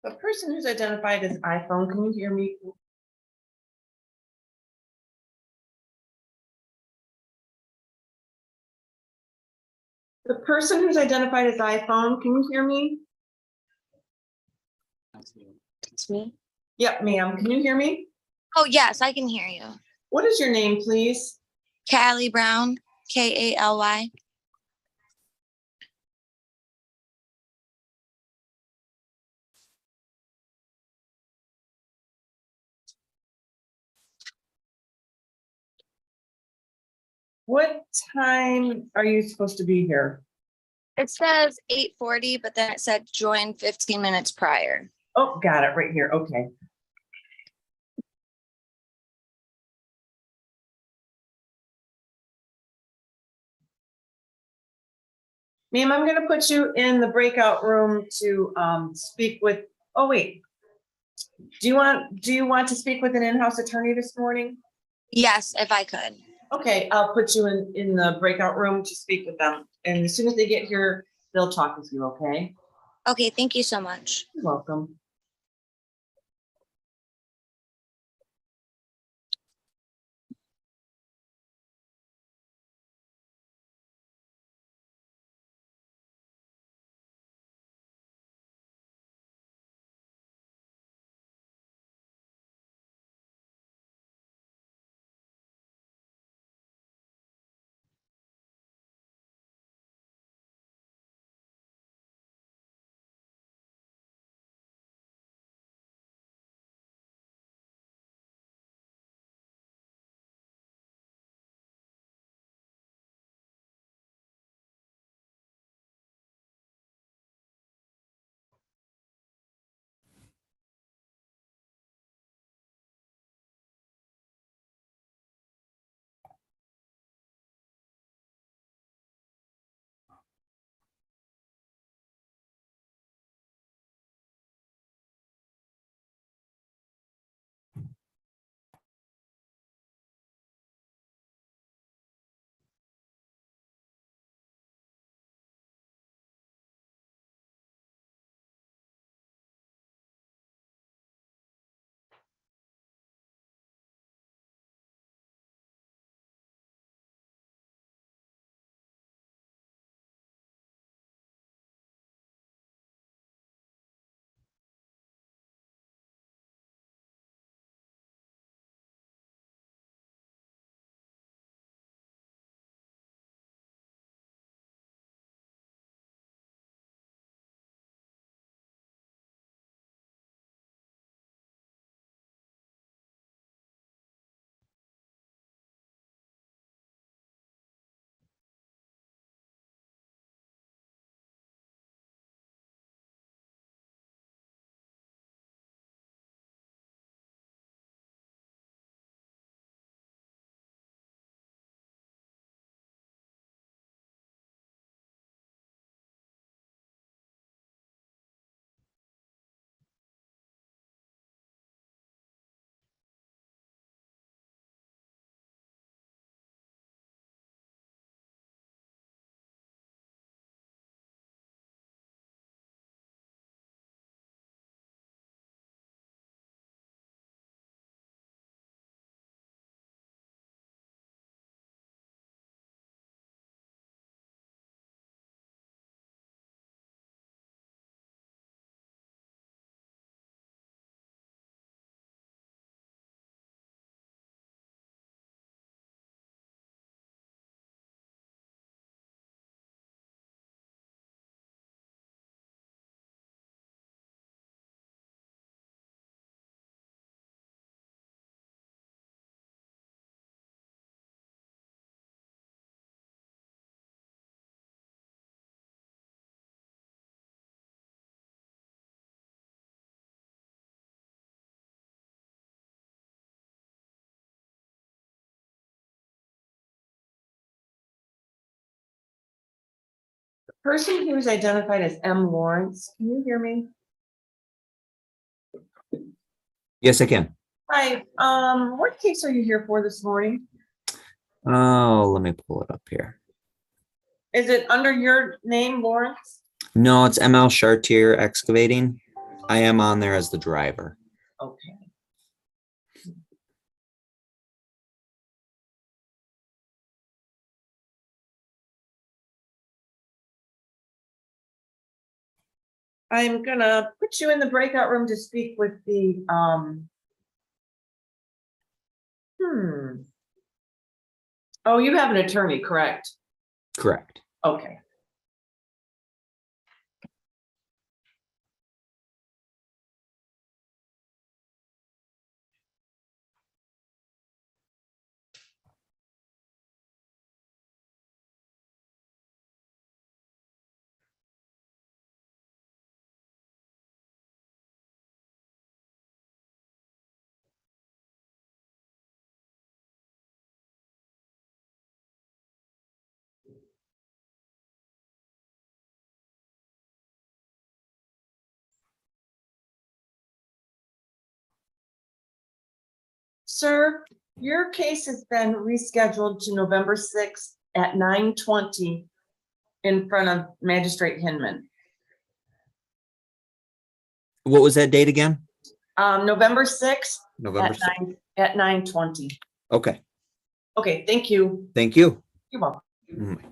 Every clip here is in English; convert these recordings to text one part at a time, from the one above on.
The person who's identified as iPhone, can you hear me? The person who's identified as iPhone, can you hear me? It's me. Yep, ma'am. Can you hear me? Oh, yes, I can hear you. What is your name, please? Callie Brown, Kally. What time are you supposed to be here? It says 8:40, but then it said join 15 minutes prior. Oh, got it right here. Okay. Ma'am, I'm gonna put you in the breakout room to speak with, oh, wait. Do you want to speak with an in-house attorney this morning? Yes, if I could. Okay, I'll put you in the breakout room to speak with them. And as soon as they get here, they'll talk with you, okay? Okay, thank you so much. You're welcome. person who is identified as M. Lawrence, can you hear me? Yes, I can. Hi, what case are you here for this morning? Oh, let me pull it up here. Is it under your name, Lawrence? No, it's ML Chartier Excavating. I am on there as the driver. Okay. I'm gonna put you in the breakout room to speak with the, Oh, you have an attorney, correct? Correct. Okay. Sir, your case has been rescheduled to November 6th at 9:20 in front of Magistrate Hinman. What was that date again? November 6th November at 6th. at 9:20. Okay, Okay, thank you. thank you. You're welcome. Mm.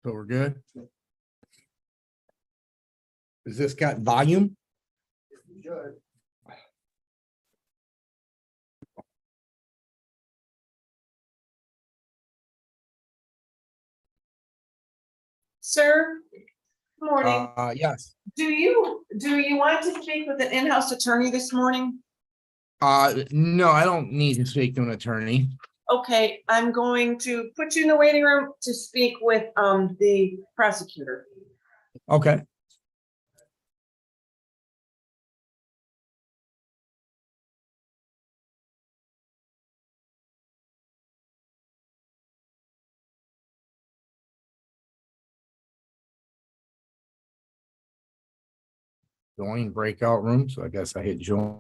So we're good? Is this got volume? Sir, good morning. Yes. Do you want to speak with an in-house attorney this morning? No, I don't need to speak to an attorney. Okay, I'm going to put you in the waiting room to speak with the prosecutor. Okay. Join breakout room, so I guess I hit join.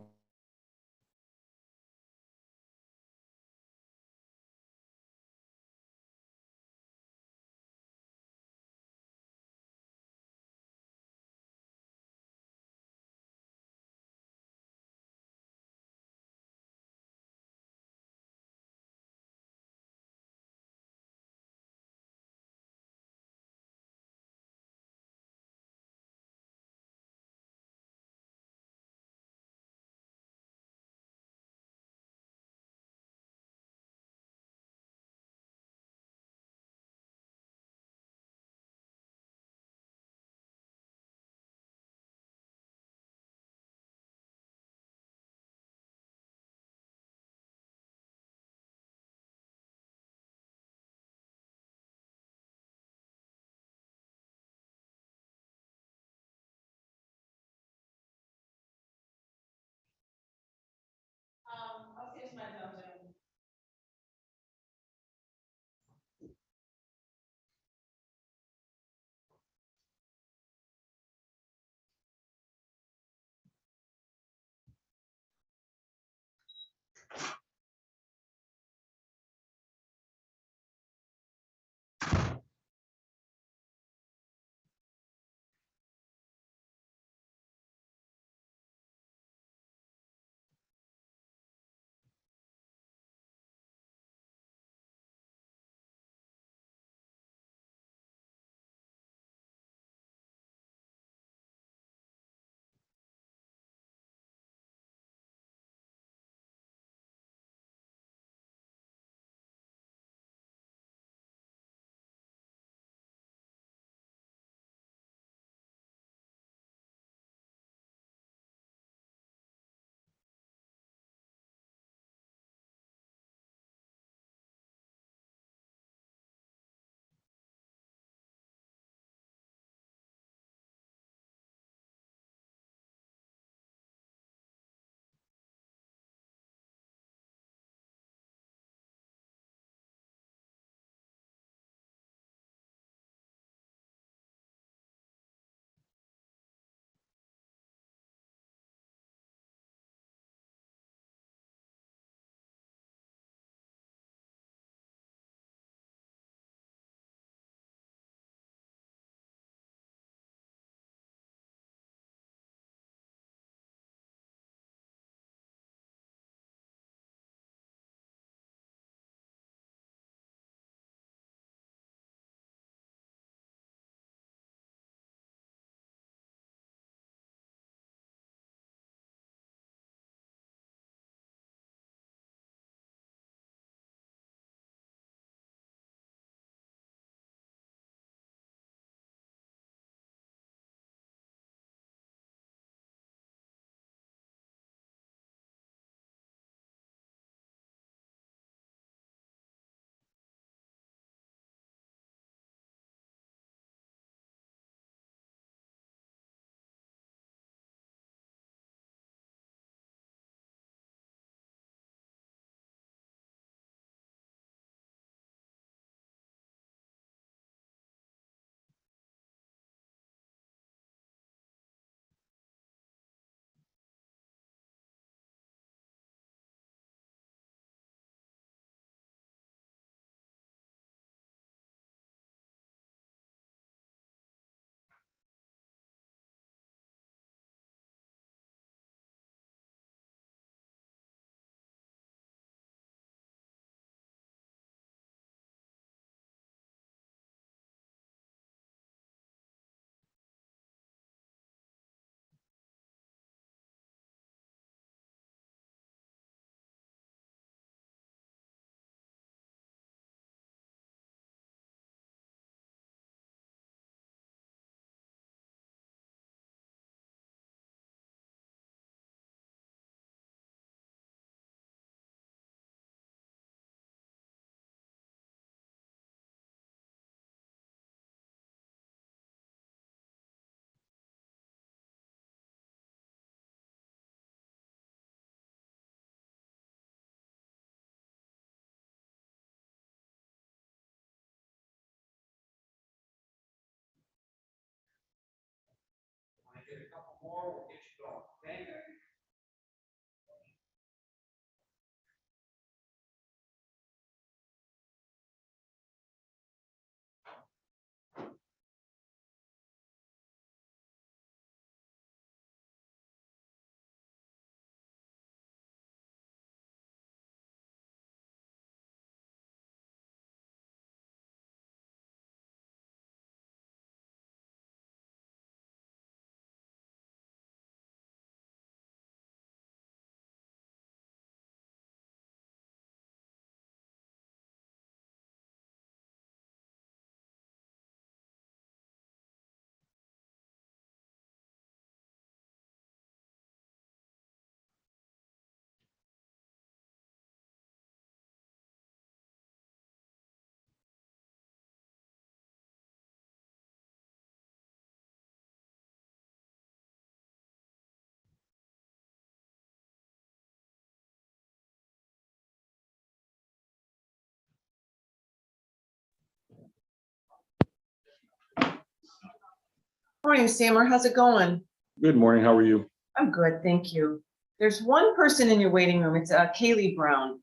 Morning, Sammer. How's it going? Good morning, how are you? I'm good, thank you. There's one person in your waiting room. It's Kaylee Brown.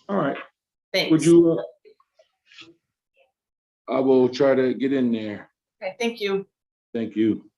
All right, Thanks. would you, I will try to get in there. Okay, thank you. Thank you.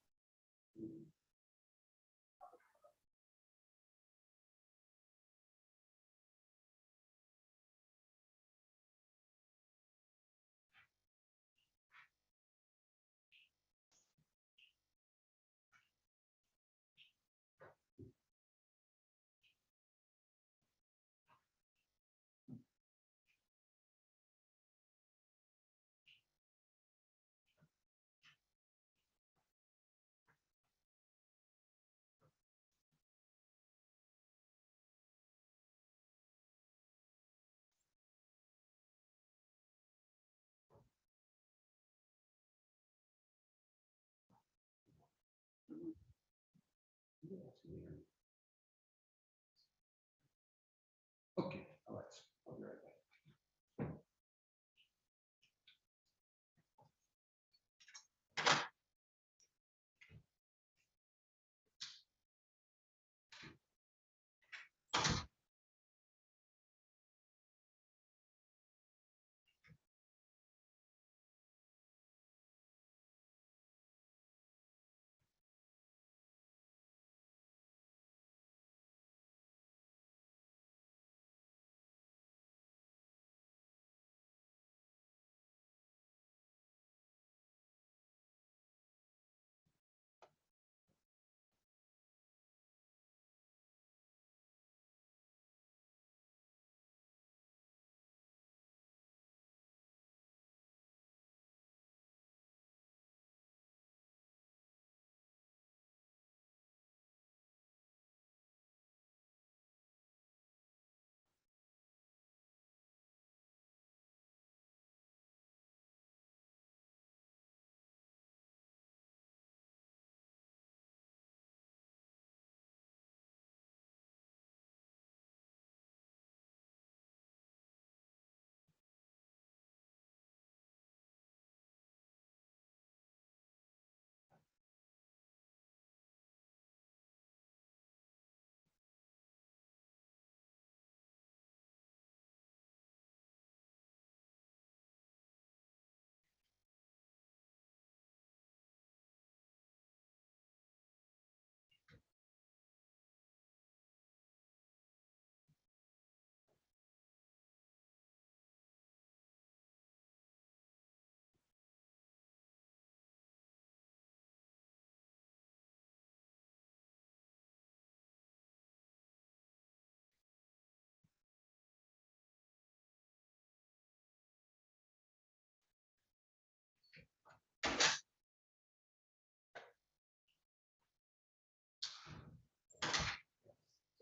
Okay, all right. I'll be right back.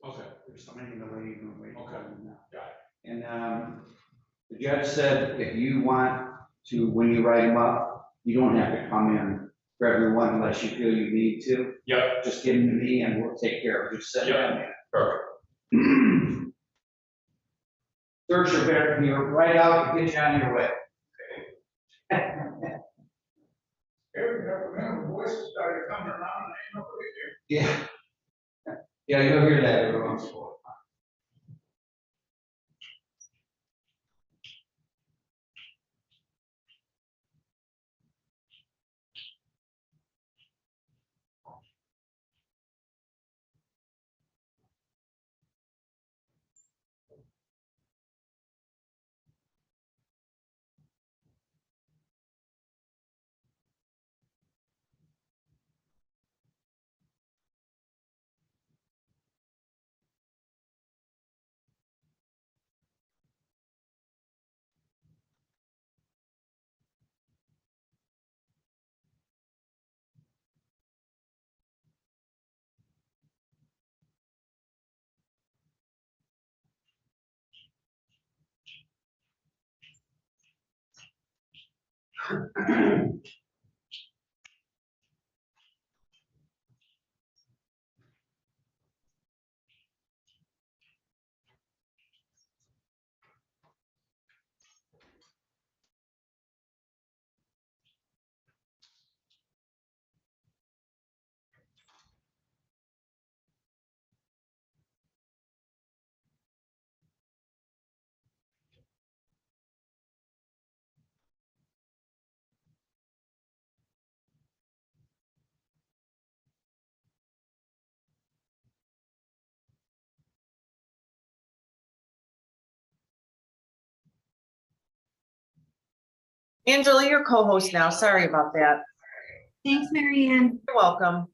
Okay. There's somebody in the waiting room waiting. Okay. Got it. And the judge said if you want to, when you write them up, you don't have to come in for everyone unless you feel you need to. Yep, Just give them to me and we'll take care of it. Just set Yep. them in. perfect. Search your better, you're right out to get you on your way. Voices started coming around, and ain't nobody Yeah. Yeah, you'll hear that every once in a while. Angela, you're co-host now. Sorry about that. Thanks, Mary Ann. You're welcome.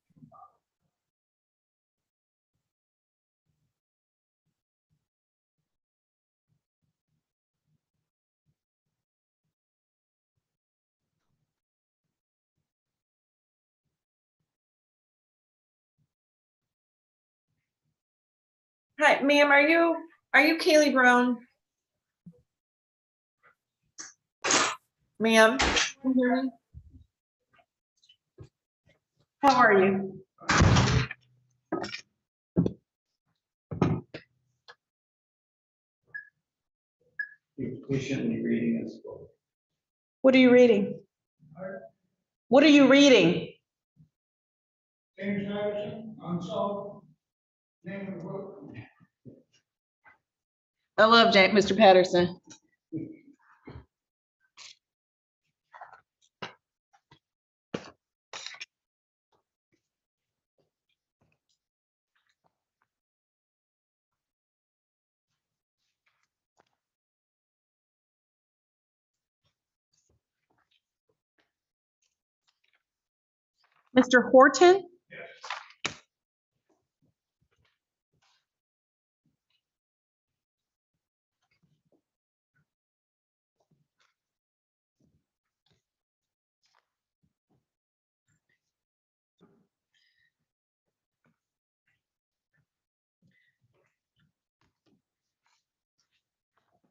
Hi, ma'am, are you Kaylee Brown? Ma'am, can you hear me? How are you? We shouldn't be reading this book. What are you reading? What are you reading? James Madison, Unsolved, name of the book. I love Mr. Patterson. Mr. Horton?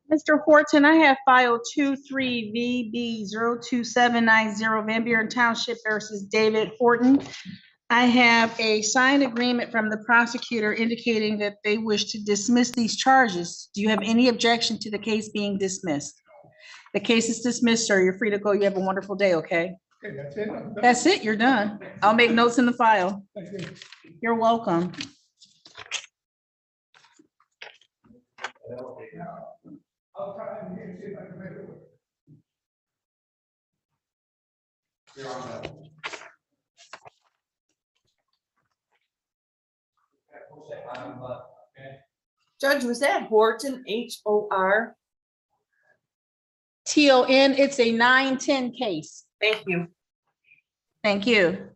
Mr. Horton, I have file 23VB02790 Van Buren Township versus David Horton. I have a signed agreement from the prosecutor indicating that they wish to dismiss these charges. Do you have any objection to the case being dismissed? The case is dismissed, sir. You're free to go. You have a wonderful day, okay? Okay, that's it. I'm done. That's it, you're done. I'll make notes in the file. Thank you. You're welcome. I'll try and see if I can make it work. You're on that. Judge, was that Horton, H-O-R? TON, it's a 910 case. Thank you. Thank you.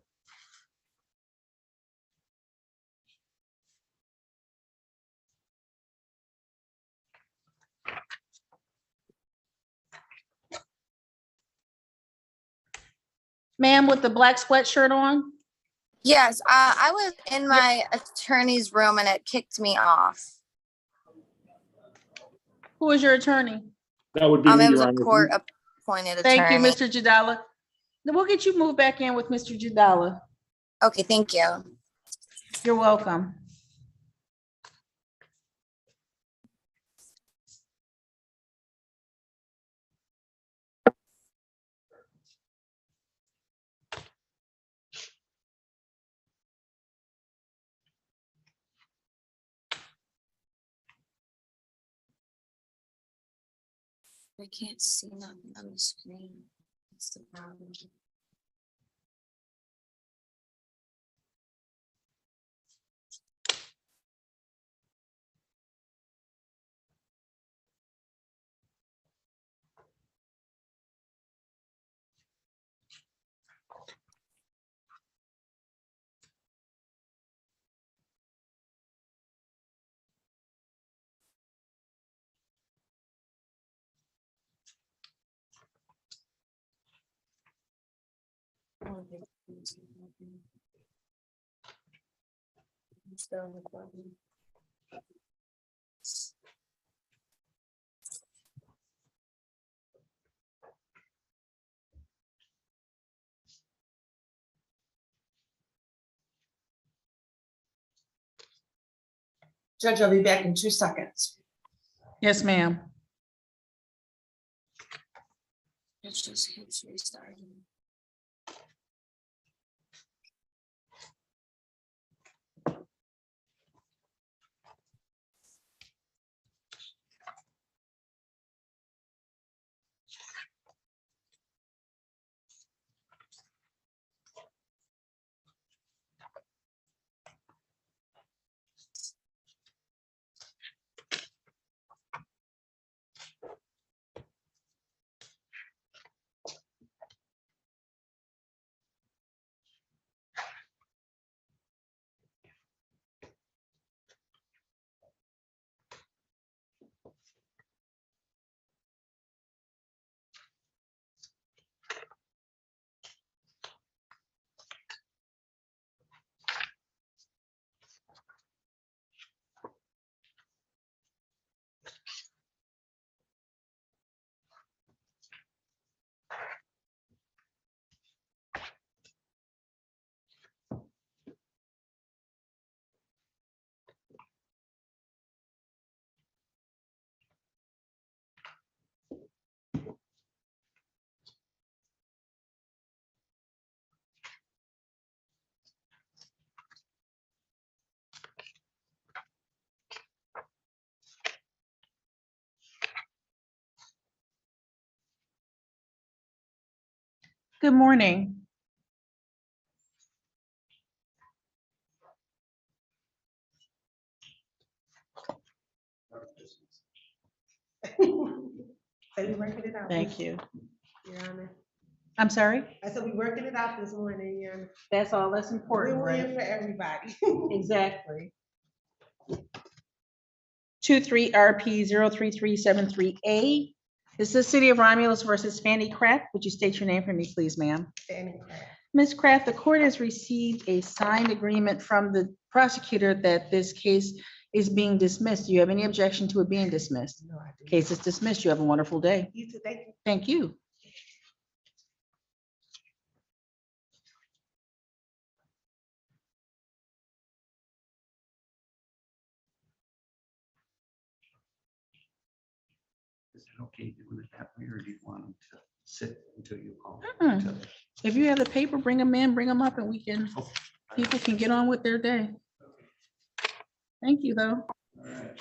Ma'am with the black sweatshirt on? Yes, I was in my attorney's room and it kicked me off. Who is your attorney? That would be me, It was Your a Honor. court appointed attorney. Thank you, Mr. Jadala. Then we'll get you moved back in with Mr. Jadala. Okay, thank you. You're welcome. I can't see nothing on the screen. That's the problem. Still recording. Judge, I'll be back in 2 seconds. Yes, ma'am. It just keeps restarting. Good morning. So we working it out. Thank you. Your Honor. I'm sorry? I said we working it out this morning, Your Honor. That's all that's We important, win right? for everybody. Exactly. 23RP 03373A. This is the City of Romulus versus Fanny Kraft. Would you state your name for me, please, ma'am? Fanny Craft. Ms. Kraft, the court has received a signed agreement from the prosecutor that this case is being dismissed. Do you have any objection to it being dismissed? No, I do. Case is dismissed. You have a wonderful day. You too, thank you. Thank you. Is it okay doing it that way, or do you want them to sit until you call? Mm-mm. If you have the paper, bring them in, bring them up, and people can get on with their day. Thank you, though. All right.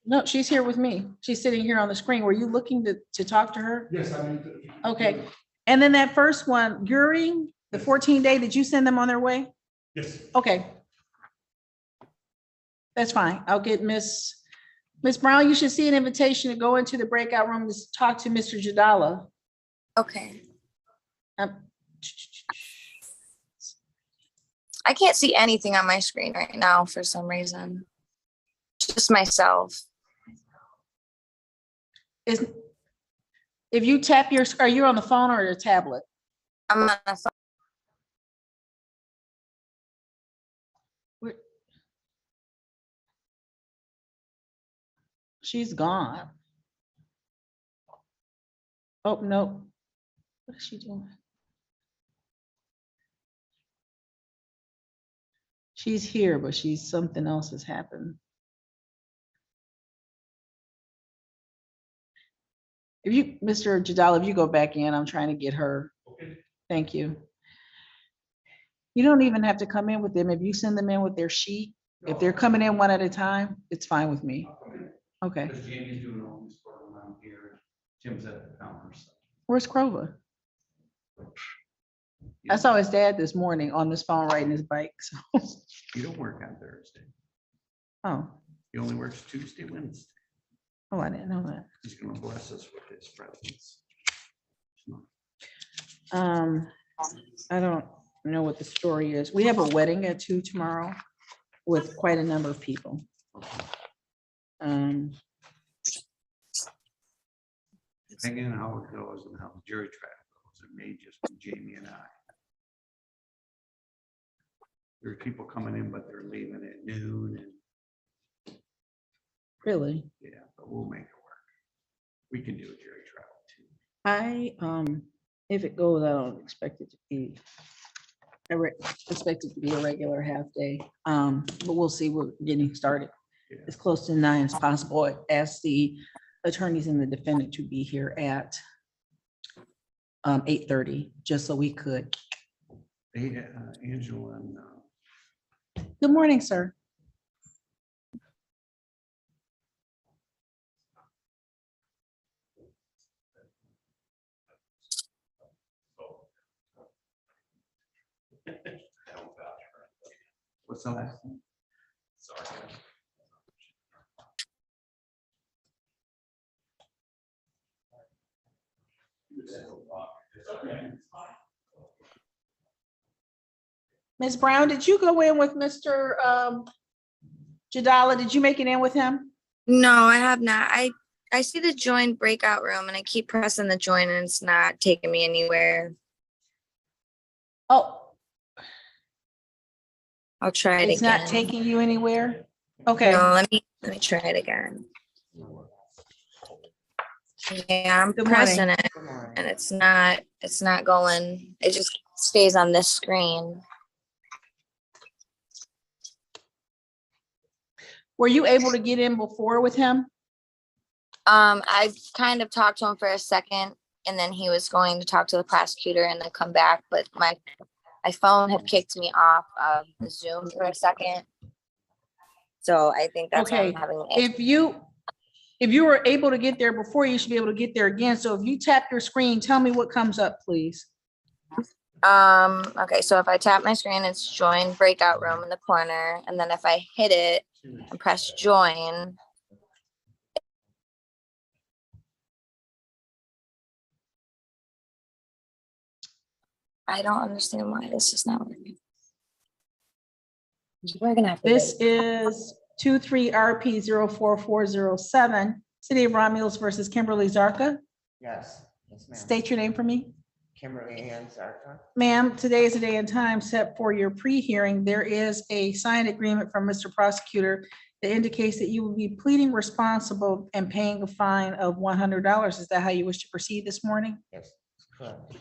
No, she's here with me. She's sitting here on the screen. Were you looking to talk to her? Yes, I mean. Okay. And then that first one, Guri, the 14-day, did you send them on their way? Yes. Okay. That's fine. I'll get Miss Brown, you should see an invitation to go into the breakout room to talk to Mr. Jadala. Okay. Um, I can't see anything on my screen right now for some reason. Just myself. If you tap are you on the phone or your tablet? I'm on a phone. She's gone. Oh, no. What is she doing? She's here, but something else has happened. If you, Mr. Jadala, if you go back in, I'm trying to get her. Okay. Thank you. You don't even have to come in with them. If you send them in with their sheet, If they're coming in one at a time, it's fine with me. Okay. Because Jamie's doing all this for around here. Tim's at the counter. So. Where's Crover? I saw his dad this morning on this phone riding his bike. So, You don't work on Thursday. oh, He only works Tuesday, Wednesday. oh, I didn't know that. He's gonna bless us with his presence. I don't know what the story is. We have a wedding at 2 tomorrow with quite a number of people. Depending on how it goes and how the jury trial goes, it may just be Jamie and I. There are people coming in, but they're leaving at noon and Really? yeah, but we'll make it work. We can do a jury trial too. If it goes, I don't expect it to be. Expect it to be a regular half day, but we'll see. We're getting started Yeah. as close to 9 as possible. I asked the attorneys and the defendant to be here at 8:30, just so we could. They, Angela and Good morning, sir. what's the last name? Ms. Brown, did you go in with Mr. Jadala? Did you make it in with him? No, I have not. I see the join breakout room and I keep pressing the join and it's not taking me anywhere. Oh, I'll try it it's again. not taking you anywhere? Okay, No, let me try it again. Yeah, I'm Good morning. pressing it and it's not going. It just stays on this screen. were you able to get in before with him? I kind of talked to him for a second and then he was going to talk to the prosecutor and then come back, but my phone had kicked me off of the Zoom for a second. So I think that's why Okay, I'm having an issue. if you were able to get there before, you should be able to get there again. So if you tap your screen, tell me what comes up, please. Okay, so if I tap my screen, it's join breakout room in the corner, and then if I hit it and press join. I don't understand why this is not working. We're gonna have to. This is 23RP04407, City of Romulus versus Kimberly Zarka. Yes, yes, ma'am. State your name for me. Kimberly Ann Zarka. Ma'am, today is the day and time set for your pre-hearing. There is a signed agreement from Mr. Prosecutor that indicates that you will be pleading responsible and paying a fine of $100. Is that how you wish to proceed this morning? Yes, correct.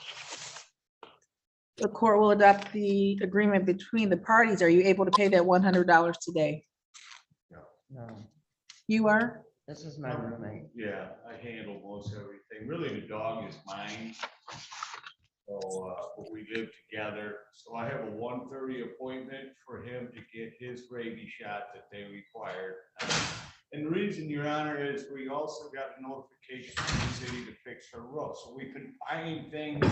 The court will adopt the agreement between the parties. Are you able to pay that $100 today? No, You are? this is my roommate. Yeah, I handle most everything. Really, the dog is mine. So, but we live together. So I have a 1:30 appointment for him to get his rabies shot that they required. And the reason, Your Honor, is we also got a notification from the city to fix her roof. So we've been buying things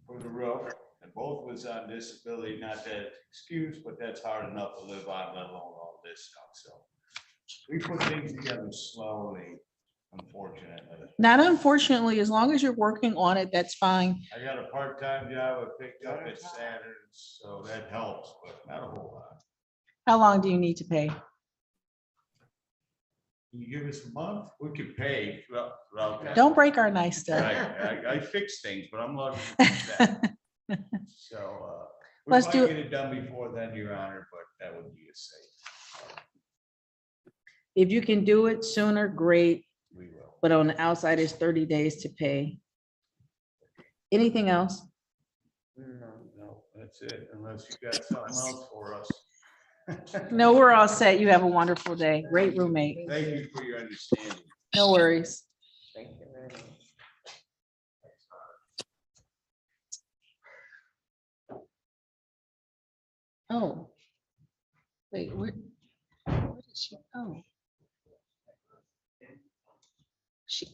for the roof. And both was on disability, not that it's excuse, but that's hard enough to live on, let alone all this stuff. So we put things together slowly, unfortunately. Not unfortunately, as long as you're working on it, that's fine. I got a part-time job I picked up at Saturday, so that helps, but not a whole lot. How long do you need to pay? Can you give us a month? We could pay throughout that. Don't break our nice stuff. I fix things, but I'm lucky to fix that. So, we Let's might do- get it done before then, Your Honor, but that would be a safe. If you can do it sooner, great, We will. but on the outside is 30 days to pay. Anything else? No, that's it, unless you got something else for us. No, we're all set. You have a wonderful day. Great roommate. Thank you for your understanding. No worries. Thank you very much. Oh. Wait, Oh. She.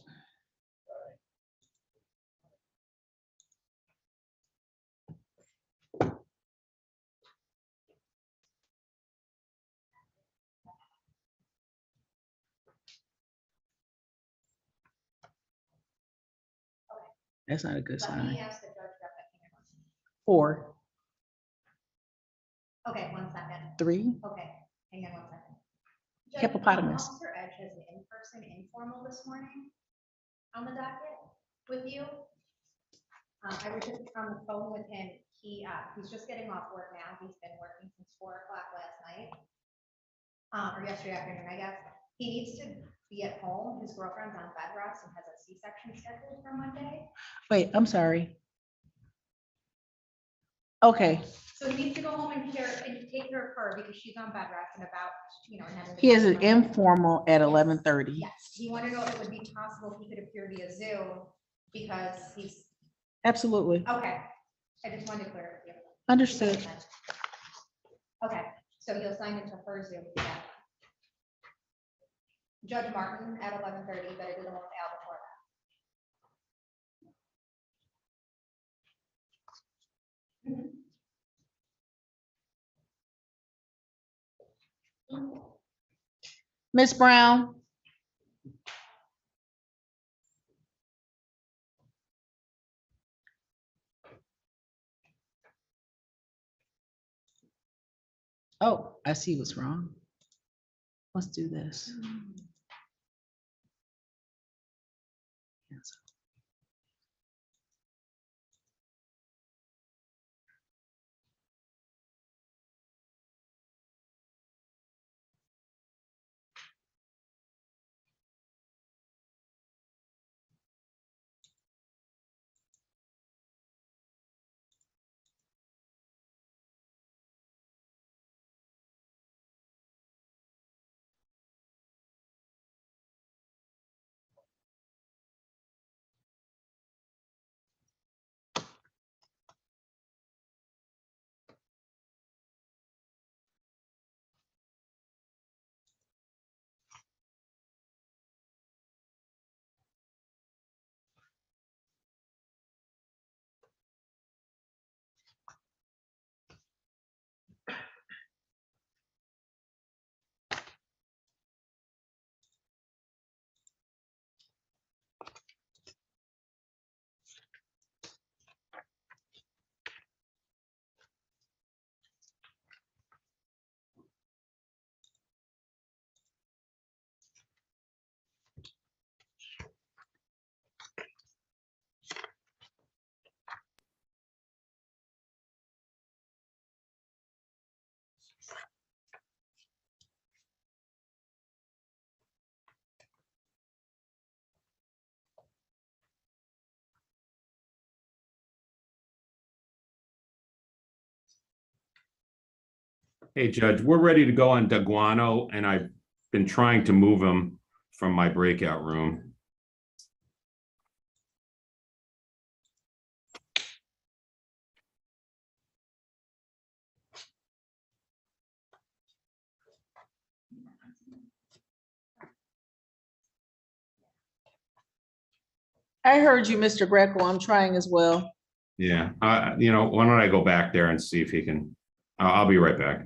That's not a good Let me sign. ask the judge rep that came in. 4, Okay, 1 second. 3, Okay, hang on 1 second. Judge, hippopotamus. Officer Edge has an in-person informal this morning on the docket with you. I was just on the phone with him. He's just getting off work now. He's been working since 4 o'clock last night. Or yesterday afternoon, I guess. He needs to be at home. His girlfriend's on bed rest and has a C-section scheduled for Monday. Wait, I'm sorry. Okay, So he needs to go home and take care of her because she's on bed rest and about, and then. he has an informal at 11:30. Yes, he wanted to know if it would be possible if he could appear via Zoom because he's, Absolutely, okay. I just wanted to clear it with you. understood. Okay, so you'll sign into her Zoom. Yeah. Judge Martin at 11:30, but I did the one with Al before that. Miss Brown? Oh, I see what's wrong. Let's do this. Cancel. Hey, Judge, we're ready to go on Daguano, and I've been trying to move him from my breakout room. I heard you, Mr. Greco. I'm trying as well. Yeah, why don't I go back there and see if he can, I'll be right back.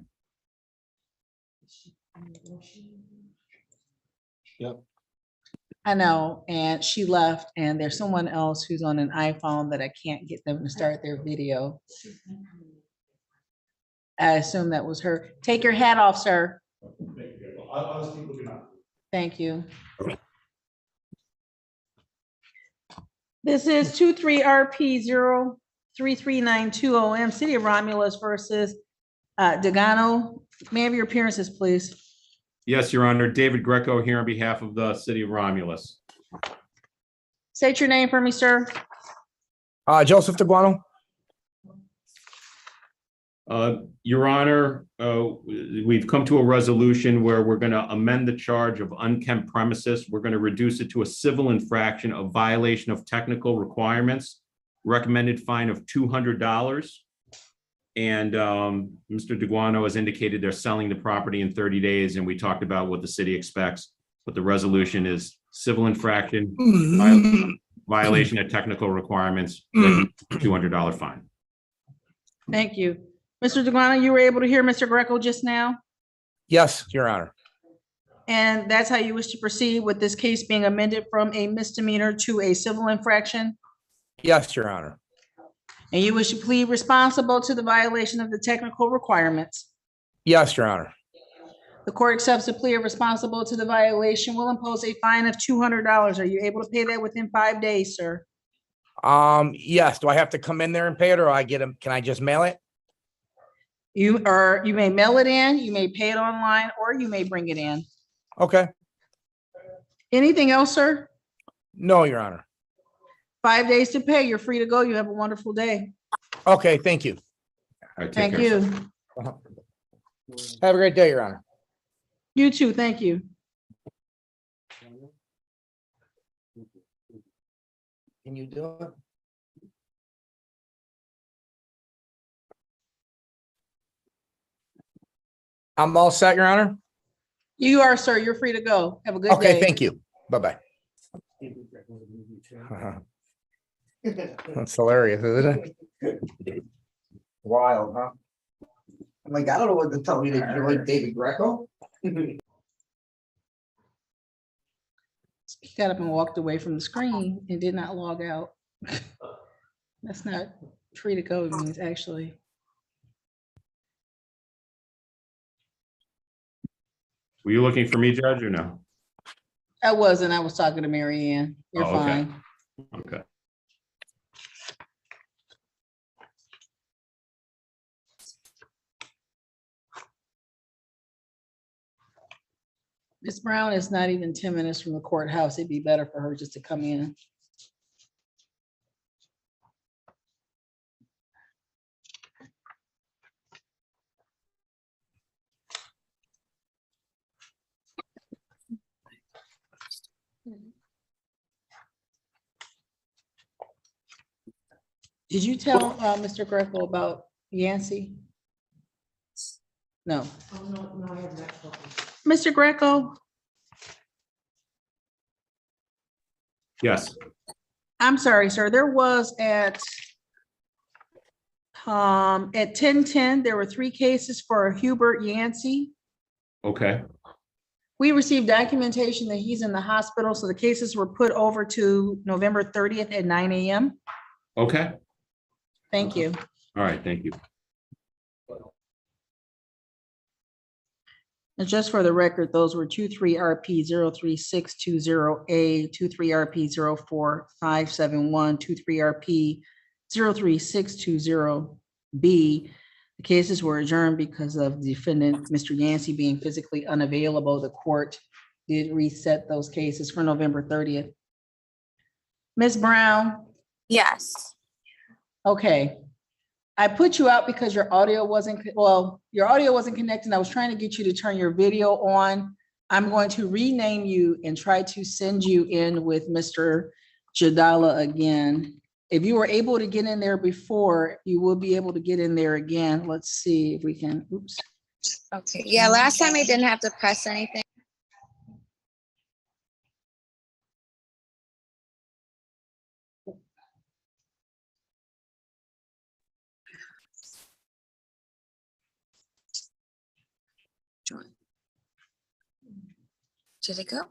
Yep. I know, and she left, and there's someone else who's on an iPhone that I can't get them to start their video. I assume that was her. Take your hat off, sir. Thank you. This is 23RP03392OM, City of Romulus versus Dagano. May I have your appearances, please? Yes, Your Honor, David Greco here on behalf of the City of Romulus. State your name for me, sir. Joseph DeGuano. Your Honor, we've come to a resolution where we're going to amend the charge of unkempt premises. We're going to reduce it to a civil infraction of violation of technical requirements, recommended fine of $200. And Mr. DeGuano has indicated they're selling the property in 30 days, and we talked about what the city expects. But the resolution is civil infraction, violation of technical requirements, $200 fine. Thank you. Mr. DeGuano, you were able to hear Mr. Greco just now? Yes, Your Honor. And that's how you wish to proceed with this case being amended from a misdemeanor to a civil infraction? Yes, Your Honor. And you wish to plead responsible to the violation of the technical requirements? Yes, Your Honor. The court accepts the plea of responsible to the violation, will impose a fine of $200. Are you able to pay that within 5 days, sir? Yes. Do I have to come in there and pay it, or I get them? Can I just mail it? You may mail it in, you may pay it online, or you may bring it in. Okay. Anything else, sir? No, Your Honor. 5 days to pay. You're free to go. You have a wonderful day. Okay, thank you. All right, take Thank care, sir. you. Have a great day, Your Honor. You too. Thank you. Can you do it? I'm all set, Your Honor. You are, sir. You're free to go. Have a good day. Okay, thank you. Bye-bye. That's hilarious, isn't it? Wild, huh? I'm like, I don't know what to tell me. You're like David Greco. He got up and walked away from the screen and did not log out. That's not free to go. It means actually. Were you looking for me, Judge, or no? I wasn't. I was talking to Mary Ann. You're Oh, okay. fine. Okay. Ms. Brown is not even 10 minutes from the courthouse. It'd be better for her just to come in. Did you tell Mr. Greco about Yancey? No. Oh, no, I have not spoken. Mr. Greco, Yes. I'm sorry, sir. There was at 10:10, there were 3 cases for Hubert Yancey. Okay. We received documentation that he's in the hospital, so the cases were put over to November 30th at 9 a.m. Okay. Thank you. All right. Thank you. And just for the record, those were 23RP 03620A, 23RP 04571, 23RP 03620B. The cases were adjourned because of defendant, Mr. Yancey, being physically unavailable. The court did reset those cases for November 30th. Ms. Brown, Yes. okay. I put you out because your audio wasn't, your audio wasn't connecting. I was trying to get you to turn your video on. I'm going to rename you and try to send you in with Mr. Jadala again. If you were able to get in there before, you will be able to get in there again. Let's see if we can, oops. Okay. Yeah, last time I didn't have to press anything. Join. Did it go?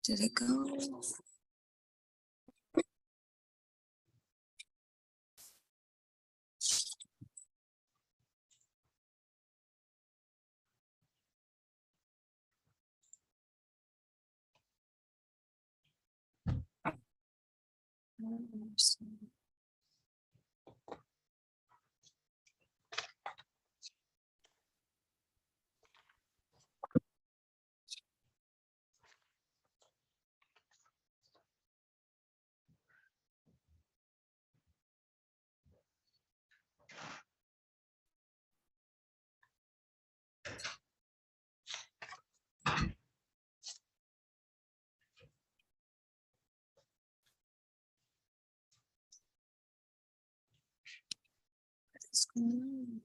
Did it go? What's going on?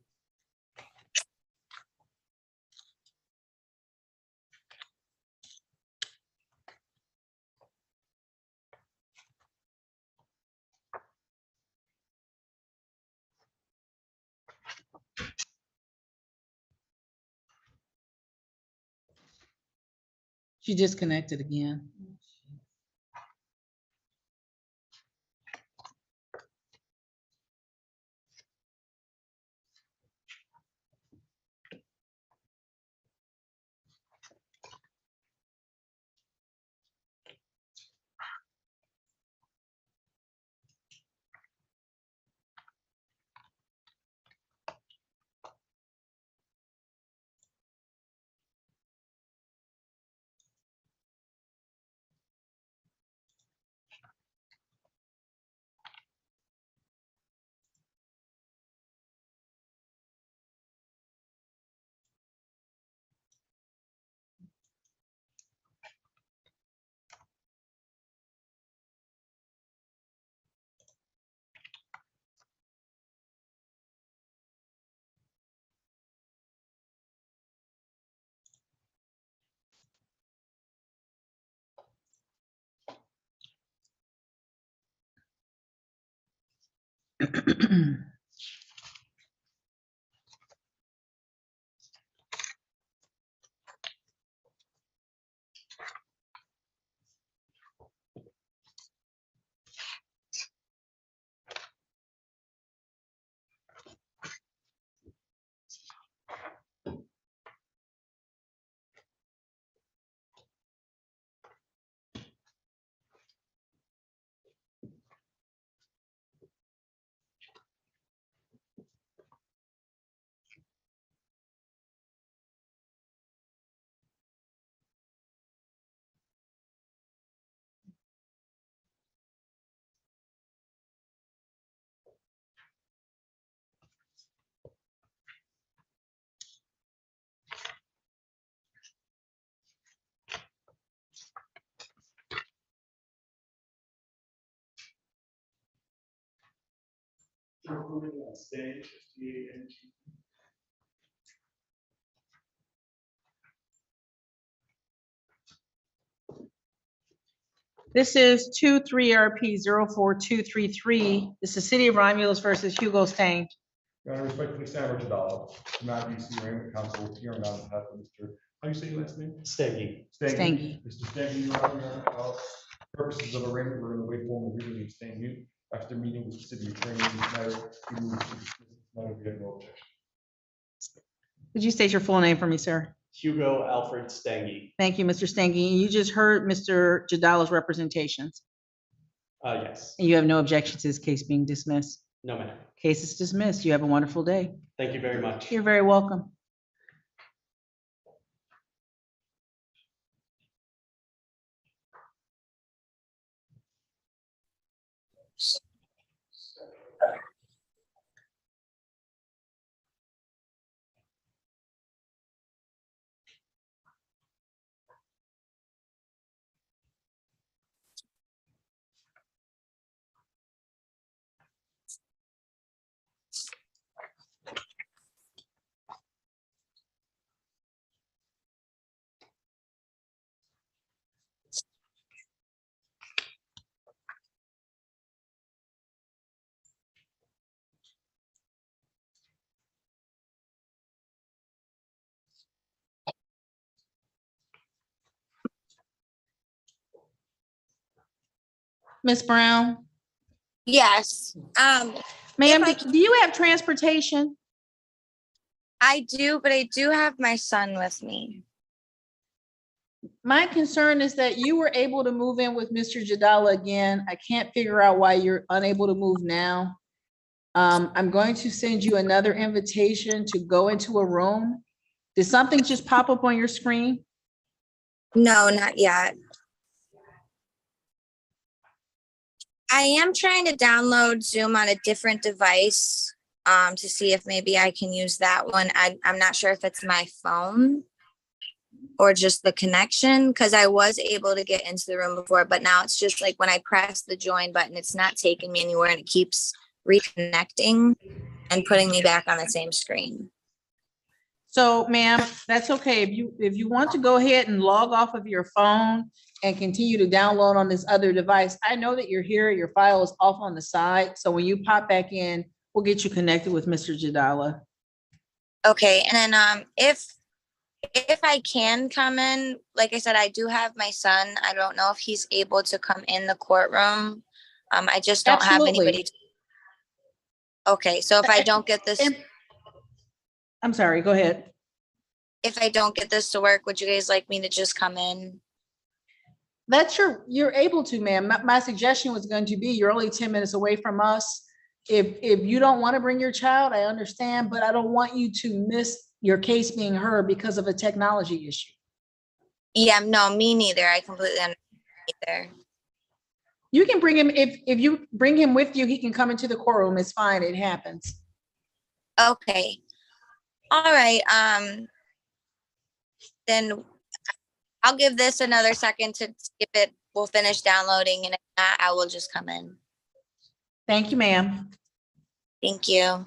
She disconnected again. This is 23RP 04233. This is City of Romulus versus Hugo Stang. Your Honor, respectfully, Sam Richardal, from IBC Arraignment Council, here on behalf of Mr. How do you say your last name? Stangy. Stangy. Mr. Stangy, Your Honor, purposes of arraignment, we're going to wait for him to legally abstain mute. After meeting with the city attorney, in this matter, we move to dismiss this matter. We have no objection. Would you state your full name for me, sir? Hugo Alfred Stangy. Thank you, Mr. Stangy. You just heard Mr. Jadala's representations, Yes. and you have no objection to this case being dismissed. No, ma'am. Case is dismissed. You have a wonderful day. Thank you very much. You're very welcome. Ms. Brown? Yes, Ma'am, I- do you have transportation? I do, but I do have my son with me. My concern is that you were able to move in with Mr. Jadala again. I can't figure out why you're unable to move now. I'm going to send you another invitation to go into a room. Did something just pop up on your screen? No, not yet. I am trying to download Zoom on a different device to see if maybe I can use that one. I'm not sure if it's my phone or just the connection, because I was able to get into the room before, but now it's just like when I press the join button, it's not taking me anywhere and it keeps reconnecting. and putting me back on the same screen. So ma'am, that's okay. If you want to go ahead and log off of your phone and continue to download on this other device, I know that you're here, your file is off on the side. So when you pop back in, we'll get you connected with Mr. Jadala. Okay, and then if I can come in, like I said, I do have my son. I don't know if he's able to come in the courtroom. I just don't have Absolutely. anybody. Okay, so if I don't get this, I'm sorry, go ahead. if I don't get this to work, would you guys like me to just come in? You're able to, ma'am. My suggestion was going to be, you're only 10 minutes away from us. If you don't want to bring your child, I understand, but I don't want you to miss your case being heard because of a technology issue. Yeah, no, me neither. I completely understand either. You can bring him, if you bring him with you, he can come into the courtroom. It's fine. It happens. Okay. All right. Then I'll give this another second to see if it will finish downloading, and if not, I will just come in. Thank you, ma'am. Thank you.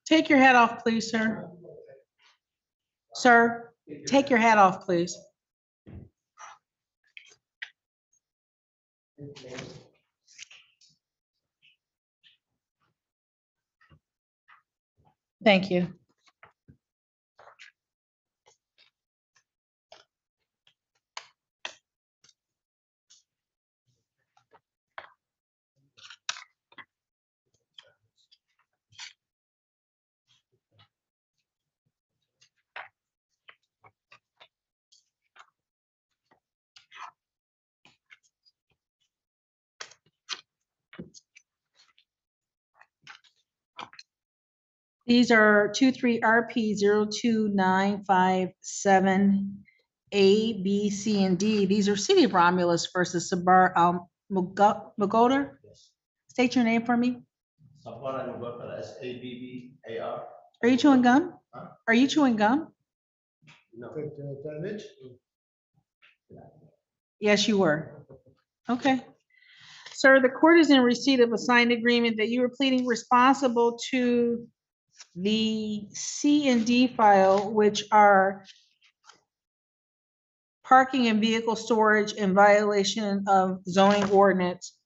Take your hat off, please, sir. Sir, take your hat off, please. Thank you. These are 23RP 02957 A, B, C, and D. These are City of Romulus versus Sabar Mogoder. State your name for me. Sabbar al-Mubarak, SABBAR. Are you chewing gum? Are you chewing gum? No. Yes, you were. Okay. Sir, the court is in receipt of a signed agreement that you are pleading responsible to the C and D file, which are parking and vehicle storage in violation of zoning ordinance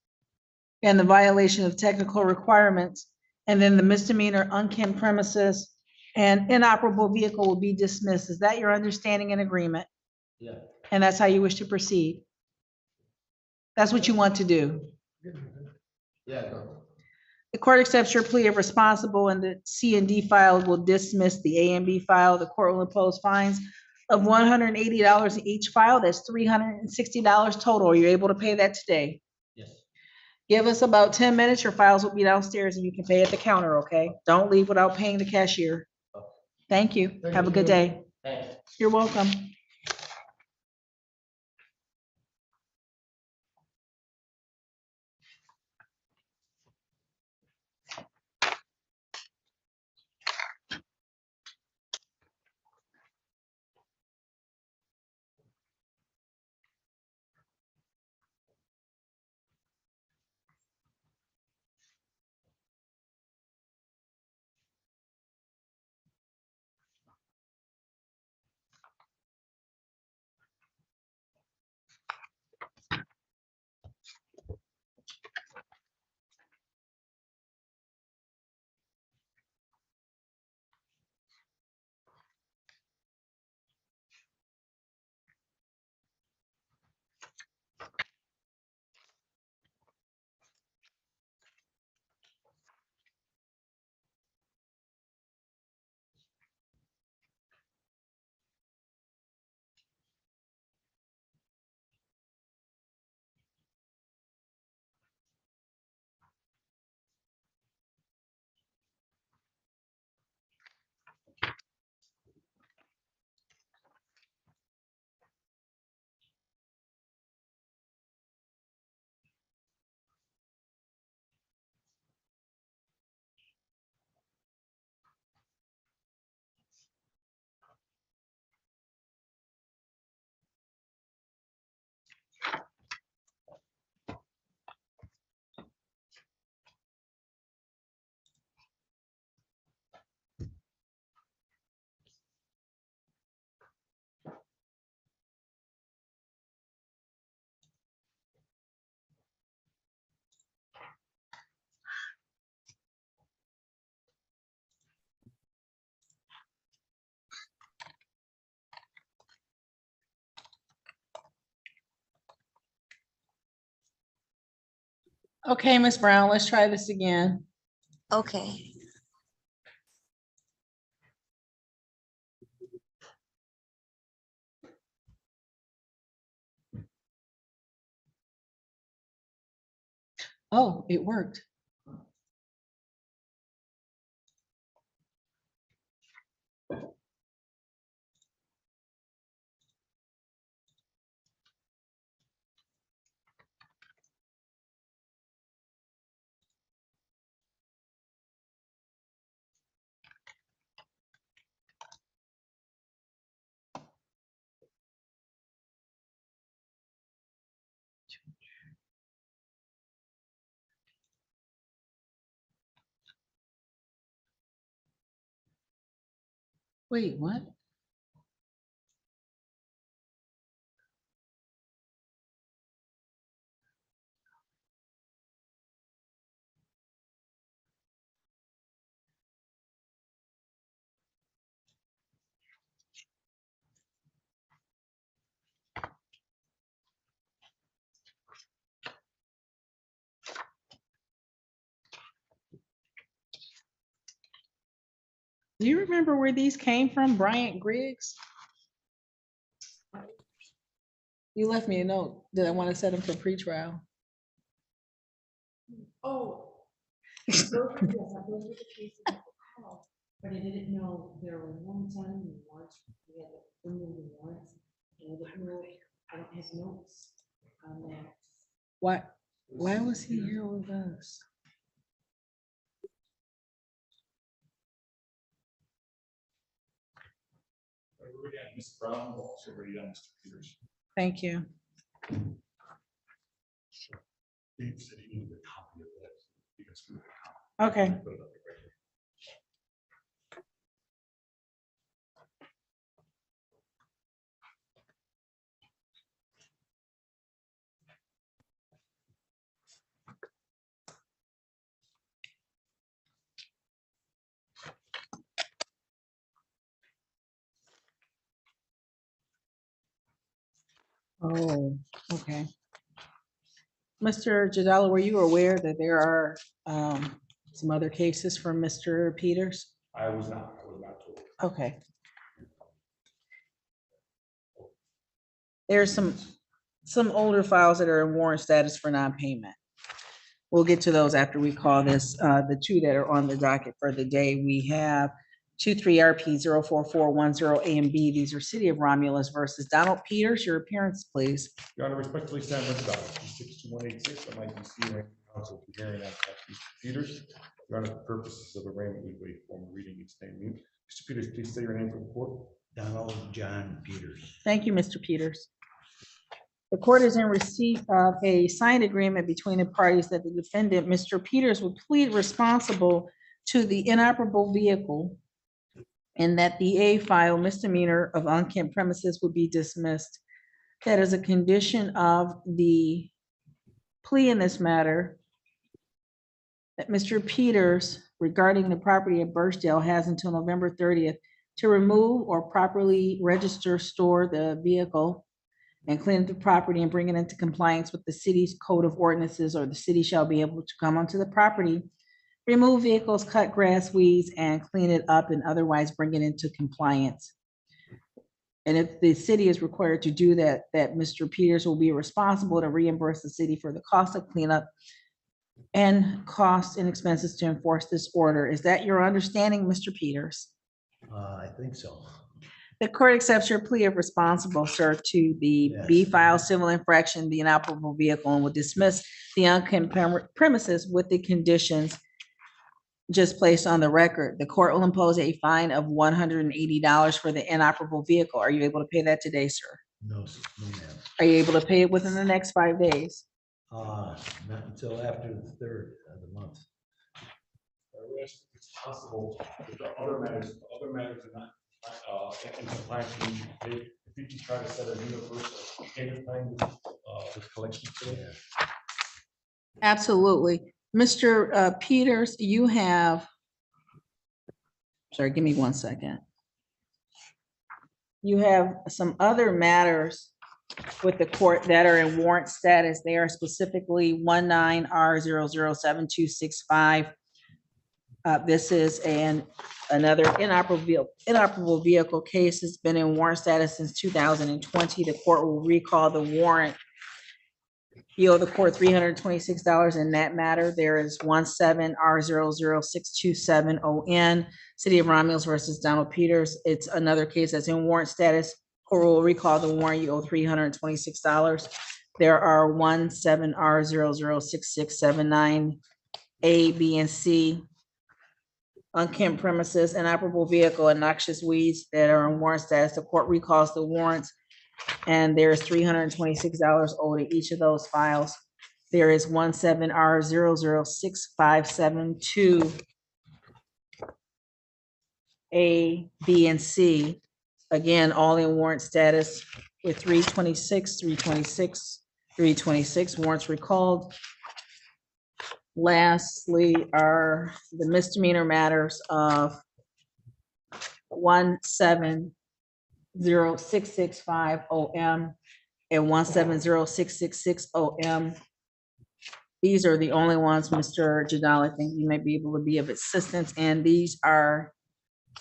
and the violation of technical requirements, and then the misdemeanor unkempt premises and inoperable vehicle will be dismissed. Is that your understanding and agreement? Yeah. And that's how you wish to proceed? That's what you want to do? Yeah, go. The court accepts your plea of responsible, and the C and D file will dismiss the A and B file. The court will impose fines of $180 in each file. That's $360 total. Are you able to pay that today? Yes. Give us about 10 minutes. Your files will be downstairs and you can pay at the counter, okay? Don't leave without paying the cashier. Thank you. Have a good day. Thanks. You're welcome. Okay, Ms. Brown, let's try this again. Okay. Oh, it worked. Wait, what? Do you remember where these came from, Bryant Griggs? You left me a note that I want to set him for pretrial. Oh. Those are, yes, those are the cases that were called, but I didn't know there were one time in warrants, we had to remove the warrants. And I didn't know, I don't have notes on that. Why was he here with us? Ms. Brown, will also read on Mr. Peters. Thank you. Dave said he needed a copy of that. You guys can have a copy. Okay. Put it up right here. Oh, okay. Mr. Jadala, were you aware that there are some other cases from Mr. Peters? I was not told. Okay. There's some older files that are in warrant status for non-payment. We'll get to those after we call this, the two that are on the docket for the day. We have 23RP 04410 A and B. These are City of Romulus versus Donald Peters. Your appearance, please. Your Honor, respectfully stand ready docket 62186. I'm IDC and counsel to hearing on Mr. Peters. Your Honor, for purposes of arraignment, we waive formal reading and stay mute. Mr. Peters, please say your name for the court. Donald John Peters. Thank you, Mr. Peters. The court is in receipt of a signed agreement between the parties that the defendant, Mr. Peters, would plead responsible to the inoperable vehicle and that the A file misdemeanor of unkempt premises would be dismissed. That is a condition of the plea in this matter that Mr. Peters, regarding the property at Birchdale, has until November 30th to remove or properly register, store the vehicle and clean up the property and bring it into compliance with the city's code of ordinances, or the city shall be able to come onto the property, remove vehicles, cut grass, weeds, and clean it up and otherwise bring it into compliance. And if the city is required to do that, that Mr. Peters will be responsible to reimburse the city for the cost of cleanup and costs and expenses to enforce this order. Is that your understanding, Mr. Peters? I think so. The court accepts your plea of responsible, sir, to the B Yes. file civil infraction, the inoperable vehicle, and will dismiss the unkempt premises with the conditions just placed on the record. The court will impose a fine of $180 for the inoperable vehicle. Are you able to pay that today, sir? No, no, ma'am. Are you able to pay it within the next 5 days? Not until after the 3rd of the month. I wish it's possible that the other matters are not in compliance with the date. If you can try to set a universal payment plan with collection today. Absolutely. Mr. Peters, you have, sorry, give me 1 second. You have some other matters with the court that are in warrant status. They are specifically 19R007265. This is another inoperable vehicle case. Has been in warrant status since 2020. The court will recall the warrant. You owe the court $326 in that matter. There is 17R006270N, City of Romulus versus Donald Peters. It's another case that's in warrant status. Court will recall the warrant. You owe $326. There are 17R006679A, B, and C, unkempt premises, inoperable vehicle, and noxious weeds that are in warrant status. The court recalls the warrants, and there's $326 owed to each of those files. There is 17R006572 A, B, and C. Again, all in warrant status with 326 warrants recalled. Lastly are the misdemeanor matters of 170665OM and 170666OM. These are the only ones, Mr. Jadal, I think you may be able to be of assistance, and these are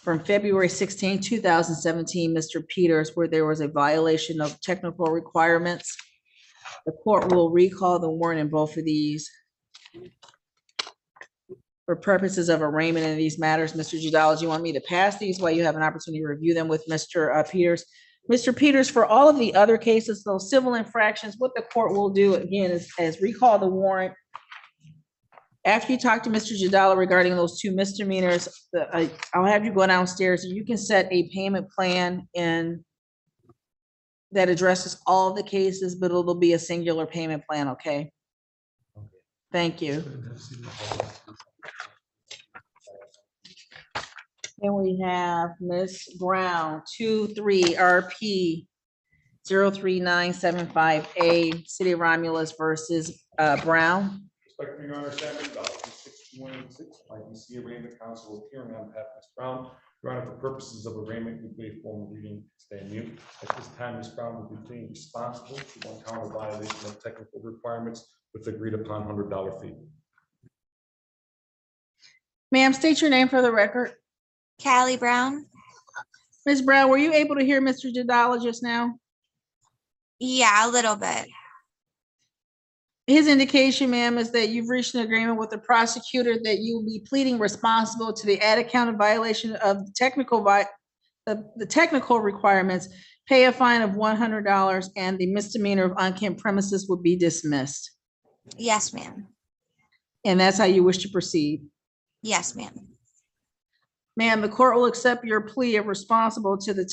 from February 16, 2017, Mr. Peters, where there was a violation of technical requirements. The court will recall the warrant in both of these for purposes of arraignment in these matters. Mr. Jadal, do you want me to pass these while you have an opportunity to review them with Mr. Peters? Mr. Peters, for all of the other cases, those civil infractions, what the court will do again is recall the warrant. After you talk to Mr. Jadala regarding those two misdemeanors, I'll have you go downstairs and you can set a payment plan in that addresses all of the cases, but it'll be a singular payment plan, okay? Thank you. Then we have Ms. Brown, 23RP 03975A, City of Romulus versus Brown. Respectfully, Your Honor, Samuel Dawson, 6186, IBC Arraignment Council appearing on behalf of Ms. Brown. Your Honor, for purposes of arraignment, we waive formal reading, stay mute. At this time, Ms. Brown will be pleading responsible to one count of violation of technical requirements with agreed upon $100 fee. Ma'am, state your name for the record. Callie Brown? Ms. Brown, were you able to hear Mr. Jadala just now? Yeah, a little bit. His indication, ma'am, is that you've reached an agreement with the prosecutor that you will be pleading responsible to the added count of violation of the technical requirements, pay a fine of $100, and the misdemeanor of unkempt premises will be dismissed. Yes, ma'am. And that's how you wish to proceed. Yes, ma'am. Ma'am, the court will accept your plea of responsible to the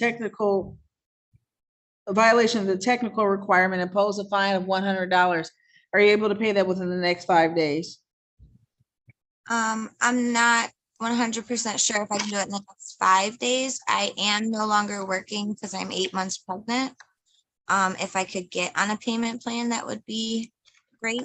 violation of the technical requirement, impose a fine of $100. Are you able to pay that within the next 5 days? I'm not 100% sure if I can do it in the next 5 days. I am no longer working because I'm 8 months pregnant. If I could get on a payment plan, that would be great.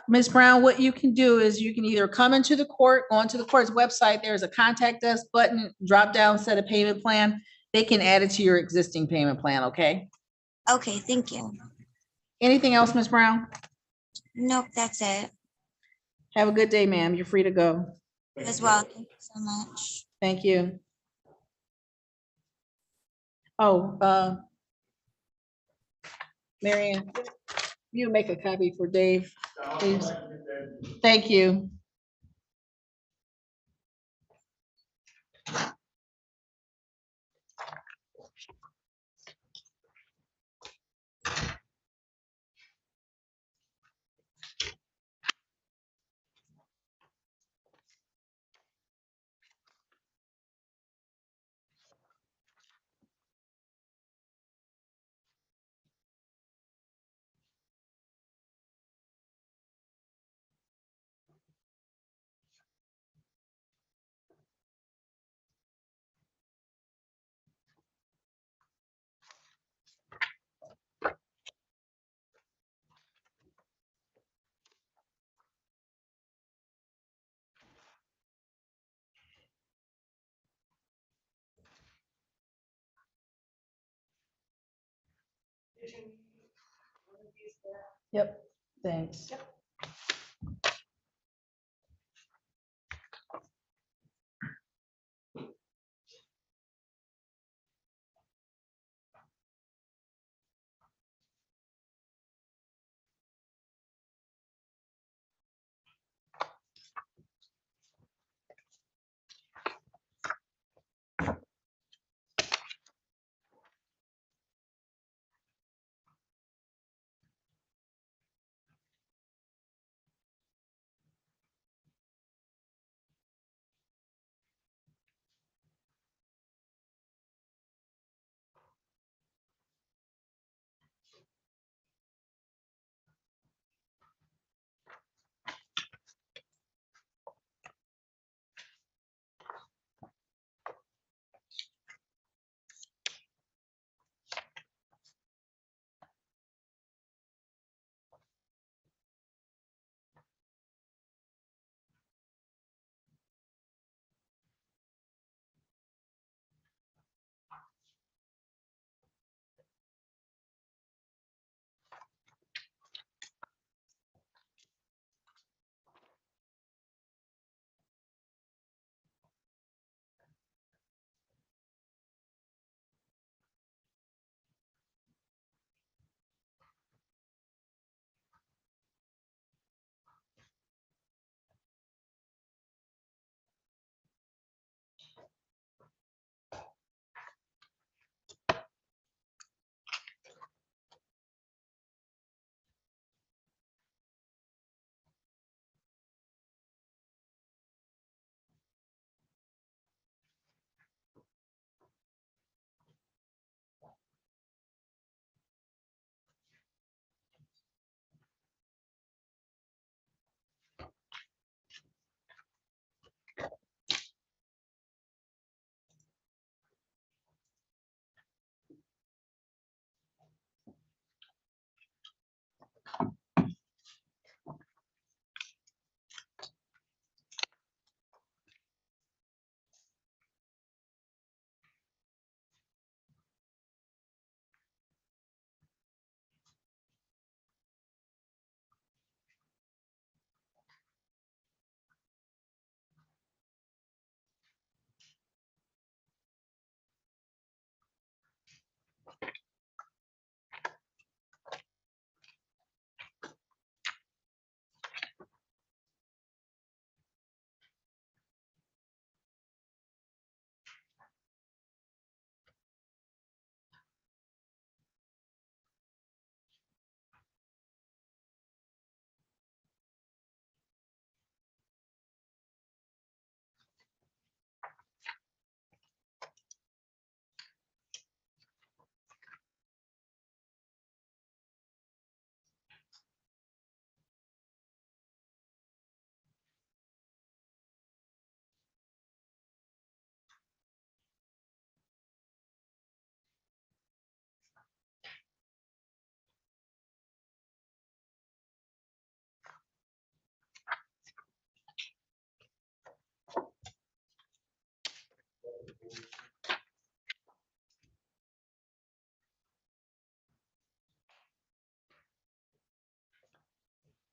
Ms. Brown, what you can do is you can either come into the court, go onto the court's website, there's a contact us button, drop down, set a payment plan. They can add it to your existing payment plan, okay? Okay, thank you. Anything else, Ms. Brown? Nope, that's it. Have a good day, ma'am. You're free to go. As well, thank you so much. Thank you. Oh, Marianne, you make a copy for Dave, please. Thank you. Yep, thanks.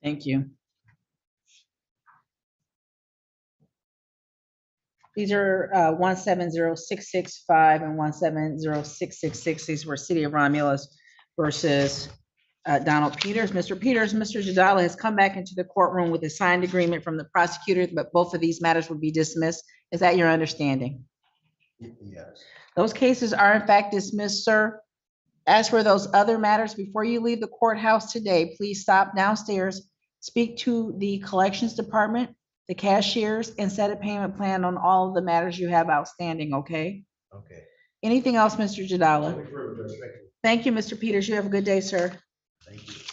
Thank you. These are 170665 and 170666. These were City of Romulus versus Donald Peters. Mr. Peters, Mr. Jadala has come back into the courtroom with a signed agreement from the prosecutor, but both of these matters would be dismissed. Is that your understanding? Yes. Those cases are in fact dismissed, sir. As for those other matters, before you leave the courthouse today, please stop downstairs, speak to the collections department, the cashiers, and set a payment plan on all of the matters you have outstanding, okay? Okay. Anything else, Mr. Jadala? Thank you very much. Thank you, Mr. Peters. You have a good day, sir. Thank you.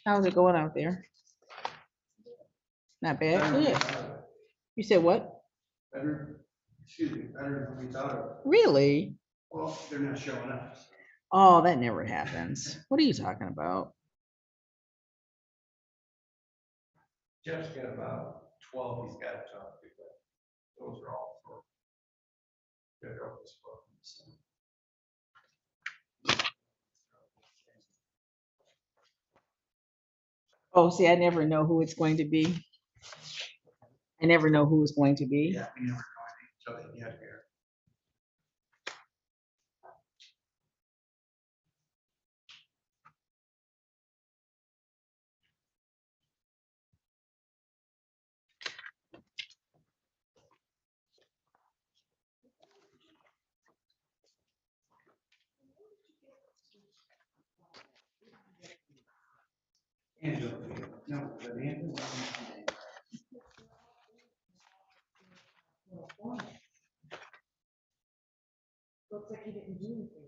How's it going out there? Not bad, good. You said what? Better, excuse me, better than we thought. Really? Well, they're not showing up. Oh, that never happens. What are you talking about? Jeff's got about 12 he's got to talk to, but those are all for. Federal departments. Oh, see, I never know who it's going to be. I never know who it's going to be. Yeah, we never know until they get here. Angela, no, but Angela. Looks like he didn't do anything.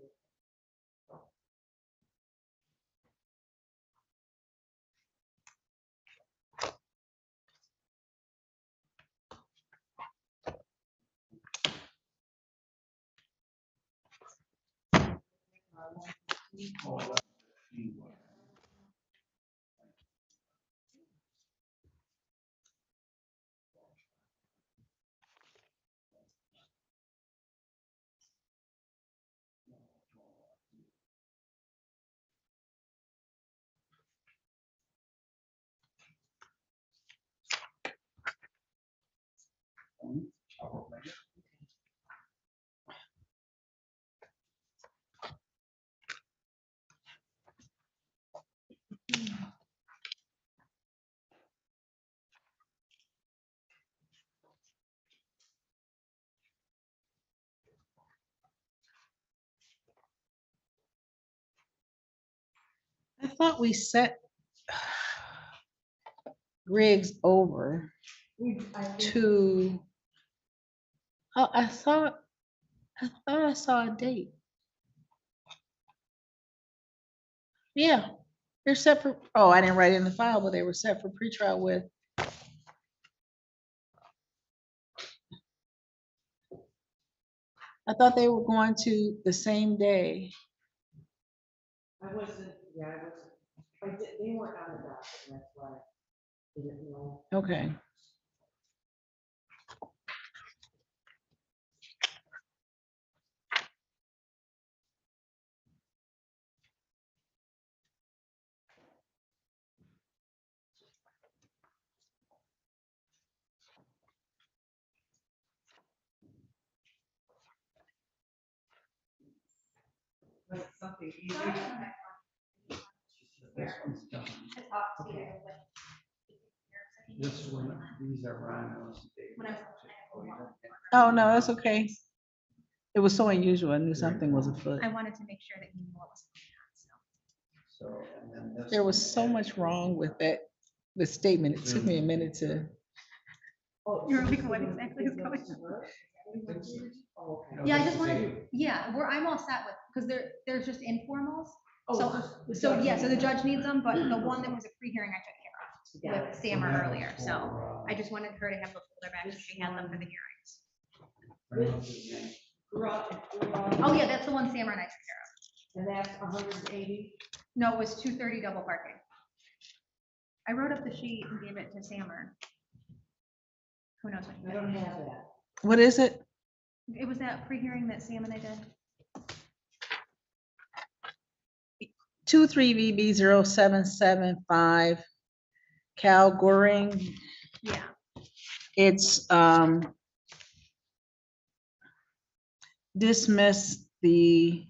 I thought we set Griggs over to, oh, I thought I saw a date. Yeah, they're set for, oh, I didn't write it in the file, but they were set for pretrial with. I thought they were going to the same day. I wasn't, yeah, I wasn't, they weren't on the docket, and that's why I didn't know. Okay. Like something easy. This one's done. I talked to you, but- This one, these are Rhinos. When I was- Oh, no, that's okay. It was so unusual. I knew something was afoot. I wanted to make sure that you knew what was going on, so. So, and then this. There was one so has- much wrong with that, the statement. It took me a minute to. You're like, what exactly is going on? Yeah, I just wanted, yeah, I'm all set with, because there's just informals. So, yeah, so the judge needs them, but the one that was a pre-hearing I took care of with Sammer earlier, so I just wanted her to have the folder back so she had them for the hearings. Oh, yeah, that's the one Sammer and I took care of. And that's 180? No, it was 230 double parking. I wrote up the sheet and gave it to Sammer. Who knows what he I did. don't have that. What is it? It was that pre-hearing that Sam and I did. 23VB0775 Cal Goring. Yeah. It's dismiss the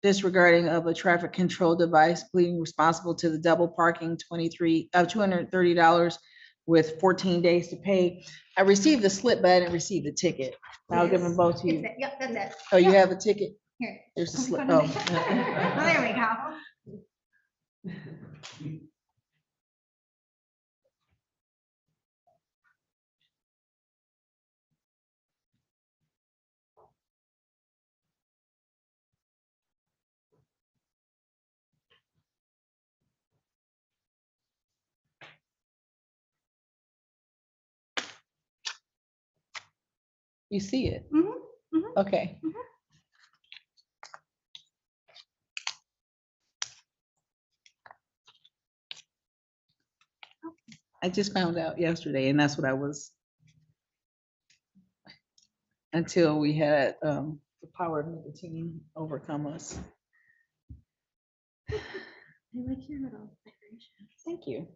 disregarding of a traffic control device, pleading responsible to the double parking $230 with 14 days to pay. I received the slip, but I didn't receive the ticket. I'll give them both to It's you. it. Yep, that's it. Oh, you Yep. have a ticket? Here. There's a Can we slip. put 'em Oh. in? Oh, there we go. You see it? Mhm, mhm. Okay. I just found out yesterday, and that's what I was, until we had the power of nicotine overcome us. I like your little decorations. Thank you.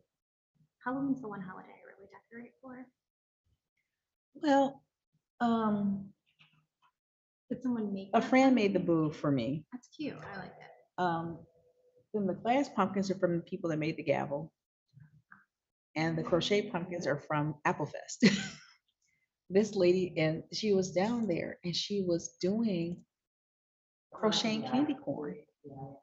Halloween's the one holiday I really decorate for. Well, Did someone make a that friend for made the you? boo for me. That's cute. I like it. Then the glass pumpkins are from the people that made the gavel. And the crochet pumpkins are from Applefest. This lady, and she was down there and she was doing crocheting candy corn.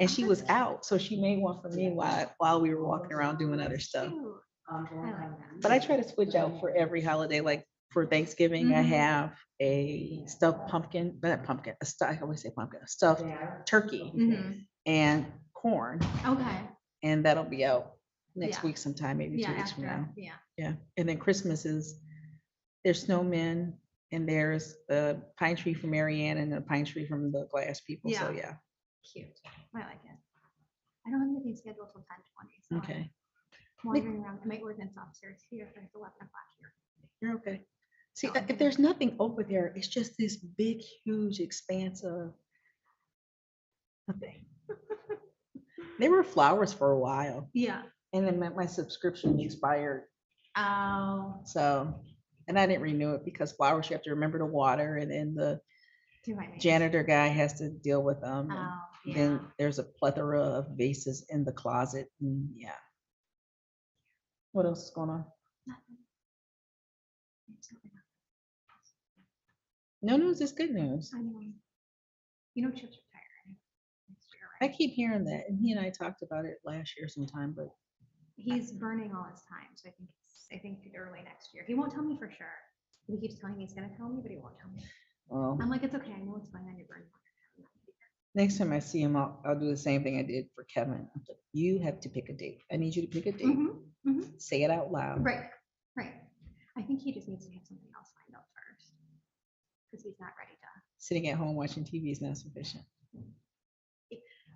And she was out, so she made one for me while we were walking around doing other stuff. Cute. I like that. But I try to switch out for every holiday, like for Thanksgiving, I Mhm. have a stuffed pumpkin, not pumpkin, I always say pumpkin, a stuffed turkey Mhm. and corn. Okay. And that'll be out next Yeah. week sometime, maybe Yeah, 2 weeks from after, now. yeah. Yeah, and then Christmas is, there's snowmen and there's the pine tree from Marianne and the pine tree from the glass people, so Yeah. yeah. Cute. I like it. I don't have anything scheduled till 10:20, so Okay, I'm wandering around. My ordinance officer is here for 11 o'clock here. you're okay. See, So I'm if there's nothing over there, it's just this big, huge expanse of nothing. There were flowers for a while, Yeah. and then my subscription expired, Oh, so, and I didn't renew it because flowers, you have to remember to water, and then the do I? janitor guy has to deal with them. And Oh, yeah. then there's a plethora of vases in the closet, and yeah. What else is going on? Nothing. Absolutely nothing. No news is good news. I know. You know, Chip's retiring next year, I right? keep hearing that, and he and I talked about it last year sometime, but He's burning all his time, so I think early next year. He won't tell me for sure. He keeps telling me he's gonna tell me, but he won't tell me. well, I'm like, it's okay. I know what's going on. You're burning. next time I see him, I'll do the same thing I did for Kevin. I'm like, you have to pick a date. I need you to pick a date. Mhm. Say it out loud. Right, right. I think he just needs to have something else lined up first. Because he's not ready to. Sitting at home watching TV is not sufficient.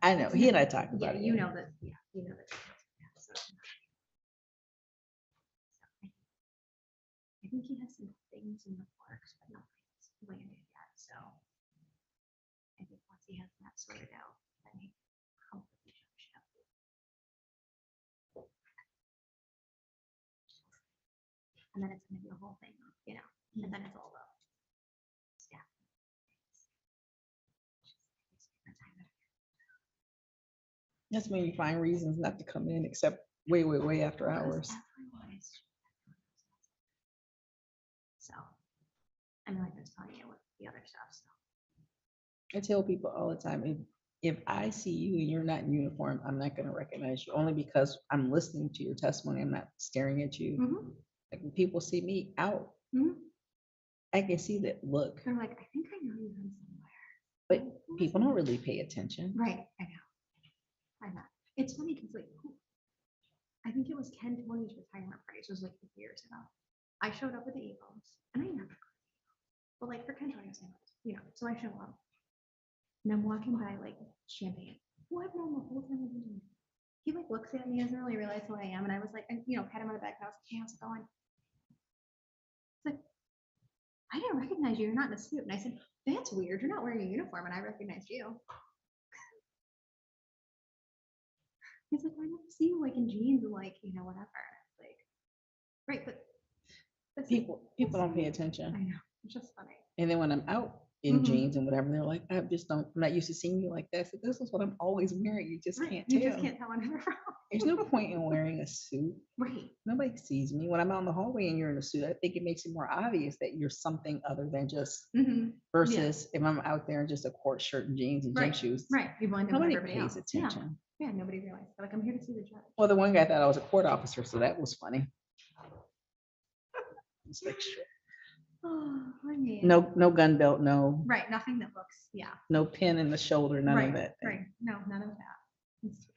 I know, he and I talked Yeah, about it. you know that, yeah, you know that. Yeah, so. I think he has some things in the works, but nothing's landed yet, so. I think once he has that sorted out, then he can hopefully jump ship. And then it's gonna be a whole thing, you know, and then it's all about. Yeah. That's when you find reasons not to come in except way, way, way after hours. So, I mean, like I was telling you with the other stuff, so. I tell people all the time, if I see you and you're not in uniform, I'm not gonna recognize you, only because I'm listening to your testimony, I'm not staring at you. Mhm, Like when people see me out, mhm. I can see that look, They're like, I think I know you from somewhere. but people don't really pay attention. Right, I know. I know. It's funny because like, I think it was Ken Tony's retirement party. It was like years ago. I showed up with the Eagles and I never, but like for Ken Tony's, you know, so I show up and I'm walking by like Champagne. Who I've known the whole time I've been doing it. He like looks at me, doesn't really realize who I am. And I was like, and, you know, pat him on the back. And I was like, hey, how's it going? It's like, I didn't recognize you. You're not in a suit. And I said, that's weird. You're not wearing a uniform. And I recognized you. He's like, I never see you like in jeans and like, you know, whatever. Like, right, but that's People don't pay attention. I know, it's just funny. And then when I'm out in Mhm. jeans and whatever, they're like, I'm not used to seeing you like that. So this is what I'm always wearing. You just Right, can't you tell. just can't tell where they're from. There's no point in wearing a suit. Right. Nobody sees me. When I'm out in the hallway and you're in a suit, I think it makes it more obvious that you're something other than just Mhm. versus if I'm out there in just a court shirt and jeans and gym Right, shoes. right. You blend in with Nobody everybody pays else. Yeah. attention. Yeah, nobody realized. They're like, I'm here to see the judge. Well, the one guy thought I was a court officer, so that was funny. It's like, shit. Oh, I mean. No gun belt, no Right, nothing that looks, yeah. pin in the shoulder, none Right, of that thing. right. No, none of that. It's too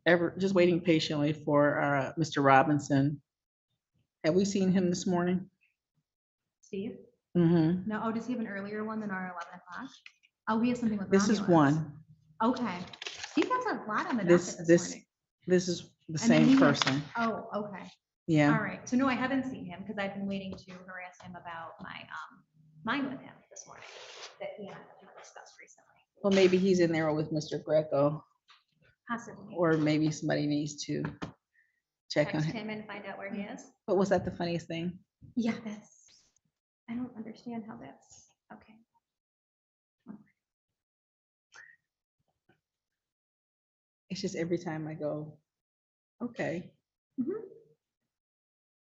funny. Just waiting patiently for Mr. Robinson. Have we seen him this morning? Steve? Mhm. No, oh, does he have an earlier one than our 11 o'clock? Oh, he has something with This is Romulus. one. Okay. He got a lot on the This, docket this this, morning. this is the And then he same has- person. Oh, okay. All Yeah. right. So no, I haven't seen him because I've been waiting to harass him about mine with him this morning that he and I have discussed recently. Well, maybe he's in there with Mr. Greco, Possibly. or maybe somebody needs to check on Text him. him and find out where he is. But was that the funniest thing? Yeah, I don't understand how that's, okay. It's just every time I go, okay. Mhm.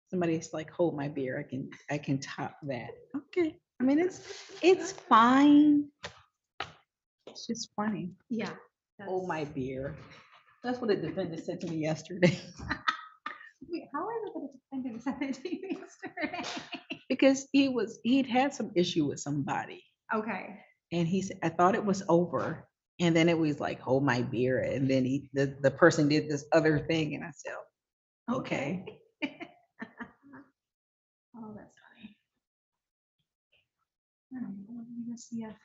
Somebody's like, hold my beer. I can top that. Okay. I mean, it's fine. It's just funny. Yeah. Hold my beer. That's what the defendant said to me yesterday. Wait, how are the defendants sent it to you yesterday? Because he'd had some issue with somebody. Okay. And he said, I thought it was over. And then it was like, hold my beer. And then the person did this other thing. And I said, okay. Oh, that's funny. All right, well, let me see if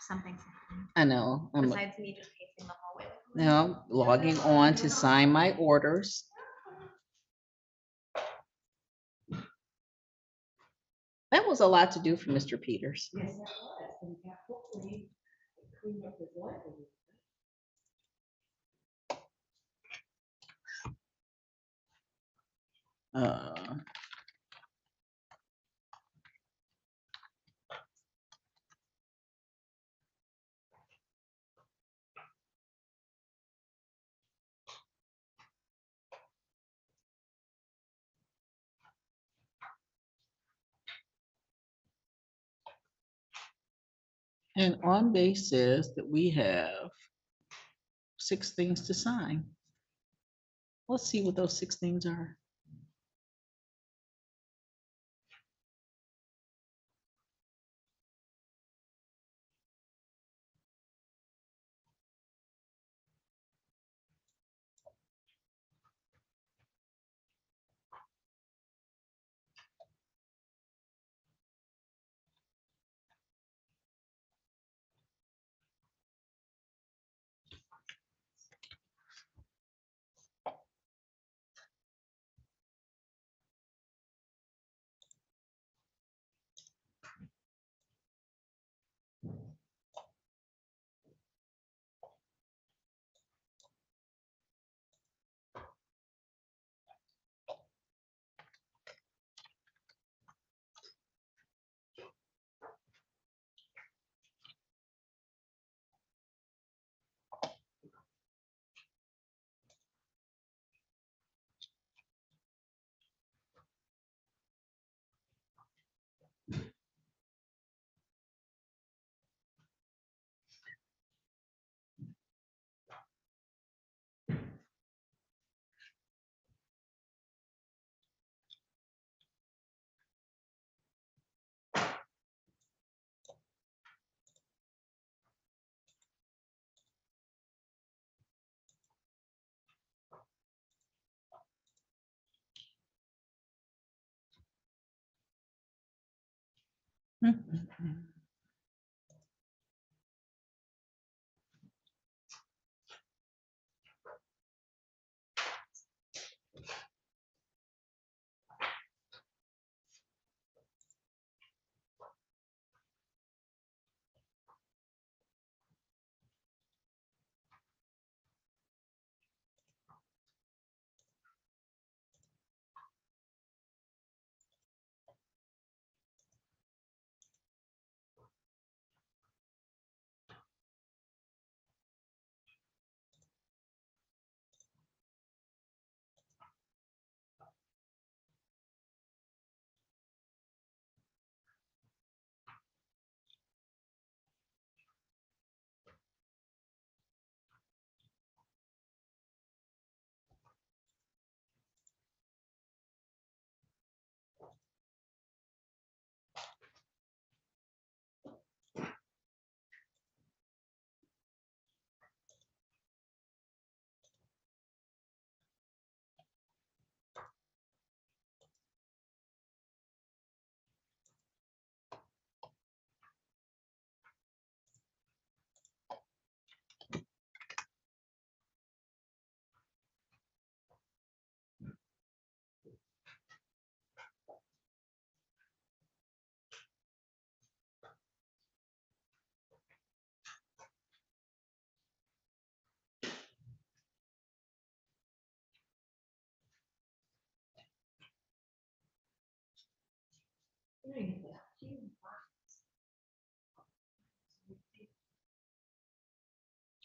something's happening. I know. Besides me just pacing the hallway. Now logging on to sign my orders. That was a lot to do for Mr. Peters. Yes, that was, and hopefully it cleaned up his life a little. Uh, And on base says that we have 6 things to sign. Let's see what those 6 things are.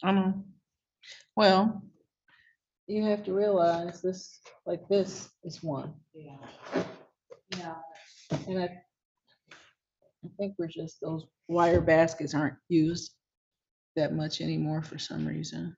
I know. Well, you have to realize this, like this is one. Yeah. Yeah. And I think we're just, those wire baskets aren't used that much anymore for some reason.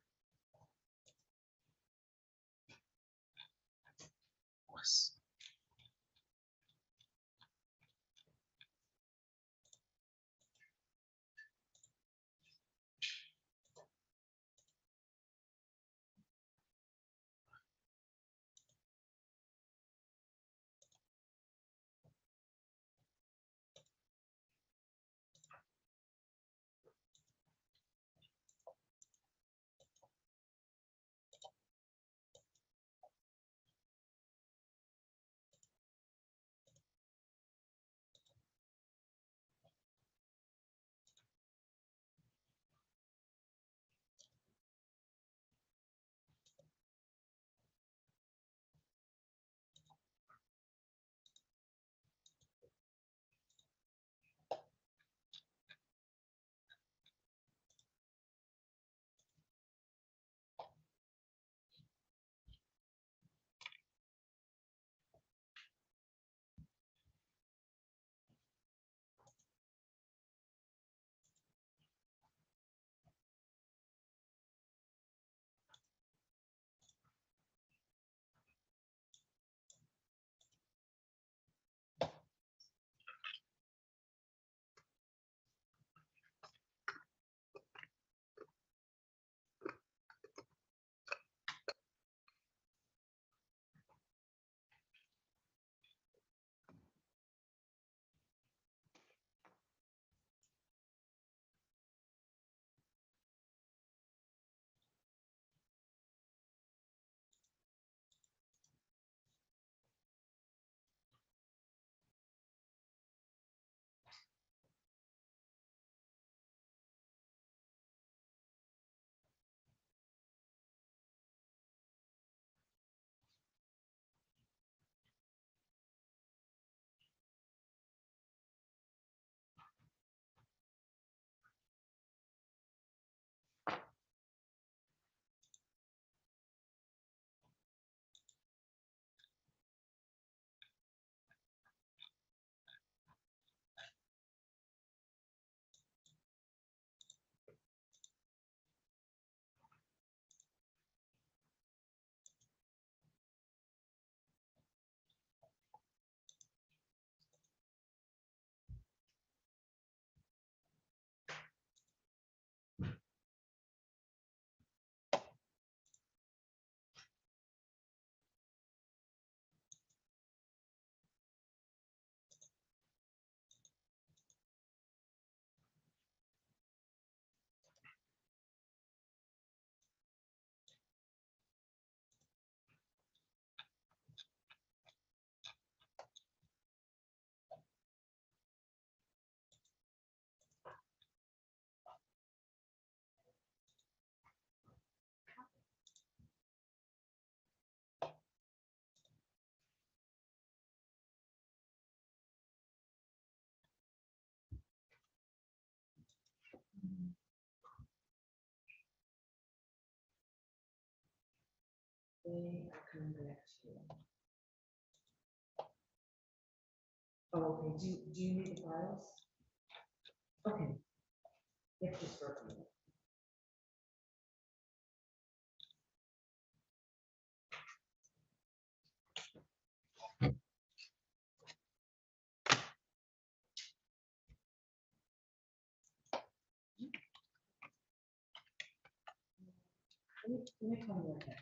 They are coming back to you. Oh, okay, do you need the files? Okay. Yep, just for a minute. Let me come back.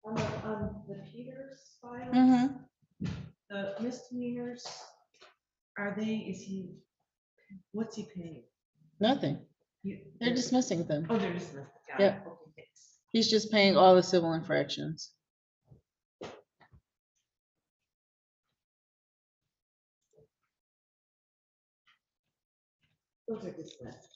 On the Peters file, the misdemeanors, is he, what's he paying? Nothing. You- They're dismissing them. Oh, they're dismissed. Got it. Yep. Okay, thanks. He's just paying all the civil infractions. Those are dismissed.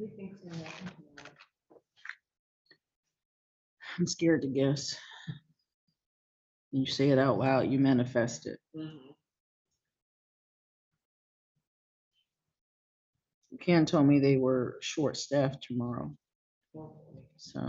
do you think's gonna happen tomorrow? I'm scared to guess. You say it out loud, you manifest it. Ken told me they were short-staffed tomorrow, so.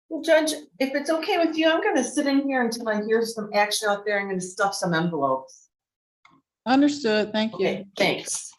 Well, Judge, if it's okay with you, I'm gonna sit in here until I hear some action out there. I'm gonna stuff some envelopes. Understood, thank you. Okay, thanks.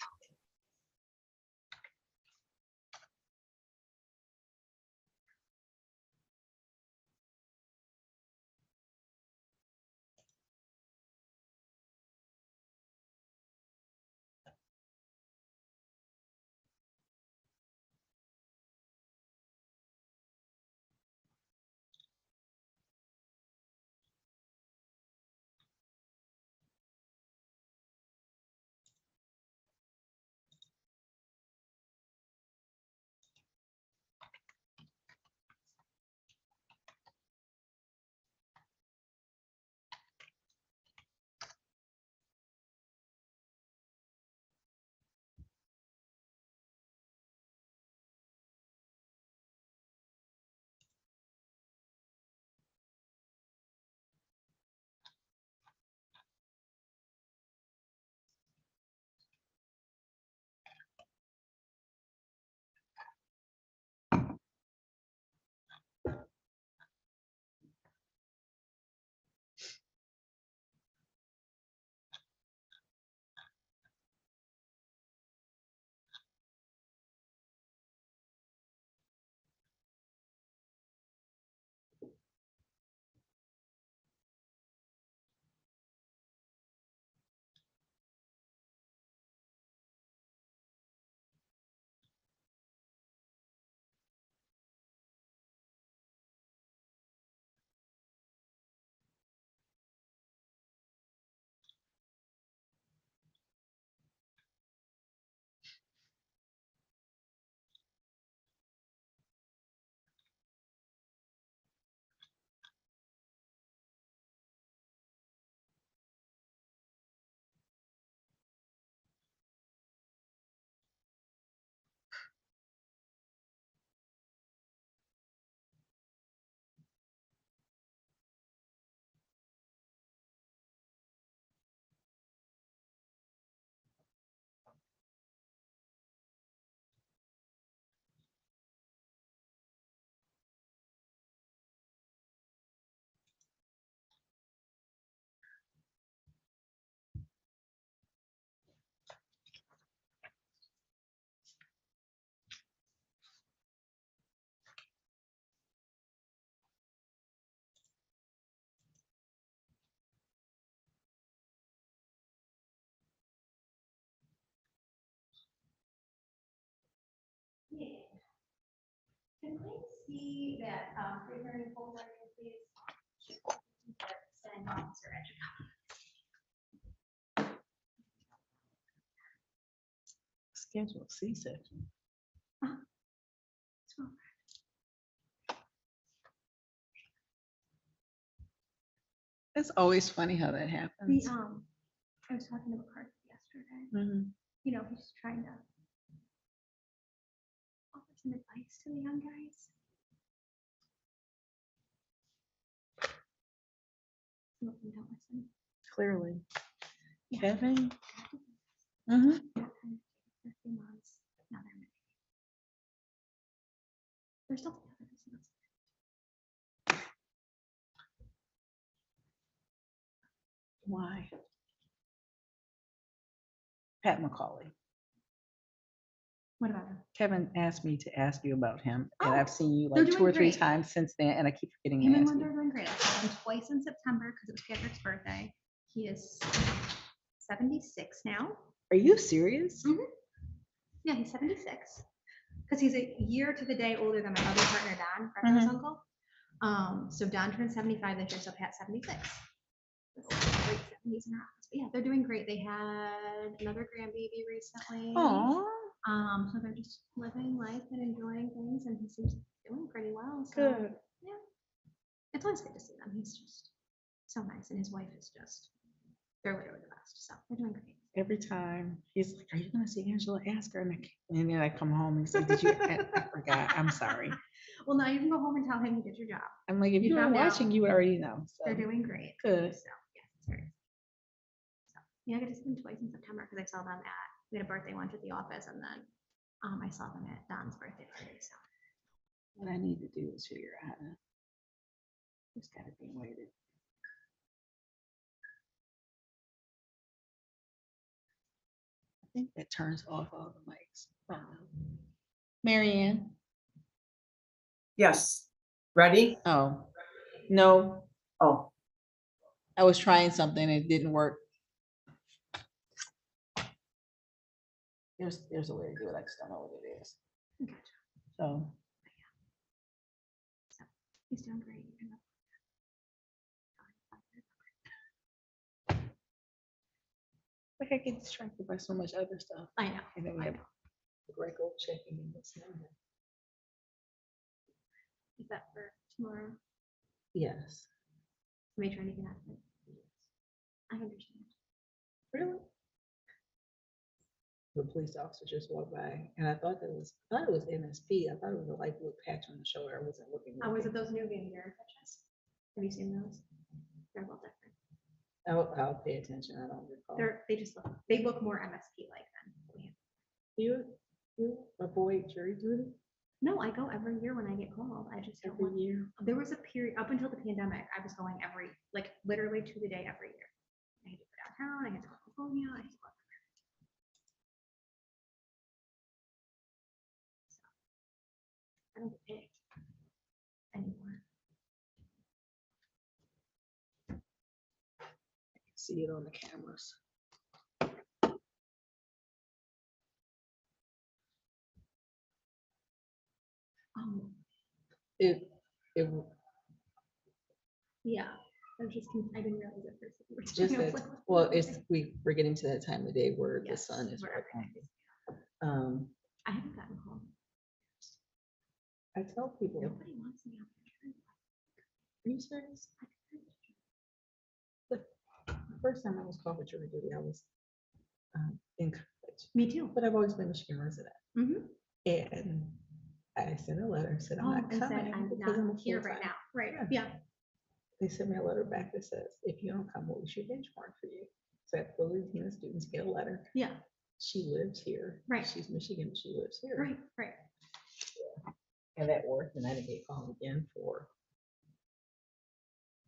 Yeah. Can I see that, pre-hearing folder, please? Send officer education. Schedule C-section. It's always funny how that happens. I was talking to McCarthy yesterday. Mhm. You know, he's trying to offer some advice to the young guys. Some of them don't listen. Clearly. Yeah. Kevin? For a few months, now they're married. They're still together. So that's Why? Pat McCauley. What about him? Kevin asked me to ask you about him, and Oh, I've seen you they're like 2 doing or 3 great. times since then, and I keep forgetting Him to and ask Linda are you. doing great. I saw him twice in September because it was Patrick's birthday. He is 76 now. Are you serious? Mhm. Yeah, he's 76. Because he's a year to the day older than my other partner, Don, Gregor's Mhm. uncle. So Don turned 75 this year, so Pat's 76. Late 70s in her office. But yeah, they're doing great. They had another grandbaby recently. Aw, So they're just living life and enjoying things, and he seems to be doing pretty well. So good. yeah, it's always good to see them. He's just so nice, and his wife is just, they're literally the best. So they're doing great. Every time he's like, "Are you gonna see Angela? Ask her." And then I come home and he's like, "Did you?" I forgot. I'm sorry. Well, now you can go home and tell him you did your job. I'm like, if You you were found out. watching, you would already know. They're So doing great. good. So yes, it's very. So yeah, I got to see them twice in September because I saw them at, we had a birthday lunch at the office, and then I saw them at Don's birthday party. So What I need to do is figure out how to It's gotta be weighted. I think that turns off all the mics. Mary Ann? Yes. Ready? Oh, no, Oh, I was trying something and it didn't work. There's a way to do it, I just don't know what it is. So, He's doing great. like I get distracted by so much other stuff. I know. And then we have Greco checking in this number. Is that for tomorrow? Yes. Somebody trying to get out of it? I understand. Really? The police officer just walked by and I thought it was MSP. I thought it was a light blue patch on the shoulder. I wasn't looking. Oh, is it those new Van Buren patches? Have you seen those? They're a little different. I'll pay attention. I don't recall. They look more MSP like them. You avoid jury duty? No, I go every year when I get called. I just don't want. year? There was a period up until the pandemic, I was going like literally to the day every year. I had to go downtown, I had to go to California, I had to go everywhere. So, I don't get paid anymore. See it on the cameras. It, Yeah, I was just, I didn't realize at first. that you were just talking. I was that, like, well, we're getting to that time of day where the Yes, sun is where right everything on. I haven't gotten home. I tell people, are Nobody wants me out there. you serious? The first time I was called for jury duty, I was in college, Me too. but I've always been a Michigan resident. Mhm. And I sent a letter, said I'm Oh, not and said, coming I'm because I'm not here right full-time." now. Right, Yeah. yeah. They sent me a letter back that says, if you don't come, we'll issue a bench warrant for you. So I have Louisiana students get a letter. Yeah, She lives here. Right. She's Michigan, she lives here. right, right. And that worked, and I didn't get called again for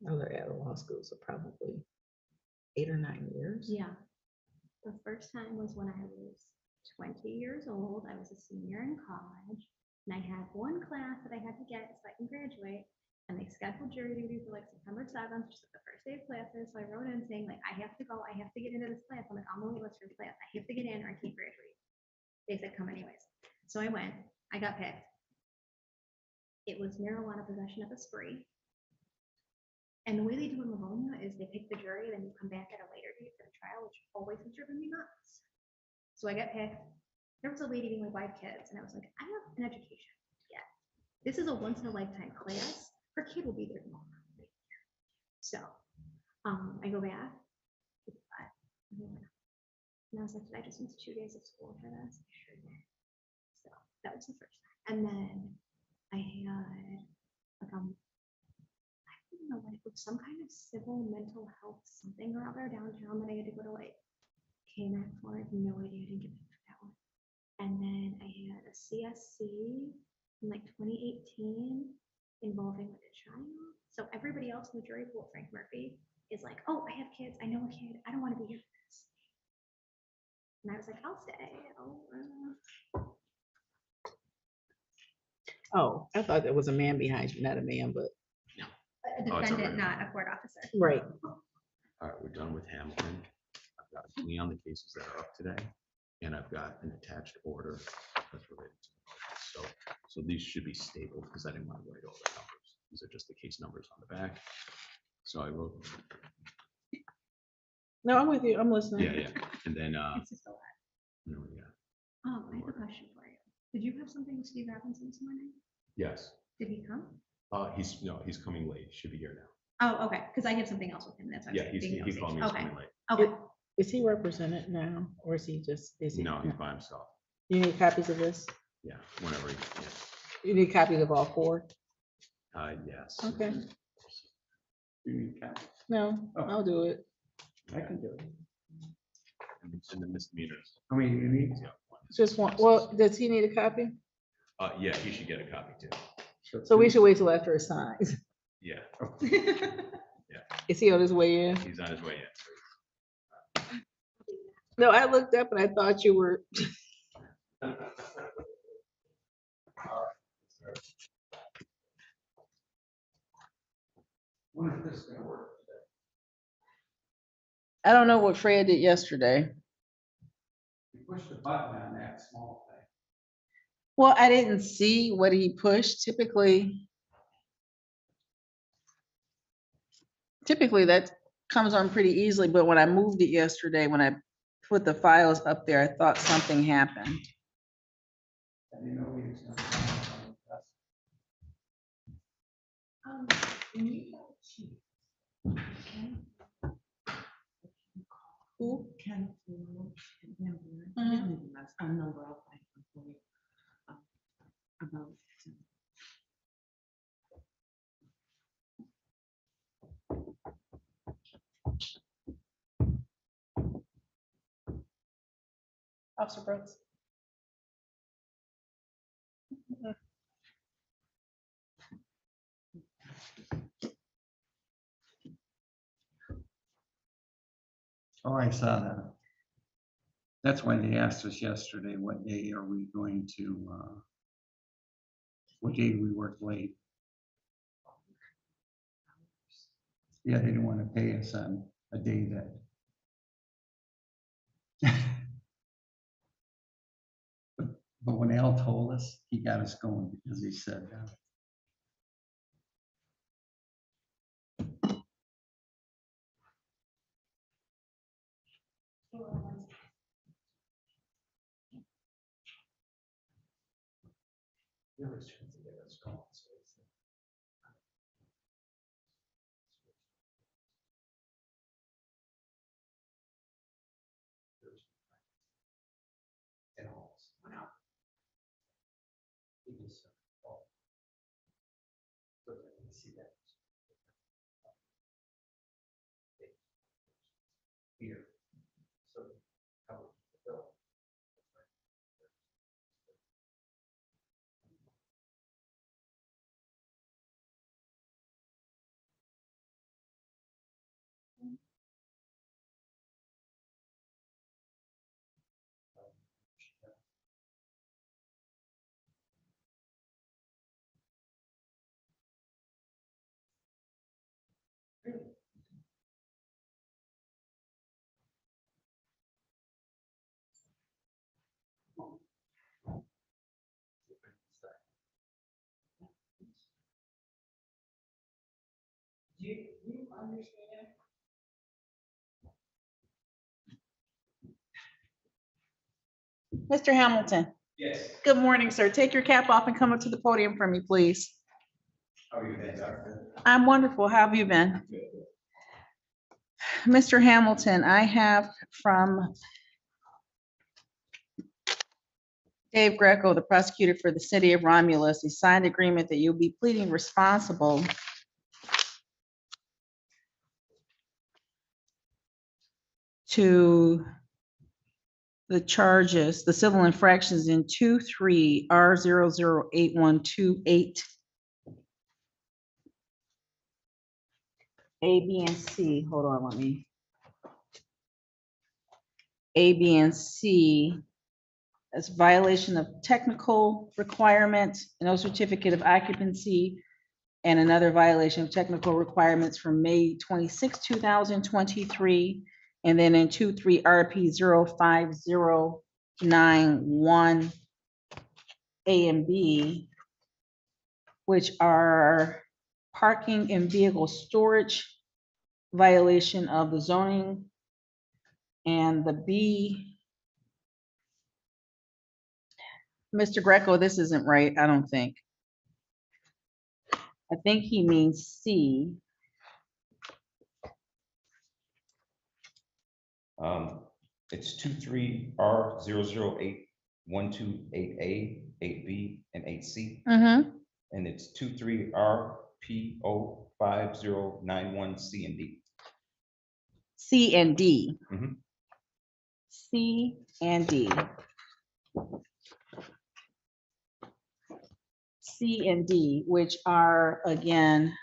another at a law school, so probably 8 or 9 years. Yeah. The first time was when I was 20 years old. I was a senior in college. And I had one class that I had to get so I can graduate. And they scheduled jury duty for like September 7th, which is the first day of classes. So I wrote in saying like, I have to go, I have to get into this class. I'm like, I'm on the wait list for this class. I have to get in or I can't graduate. They said, come anyways. So I went, I got picked. It was marijuana possession of a spree. And the way they do in Livonia is they pick the jury, then you come back at a later date for the trial, which always has driven me nuts. So I got picked. There was a lady being like 5 kids, and I was like, I have an education. Yeah. This is a once in a lifetime class. Her kid will be there tomorrow. So I go back. And I was like, did I just miss 2 days of school for this? I sure did. So that was the first time. And then I had like I don't know what it was, some kind of civil mental health something or other downtown that I had to go to like KMAC for. I have no idea. I didn't get picked for that one. And then I had a CSC in like 2018 involving like a child. So everybody else in the jury pool, Frank Murphy, is like, oh, I have kids. I know a kid. I don't want to be here for this. And I was like, I'll stay. Oh, I thought there was a man behind you, not a man, but. A Oh, it's defendant, already- not a court officer. Right. All right, we're done with Hamilton. I've got 3 on the cases that are up today, and I've got an attached order that's related to the motion. So these should be stapled because I didn't want to write all the numbers. These are just the case numbers on the back. So I wrote, No, I'm with you. I'm listening. yeah, and then, It's just a lot. yeah, I have a question for you. Did you have something with Steve Robinson this morning? yes. Did he come? He's coming late. He should be here now. Oh, okay, because I have something else with him. That's why. I'm Yeah, being he nosy. called me. He's Okay, coming late. okay. Is he represented now, or is he just, No, he's by himself. You need copies of this? Yeah, whenever he, You need copies of all 4? yes. Okay. You need copies? No, Oh. I'll do it. I can do it. And the misdemeanors. How many do you need? Yeah, Just one. Well, does he need a copy? yeah, he should get a copy too. So we should wait till after it signs. Yeah, Is he on his way in? he's on his way in. No, I looked up and I thought you were. Wonder if this is gonna work today. I don't know what Fred did yesterday. You push the button on that small thing. Well, I didn't see what he pushed. Typically that comes on pretty easily, but when I moved it yesterday, when I put the files up there, I thought something happened. I didn't know he was gonna. When you go to. Who can? A number of items for you. About. Officer Brooks. Oh, I saw that. That's why they asked us yesterday, what day are we going to, what day do we work late? Yeah, they didn't want to pay us on a day that. But when Al told us, he got us going because he said, here. So, cover the bill. Do you understand? Mr. Hamilton, Yes. good morning, sir. Take your cap off and come up to the podium for me, please. How are you been, Doctor? I'm wonderful. How have you been? Mr. Hamilton, I have from Dave Greco, the prosecutor for the city of Romulus, a signed agreement that you'll be pleading responsible to the charges, the civil infractions in 2-3 R008128 A, B, and C. Hold on, let me. A, B, and C as violation of technical requirements, no certificate of occupancy, and another violation of technical requirements from May 26, 2023. And then in 2-3 RP 05091 A and B, which are parking and vehicle storage, violation of the zoning, and the B. Mr. Greco, this isn't right, I don't think. I think he means C. It's 23 R008128A, 8B, and 8C. And it's 23 RPO5091 C and D. C and D. Mhm. C and D. C and D, which are again,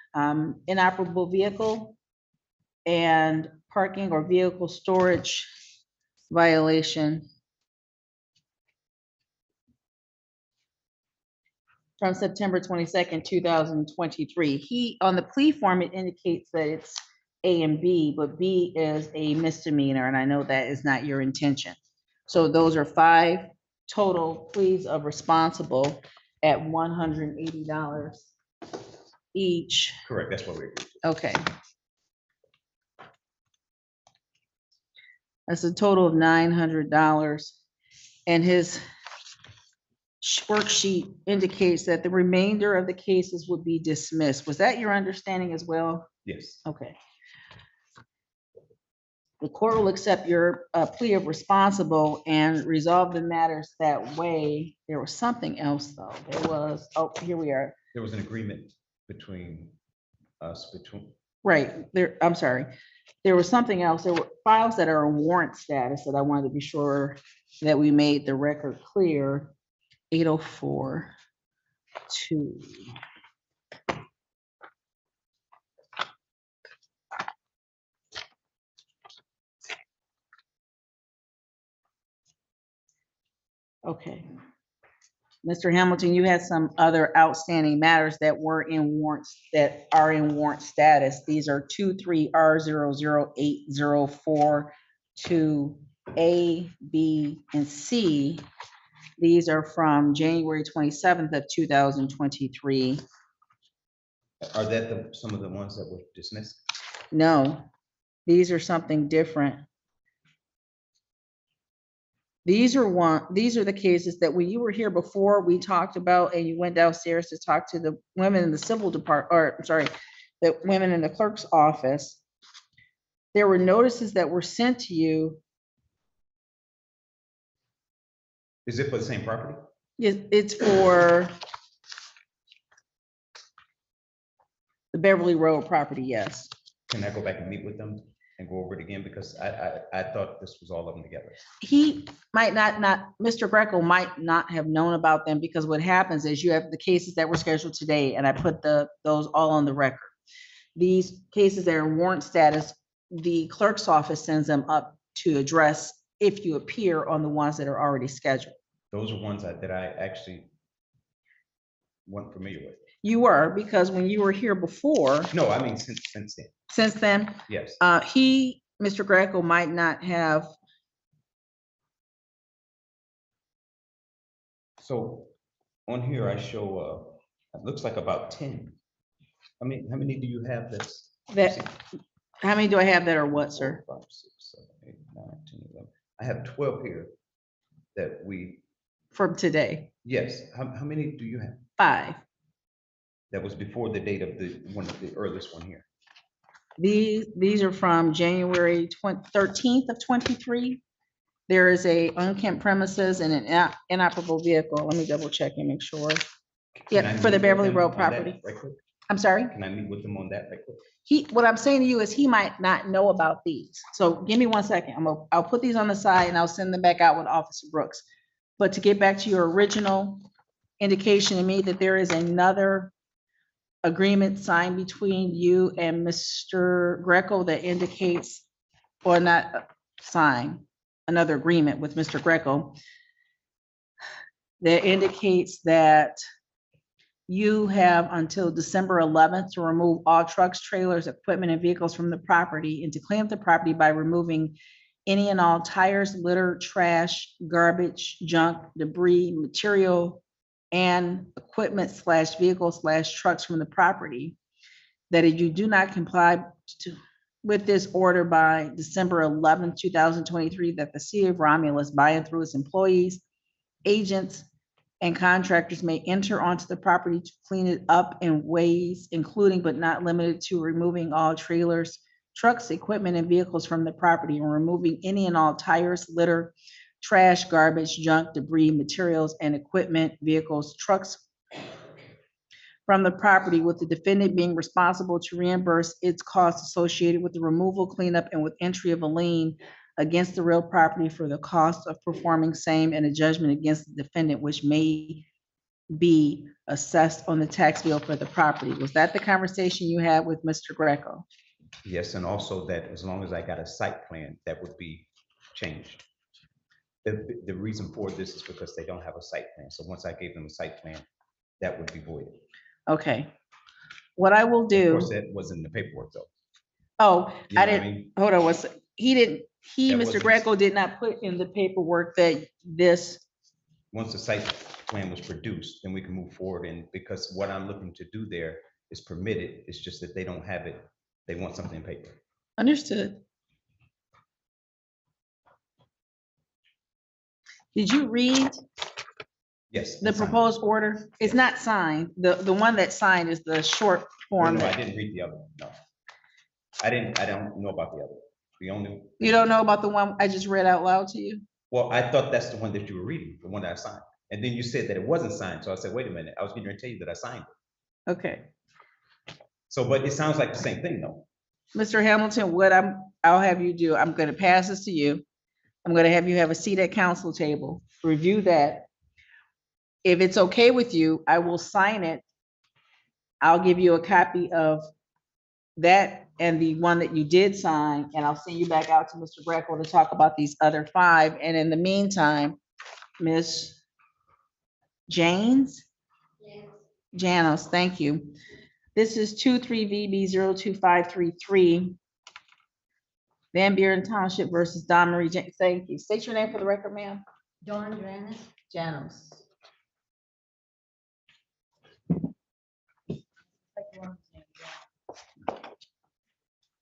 inoperable vehicle and parking or vehicle storage violation from September 22nd, 2023. On the plea form, it indicates that it's A and B, but B is a misdemeanor, and I know that is not your intention. So those are 5 total pleas of responsible at $180 each. Correct, that's what we agreed. Okay. That's a total of $900. And his worksheet indicates that the remainder of the cases would be dismissed. Was that your understanding as well? Yes. Okay. The court will accept your plea of responsible and resolve the matters that way. There was something else though. There was, oh, here we are. There was an agreement between us, Right, there, I'm sorry. There was something else. There were files that are in warrant status that I wanted to be sure that we made the record clear. 804-2. Okay. Mr. Hamilton, you had some other outstanding matters that were in warrants, that are in warrant status. These are 23R00804 to A, B, and C. These are from January 27th of 2023. Are that some of the ones that were dismissed? No, these are something different. These are the cases that when you were here before, we talked about, and you went downstairs to talk to the women in the civil department, or I'm sorry, the women in the clerk's office. There were notices that were sent to you. Is it for the same property? It's for the Beverly Road property, yes. Can I go back and meet with them and go over it again? Because I thought this was all of them together. He might not, Mr. Greco might not have known about them, because what happens is you have the cases that were scheduled today, and I put those all on the record. These cases that are in warrant status, the clerk's office sends them up to address if you appear on the ones that are already scheduled. Those are ones that I actually wasn't familiar with. You were, because when you were here before. No, I mean, since then. Since then? Yes. Mr. Greco might not have. So on here, I show, it looks like about 10. I mean, how many do you have How many do I have that are what, sir? 4, 5, 6, 7, 8, 9, 10, 11. I have 12 here that we. From today? Yes. How many do you have? 5. That was before the date of the earliest one here. These are from January 13th of 23. There is a unkempt premises and an inoperable vehicle. Let me double check and make sure. Yeah, for the Beverly Road property. Right quick? I'm sorry? Can I meet with them on that right quick? What I'm saying to you is he might not know about these. So give me 1 second. I'll put these on the side and I'll send them back out with Officer Brooks. But to get back to your original indication to me that there is another agreement signed between you and Mr. Greco that indicates, or not sign, another agreement with Mr. Greco that indicates that you have until December 11th to remove all trucks, trailers, equipment, and vehicles from the property, and to clean up the property by removing any and all tires, litter, trash, garbage, junk, debris, material, and equipment / vehicles / trucks from the property. That if you do not comply with this order by December 11th, 2023, that the city of Romulus, by and through its employees, agents, and contractors may enter onto the property to clean it up in ways, including but not limited to removing all trailers, trucks, equipment, and vehicles from the property, and removing any and all tires, litter, trash, garbage, junk, debris, materials, and equipment, vehicles, trucks from the property, with the defendant being responsible to reimburse its costs associated with the removal, cleanup, and with entry of a lien against the real property for the cost of performing same, and a judgment against the defendant, which may be assessed on the tax bill for the property. Was that the conversation you had with Mr. Greco? Yes, and also that as long as I got a site plan, that would be changed. The reason for this is because they don't have a site plan. So once I gave them a site plan, that would be voided. Okay. What I will Of do, course, that wasn't in the paperwork though. oh, You I know what I didn't, mean? hold on, That Mr. wasn't- Greco did not put in the paperwork that this, Once the site plan was produced, then we can move forward. And because what I'm looking to do there is permitted, it's just that they don't have it. They want something in paper. understood. Did you read Yes. the it's signed. proposed order? It's not signed. The one that's signed is the short No, form. no, I that- didn't read the other, one, no. I don't know about the other. The only, You don't know about the one I just read out loud to you? well, I thought that's the one that you were reading, the one that I signed. And then you said that it wasn't signed. So I said, wait a minute, I was going to tell you that I signed it. Okay. So, but it sounds like the same thing though. Mr. Hamilton, I'll have you do, I'm gonna pass this to you. I'm gonna have you have a seat at council table, review that. If it's okay with you, I will sign it. I'll give you a copy of that and the one that you did sign, and I'll send you back out to Mr. Greco to talk about these other 5. And in the meantime, Ms. Janos, thank you. This is 23VB02533. Van Buren Township versus Don Marie, thank you. State your name for the record, ma'am. Dawn Dranis? Janos.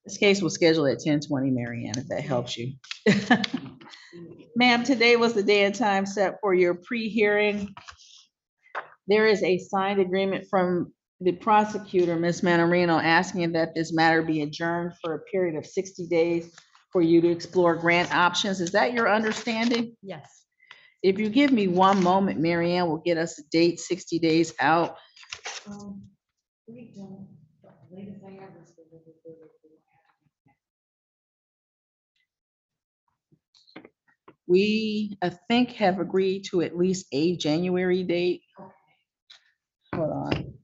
This case was scheduled at 10:20, Mary Ann, if that helps you. Ma'am, today was the day and time set for your pre-hearing. There is a signed agreement from the prosecutor, Ms. Manorino, asking that this matter be adjourned for a period of 60 days for you to explore grant options. Is that your understanding? Yes. If you give me one moment, Mary Ann will get us a date 60 days out. We don't, the latest I have is the. We, I think, have agreed to at least a January date. Hold on.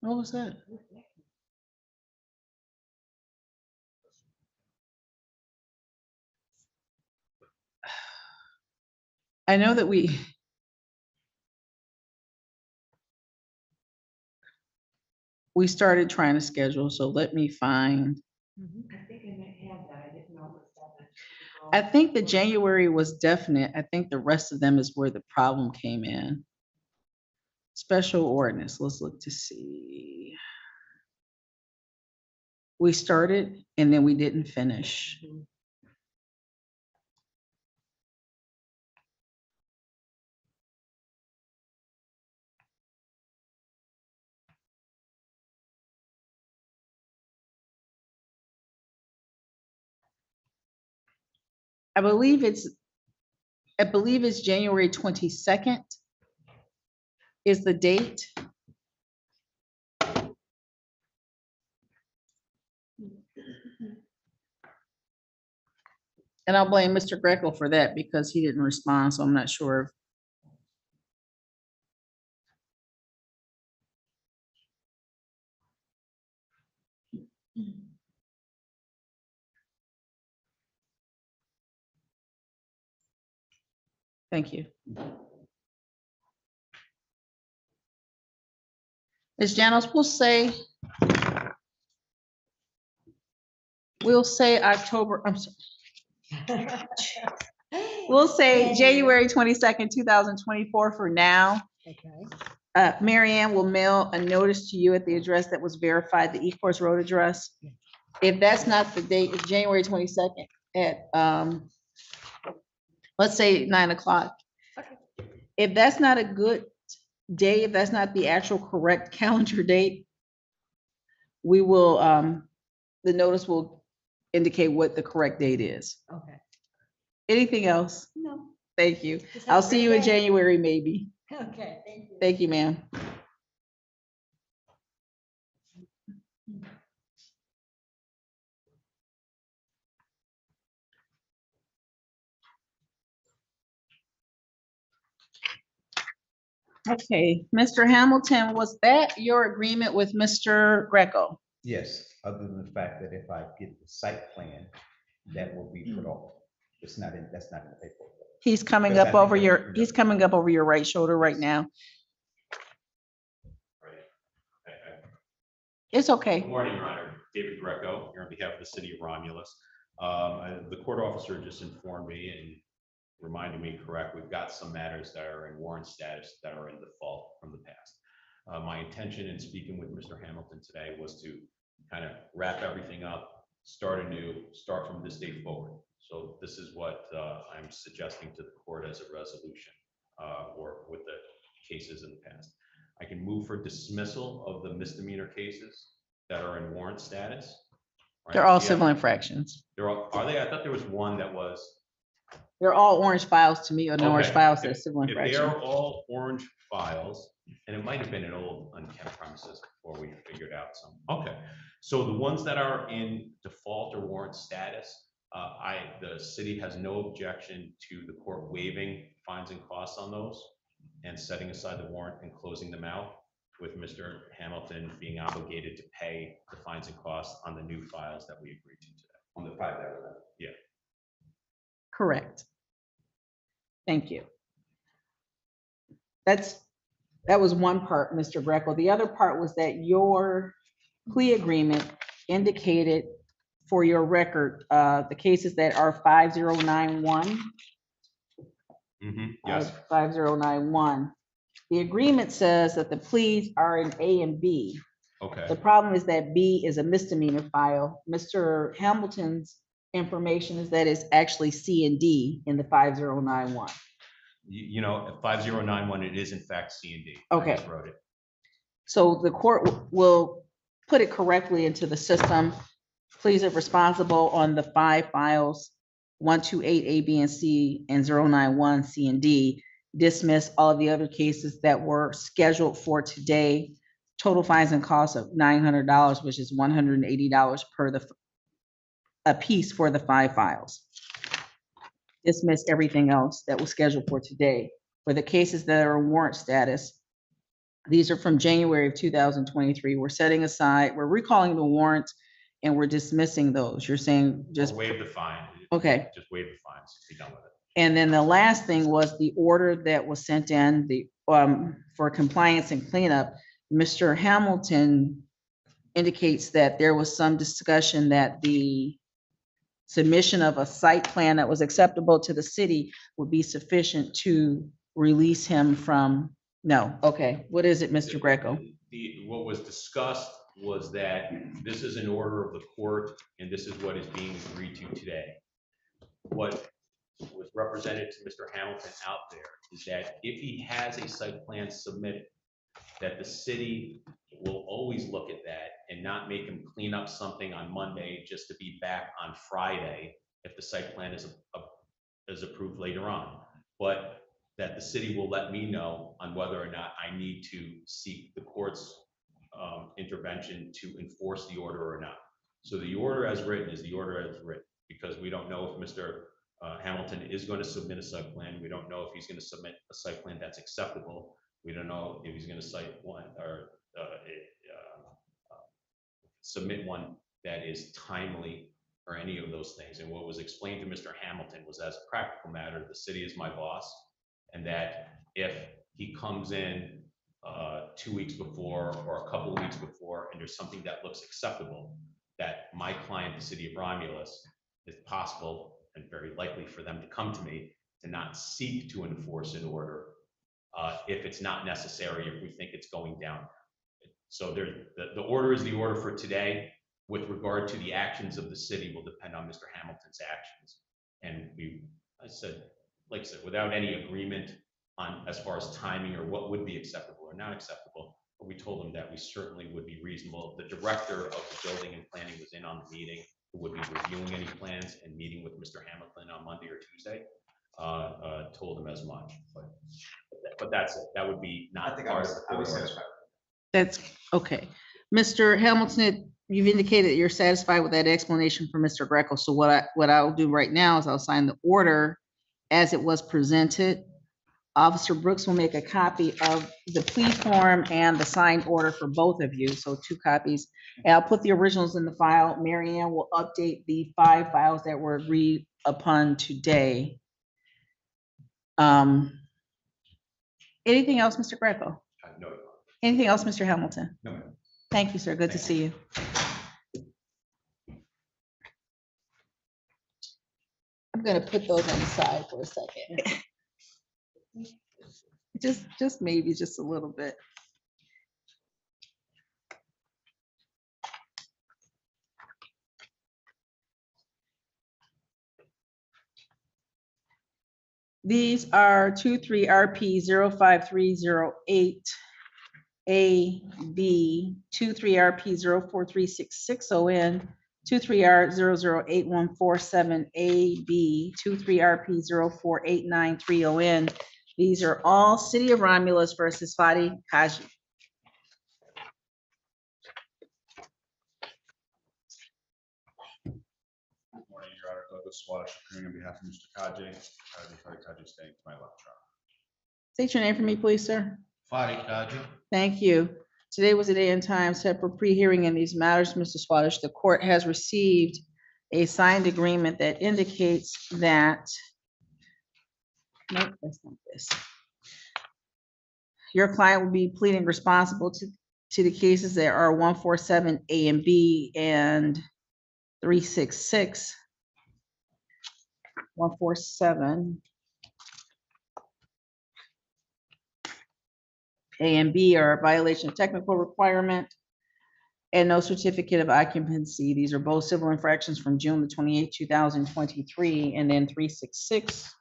What was that? I know that we started trying to schedule, so let me find. I think I might have that. I didn't know it was that. I think the January was definite. I think the rest of them is where the problem came in. Special ordinance, let's look to see. We started and then we didn't finish. I believe it's January 22nd is the date. And I'll blame Mr. Greco for that because he didn't respond, so I'm not sure. Thank you. Ms. Janos, we'll say October, I'm sorry. We'll say January 22nd, 2024 for now. Okay. Mary Ann will mail a notice to you at the address that was verified, the East Course Road address. If that's not the date, it's January 22nd at, let's say 9 o'clock. If that's not a good day, if that's not the actual correct calendar date, we will, the notice will indicate what the correct date is. Okay. Anything else? No. Thank you. Just have I'll a see great you in day. January, maybe. Okay, thank you. Thank you, ma'am. Okay, Mr. Hamilton, was that your agreement with Mr. Greco? Yes, other than the fact that if I get the site plan, that will be put off. It's not in, that's not in the paperwork. He's coming Because I up think over that- your, he's coming up over your right shoulder right now. It's okay. Good morning, Your Honor. David Greco, here on behalf of the city of Romulus. The court officer just informed me and reminded me correct, we've got some matters that are in warrant status that are in default from the past. My intention in speaking with Mr. Hamilton today was to kind of wrap everything up, start anew, start from this date forward. So this is what I'm suggesting to the court as a resolution or with the cases in the past. I can move for dismissal of the misdemeanor cases that are in warrant status. right? They're all Yeah. civil infractions. They're all, are they? I thought there was one that was. They're all orange files to me, or the orange Okay. files If- says civil If infraction. they're all orange files, and it might have been an old unkept premises before we figured out some. Okay, so the ones that are in default or warrant status, the city has no objection to the court waiving fines and costs on those and setting aside the warrant and closing them out, with Mr. Hamilton being obligated to pay the fines and costs on the new files that we agreed to today. On the 5 that were left. Yeah. Correct. Thank you. That was one part, Mr. Greco. The other part was that your plea agreement indicated for your record, the cases that are 5091. Yes. 5091. The agreement says that the pleas are in A and B. Okay. The problem is that B is a misdemeanor file. Mr. Hamilton's information is that it's actually C and D in the 5091. You know, at 5091, it is in fact C and D. Okay. I just wrote it. So the court will put it correctly into the system. Pleas are responsible on the 5 files, 128 A, B, and C, and 091 C and D. Dismiss all of the other cases that were scheduled for today. Total fines and costs of $900, which is $180 per a piece for the 5 files. Dismiss everything else that was scheduled for today. For the cases that are in warrant status, these are from January of 2023. We're setting aside, we're recalling the warrants and we're dismissing those. You're saying just, Or waive the fine. okay. Just waive the fines, be done with it. And then the last thing was the order that was sent in, the, for compliance and cleanup. Mr. Hamilton indicates that there was some discussion that the submission of a site plan that was acceptable to the city would be sufficient to release him from, no, okay. What is it, Mr. Greco? What was discussed was that this is an order of the court and this is what is being agreed to today. What was represented to Mr. Hamilton out there is that if he has a site plan submitted, that the city will always look at that and not make him clean up something on Monday just to be back on Friday if the site plan is approved later on. But that the city will let me know on whether or not I need to seek the court's intervention to enforce the order or not. So the order as written is the order as written, because we don't know if Mr. Hamilton is going to submit a site plan. We don't know if he's going to submit a site plan that's acceptable. We don't know if he's going to cite one or submit one that is timely or any of those things. And what was explained to Mr. Hamilton was, as a practical matter, the city is my boss, and that if he comes in 2 weeks before or a couple of weeks before and there's something that looks acceptable, that my client, the city of Romulus, if possible and very likely for them to come to me, to not seek to enforce an order if it's not necessary, if we think it's going down. So the order is the order for today. With regard to the actions of the city will depend on Mr. Hamilton's actions. And like I said, without any agreement on as far as timing or what would be acceptable or not acceptable, but we told him that we certainly would be reasonable. The director of the building and planning was in on the meeting, who would be reviewing any plans and meeting with Mr. Hamilton on Monday or Tuesday, told him as much, but that's it. That would be not part of the court order. That's, okay. Mr. Hamilton, you've indicated you're satisfied with that explanation for Mr. Greco. So what I'll do right now is I'll sign the order as it was presented. Officer Brooks will make a copy of the plea form and the signed order for both of you, so 2 copies. And I'll put the originals in the file. Mary Ann will update the 5 files that were agreed upon today. Anything else, Mr. Greco? No, Anything else, Mr. Hamilton? no, ma'am. Thank you, sir. Good to see you. I'm gonna put those on the side for a second. Just maybe, just a little bit. These are 23 RP 05308 A, B, 23 RP 04366 ON, 23 R 0081447 A, B, 23 RP 04893 ON. These are all City of Romulus versus Fadi Kaji. Good morning, Your Honor. Douglas Swash, appearing on behalf of Mr. Kaji. Kaji staying to my left, Your Honor. State your name for me, please, sir. Fadi Kaji. Thank you. Today was a day and time set for pre-hearing in these matters, Mr. Swadesh. The court has received a signed agreement that indicates that, nope, that's not this. Your client will be pleading responsible to the cases that are 147 A and B and 366. 147. A and B are a violation of technical requirement and no certificate of occupancy. These are both civil infractions from June the 28th, 2023, and then 366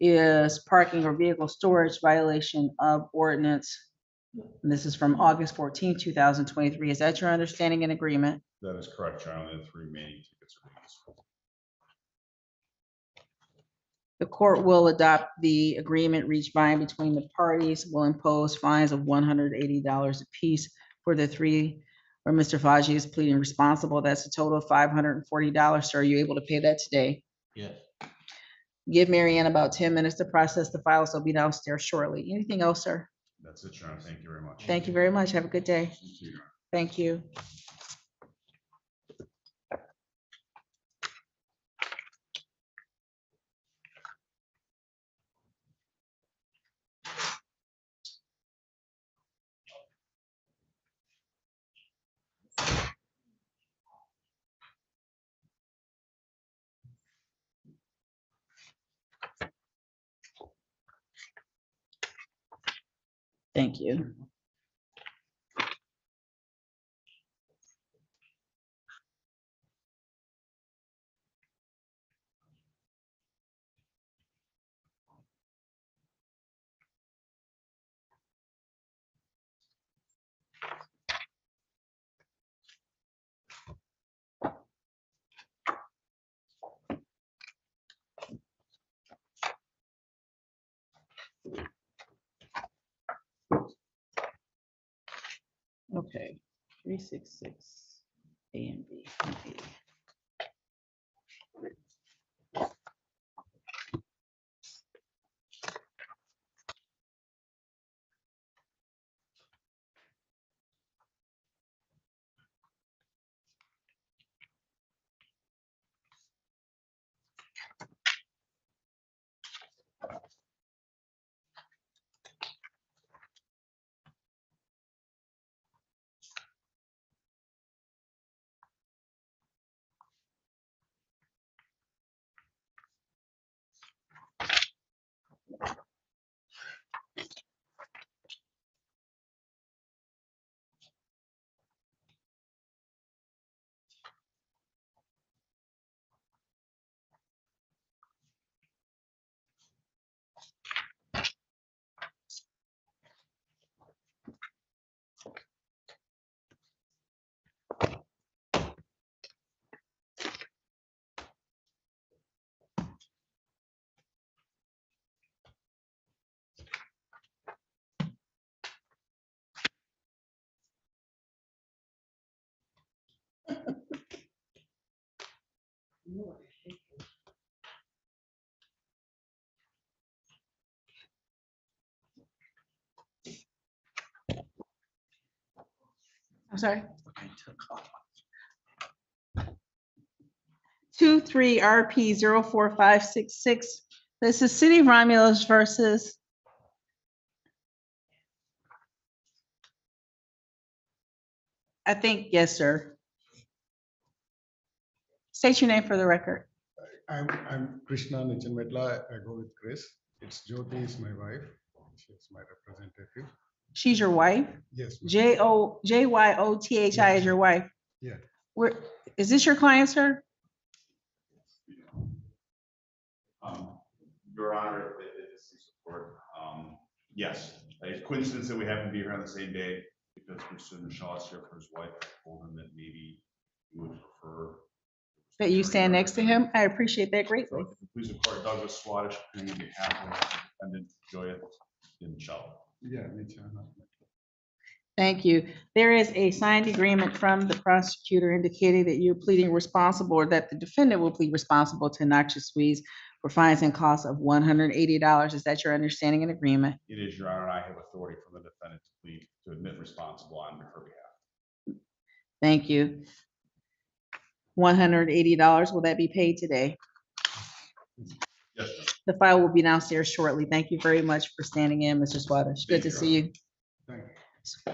is parking or vehicle storage violation of ordinance. And this is from August 14, 2023. Is that your understanding and agreement? That is correct, Your Honor. The 3 remaining tickets are released. The court will adopt the agreement reached by and between the parties, will impose fines of $180 apiece for the 3 where Mr. Faji is pleading responsible. That's a total of $540. Sir, are you able to pay that today? Yes. Give Mary Ann about 10 minutes to process the files. They'll be downstairs shortly. Anything else, sir? That's it, Your Honor. Thank you very much. Thank you very much. Have a good day. You too, Your Honor. Thank you. Thank you. Okay, 366 A and B. I'm sorry. 23 RP 04566. This is City of Romulus versus I think, yes, sir. State your name for the record. I'm Krishna Nichenmetla. I go with Chris. It's Jyoti is my wife. She's my representative. She's your wife? Yes. ma'am. JYOTHI is your wife? Yeah. Where, is this your client, sir? Your Honor, it's support. Yes, it's coincidence that we happen to be here on the same day because Mr. Shaw is here for his wife. I told him that maybe he would prefer. That you stand next to him? I appreciate that greatly. So please record Douglas Swadesh, appearing on behalf of defendant Joya Shaw. Yeah, me too. Thank you. There is a signed agreement from the prosecutor indicating that you're pleading responsible or that the defendant will plead responsible to Noxious Weeds for fines and costs of $180. Is that your understanding and agreement? It is, Your Honor, I have authority from the defendant to plead, to admit responsible on her behalf. Thank you. $180, will that be paid today? Yes, sir. The file will be downstairs shortly. Thank you very much for standing in, Mr. Swadesh. Good to see you. Thank you.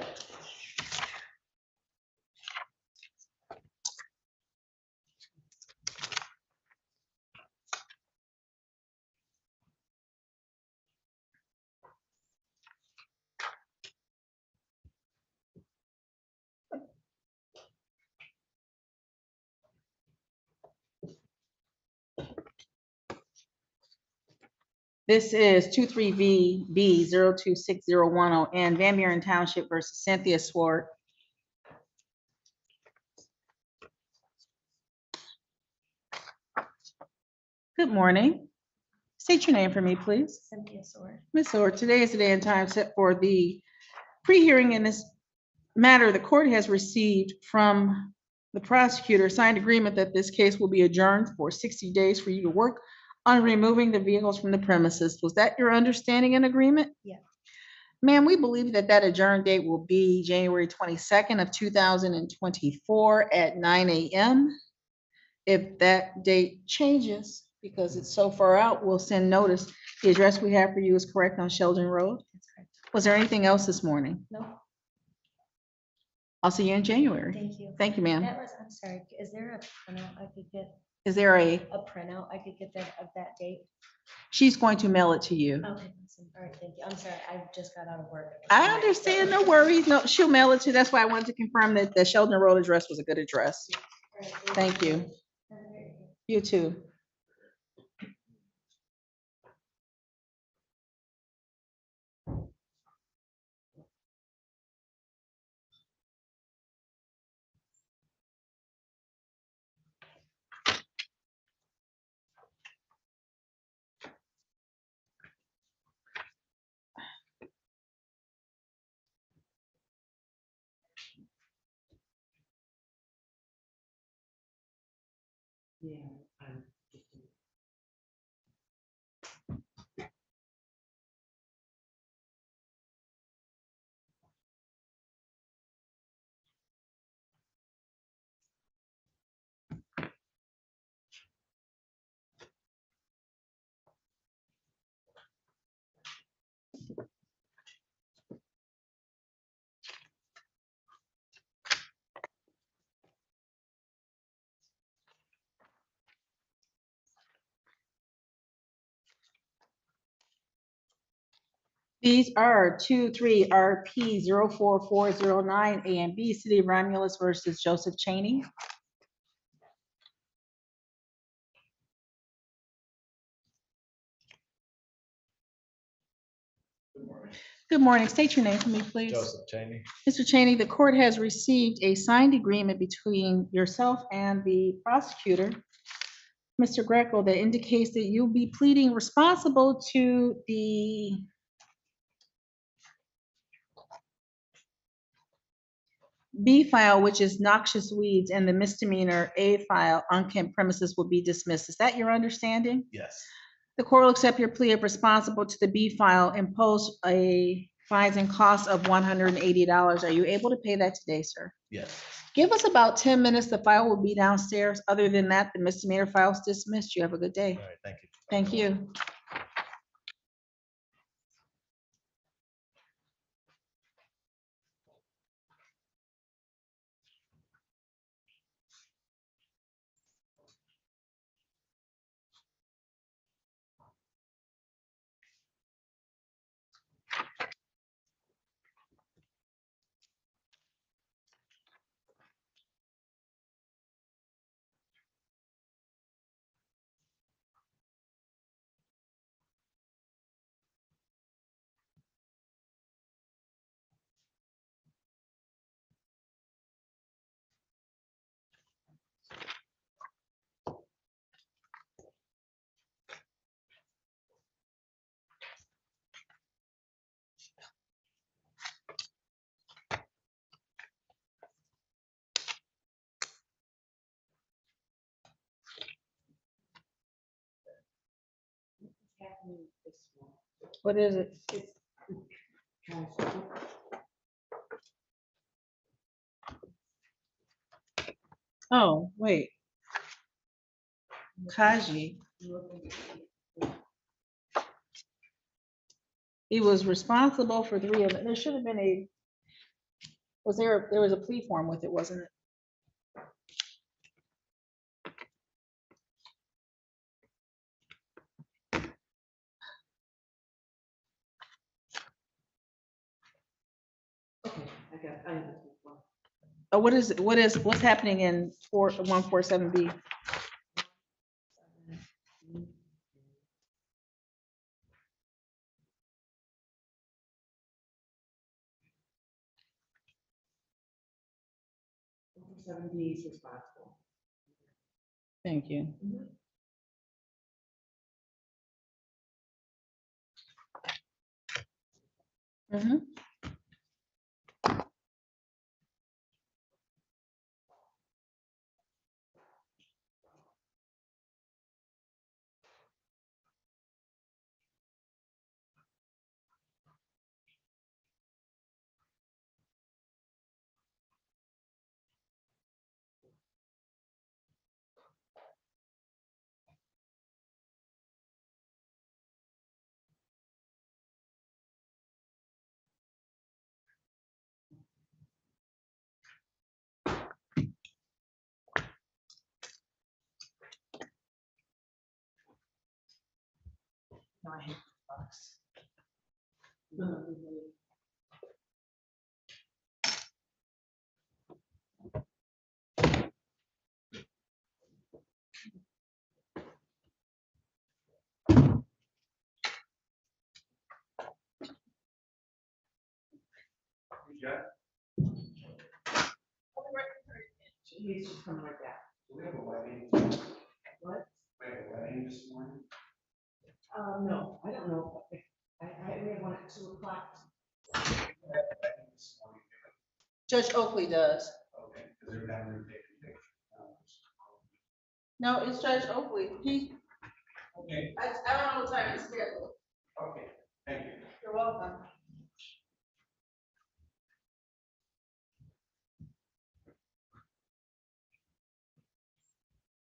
This is 23VB 026010N Van Buren Township versus Cynthia Swart. Good morning. State your name for me, please. Cynthia Sword. Ms. Swart, today is the day and time set for the pre-hearing in this matter. The court has received from the prosecutor signed agreement that this case will be adjourned for 60 days for you to work on removing the vehicles from the premises. Was that your understanding and agreement? Yeah. Ma'am, we believe that that adjourned date will be January 22nd of 2024 at 9 a.m. If that date changes, because it's so far out, we'll send notice. The address we have for you is correct on Sheldon Road. That's correct. Was there anything else this morning? No, I'll see you in January. thank you. Thank you, ma'am. That was, I'm sorry, is there a printout I could get, Is there a printout I could get that of that date? she's going to mail it to you. Okay, awesome. All right, thank you. I'm sorry, I just got out of work. I understand, no worries. No, she'll mail it to you. That's why I wanted to confirm that the Sheldon Road address was a good address. All right, Thank you. Have a great day. You too. Yeah. These are 23 RP 04409 A and B, City of Romulus versus Joseph Cheney. Good morning. State your name for me, please. Joseph Cheney. Mr. Cheney, the court has received a signed agreement between yourself and the prosecutor, Mr. Greco, that indicates that you'll be pleading responsible to B file, which is noxious weeds, and the misdemeanor A file, unkempt premises, will be dismissed. Is that your understanding? Yes. The court will accept your plea of responsible to the B file, impose a fines and costs of $180. Are you able to pay that today, sir? Yes. Give us about 10 minutes. The file will be downstairs. Other than that, the misdemeanor file is dismissed. You have a good day. All right, thank you. Thank you. What is it? Oh, wait. Kaji. He was responsible for 3 of them. There should have been there was a plea form with it, wasn't it? Oh, what's happening in 147B? is responsible. Thank you. Mhm. No, I hate this box. He's just coming right back. We have a wedding. What? We have a wedding this morning. No, I don't know. We have one at 2:00. Judge Oakley does. Okay, because they're down there taking pictures. No, it's Judge Oakley. Okay, I don't know what time it's scheduled. okay, thank you. You're welcome.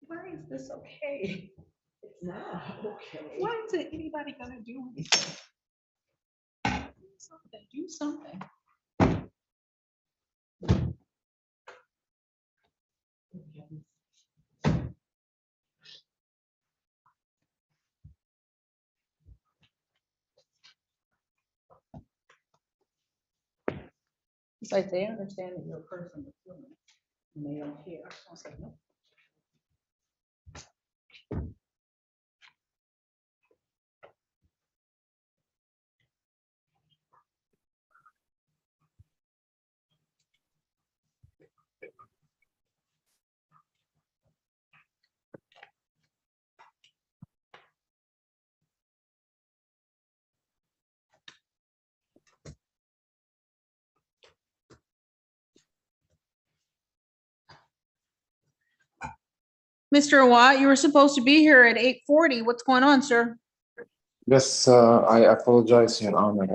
Why is this okay? It's not okay. Why is it anybody gonna do anything? Do something. It's like they understand that you're a person with feelings, and they don't care. I was like, no. Mr. Watt, you were supposed to be here at 8:40. What's going on, sir? Yes, I apologize, Your Honor.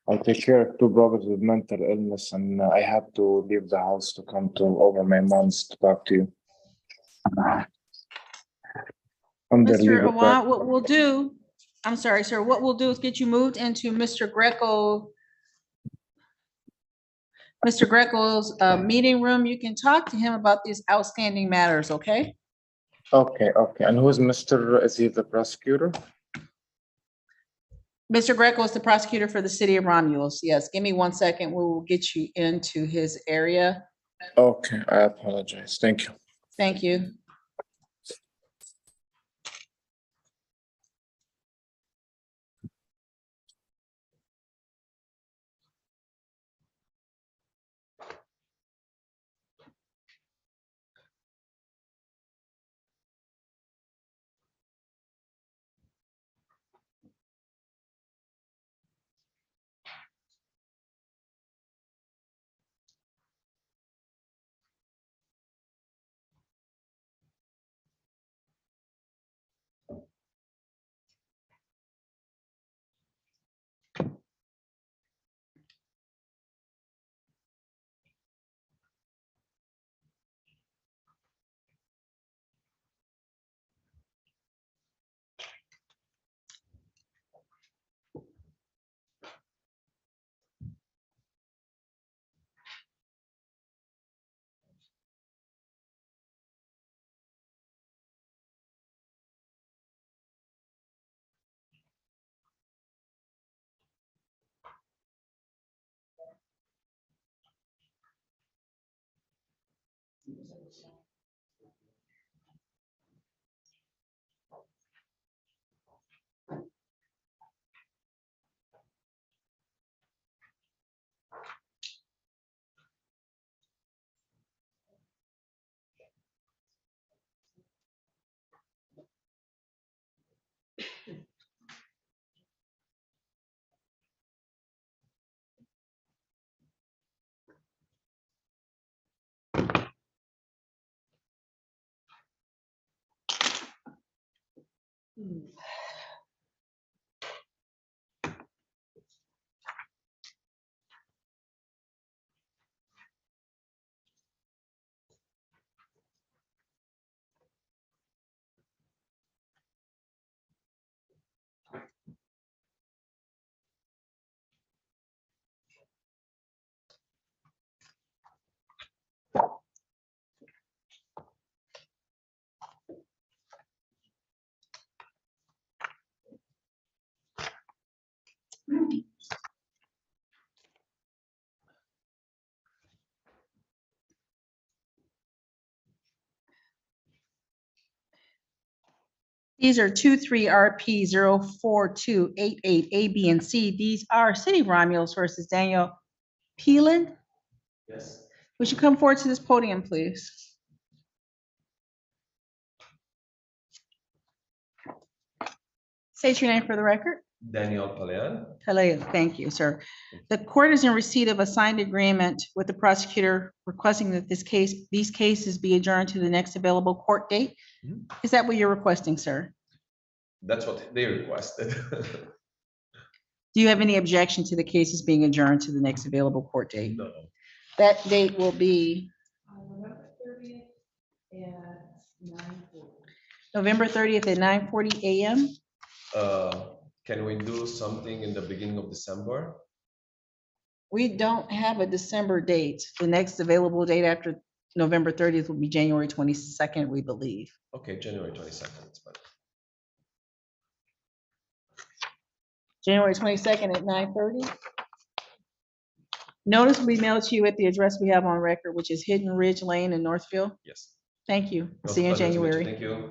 I take care of two brothers with mental illness, and I had to leave the house to come to over my mom's to talk to you. Under Mr. legal Awad, what we'll do, I'm sorry, sir, what we'll do is get you moved into Mr. Greco's meeting room. You can talk to him about these outstanding matters, okay? Okay, and who is is he the prosecutor? Mr. Greco is the prosecutor for the city of Romulus. Yes, give me 1 second. We will get you into his area. Okay, I apologize. Thank you. Thank you. These are 23RP04288 A, B, and C. These are City of Romulus versus Daniel Peeland. Yes. Would you come forward to this podium, please? State your name for the record. Daniel Palean. Hello, thank you, sir. The court is in receipt of a signed agreement with the prosecutor requesting that these cases be adjourned to the next available court date. Is that what you're requesting, sir? That's what they requested. Do you have any objection to the cases being adjourned to the next available court date? No. That date will be November 30th at 9:40 a.m. Can we do something in the beginning of December? We don't have a December date. The next available date after November 30th will be January 22nd, we believe. Okay, January 22nd, it's fine. January 22nd at 9:30. Notice will be mailed to you at the address we have on record, which is Hidden Ridge Lane in Northfield. Yes. Thank you. See you in Pleasure to meet you. January. Thank you.